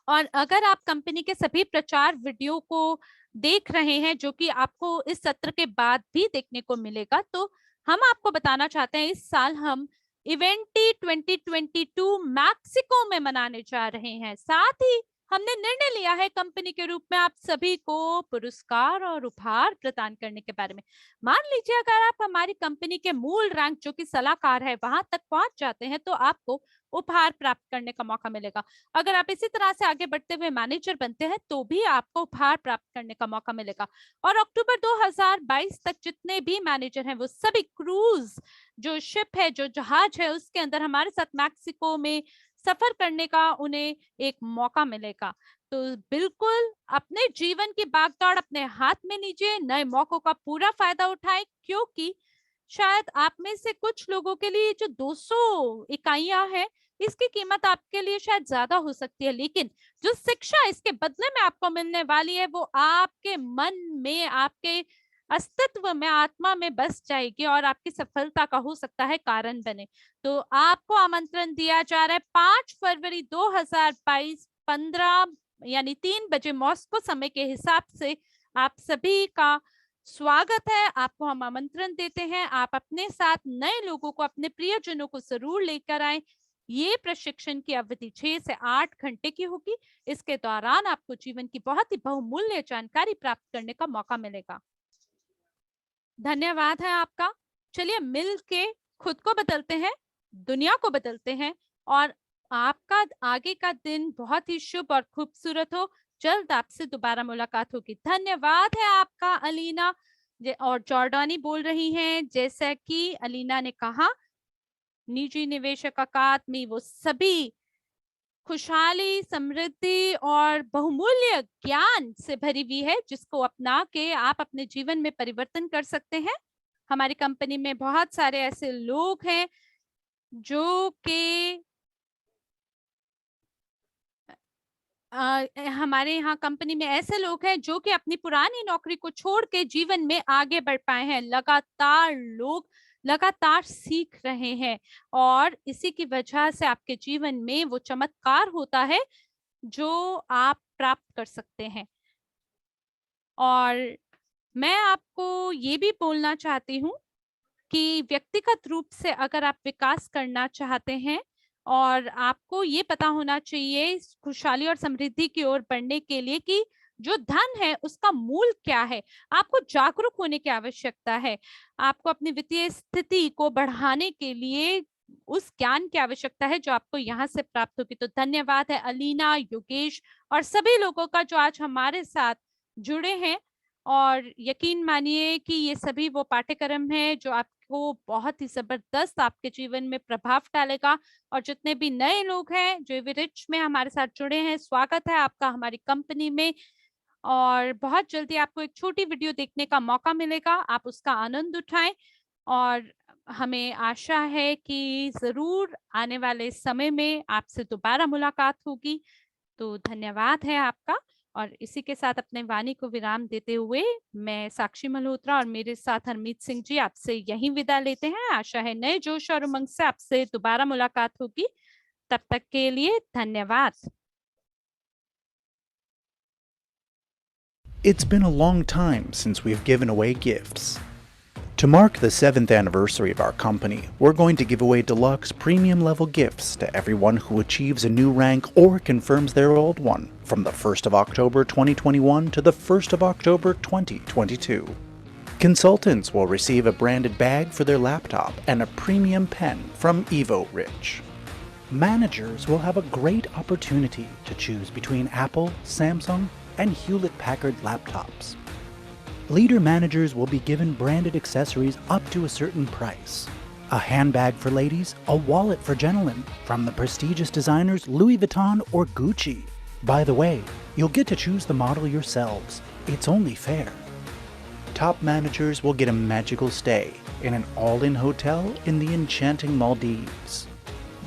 और अगर आप कंपनी के सभी प्रचार वीडियो को देख रहे हैं, जो कि आपको इस सत्र के बाद भी देखने को मिलेगा, तो हम आपको बताना चाहते हैं इस साल हम इवेंटी 2022 मैक्सिको में मनाने जा रहे हैं। साथ ही हमने निर्णय लिया है कंपनी के रूप में आप सभी को पुरस्कार और उपहार प्रदान करने के बारे में। मान लीजिए अगर आप हमारी कंपनी के मूल रैंक जो कि सलाहकार है वहां तक पहुंच जाते हैं तो आपको उपहार प्राप्त करने का मौका मिलेगा। अगर आप इसी तरह से आगे बढ़ते हुए मैनेजर बनते हैं तो भी आपको उपहार प्राप्त करने का मौका मिलेगा। और अक्टूबर 2022 तक जितने भी मैनेजर हैं वो सभी क्रूज जो शिप है, जो जहाज है, उसके अंदर हमारे साथ मैक्सिको में सफर करने का उन्हें एक मौका मिलेगा। तो बिल्कुल अपने जीवन की भागदौड़ अपने हाथ में लीजिए, नए मौकों का पूरा फायदा उठाएं, क्योंकि शायद आप में से कुछ लोगों के लिए जो 200 इकाइयां हैं, इसकी कीमत आपके लिए शायद ज्यादा हो सकती है, लेकिन जो शिक्षा इसके बदले में आपको मिलने वाली है वो आपके मन में, आपके अस्तित्व में, आत्मा में बस जाएगी और आपकी सफलता का हो सकता है कारण बने। तो आपको आमंत्रण दिया जा रहा है 5 फरवरी 2022 15 यानी 3 बजे मॉस्को समय के हिसाब से आप सभी का स्वागत है। आपको हम आमंत्रण देते हैं, आप अपने साथ नए लोगों को, अपने प्रियजनों को जरूर लेकर आए। ये प्रशिक्षण की अवधि 6 से 8 घंटे की होगी। इसके दौरान आपको जीवन की बहुत ही बहुमूल्य जानकारी प्राप्त करने का मौका मिलेगा। धन्यवाद है आपका। चलिए मिल के खुद को बदलते हैं, दुनिया को बदलते हैं और आपका आगे का दिन बहुत ही शुभ और खूबसूरत हो। जल्द आपसे दोबारा मुलाकात होगी। धन्यवाद है आपका अलीना। और जॉर्डानी बोल रही हैं, जैसा कि अलीना ने कहा, निजी निवेशक अकादमी वो सभी खुशहाली, समृद्धि और बहुमूल्य ज्ञान से भरी हुई है जिसको अपना के आप अपने जीवन में परिवर्तन कर सकते हैं। हमारी कंपनी में बहुत सारे ऐसे लोग हैं जो कि हमारे यहाँ कंपनी में ऐसे लोग हैं जो कि अपनी पुरानी नौकरी को छोड़ के जीवन में आगे बढ़ पाए हैं। लोग लगातार सीख रहे हैं और इसी की वजह से आपके जीवन में वो चमत्कार होता है जो आप प्राप्त कर सकते हैं। और मैं आपको ये भी बोलना चाहती हूँ कि व्यक्तिगत रूप से अगर आप विकास करना चाहते हैं और आपको ये पता होना चाहिए खुशहाली और समृद्धि की ओर बढ़ने के लिए कि जो धन है उसका मूल क्या है, आपको जागरूक होने की आवश्यकता है। आपको अपनी वित्तीय स्थिति को बढ़ाने के लिए उस ज्ञान की आवश्यकता है जो आपको यहाँ से प्राप्त होगी। तो धन्यवाद है अलीना, योगेश और सभी लोगों का जो आज हमारे साथ जुड़े हैं। और यकीन मानिए कि ये सभी वो पाठ्यक्रम है जो आपको बहुत ही जबरदस्त आपके जीवन में प्रभाव डालेगा। और जितने भी नए लोग हैं जो रिच में हमारे साथ जुड़े हैं, स्वागत है आपका हमारी कंपनी में। और बहुत जल्दी आपको एक छोटी वीडियो देखने का मौका मिलेगा, आप उसका आनंद उठाएं और हमें आशा है कि जरूर आने वाले समय में आपसे दोबारा मुलाकात होगी। तो धन्यवाद है आपका। और इसी के साथ अपने वाणी को विराम देते हुए मैं साक्षी मल्होत्रा और मेरे साथ हरमीत सिंह जी आपसे यहीं विदा लेते हैं। आशा है नए जोश और उमंग से आपसे दोबारा मुलाकात होगी। तब तक के लिए धन्यवाद। It's been a long time since we've given away gifts. To mark the 7th anniversary of our company, we're going to give away deluxe premium level gifts to everyone who achieves a new rank or confirms their old one from the 1st of October 2021 to the 1st of October 2022. Consultants will receive a branded bag for their laptop and a premium pen from Evo Rich. Managers will have a great opportunity to choose between Apple, Samsung, and Hewlett-Packard laptops. Leader managers will be given branded accessories up to a certain price. A handbag for ladies, a wallet for gentlemen, from the prestigious designers Louis Vuitton or Gucci. By the way, you'll get to choose the model yourselves. It's only fair. Top managers will get a magical stay in an all-in hotel in the enchanting Maldives.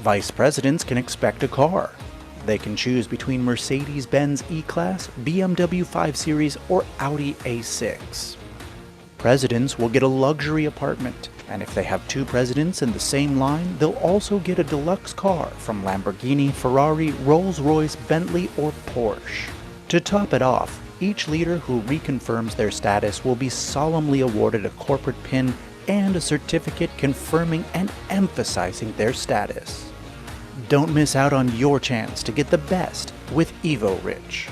Vice presidents can expect a car. They can choose between Mercedes-Benz E-Class, BMW 5 Series, or Audi A6. Presidents will get a luxury apartment, and if they have 2 presidents in the same line, they'll also get a deluxe car from Lamborghini, Ferrari, Rolls-Royce, Bentley, or Porsche. To top it off, each leader who reconfirms their status will be solemnly awarded a corporate pin and a certificate confirming and emphasizing their status. Don't miss out on your chance to get the best with Evo Rich.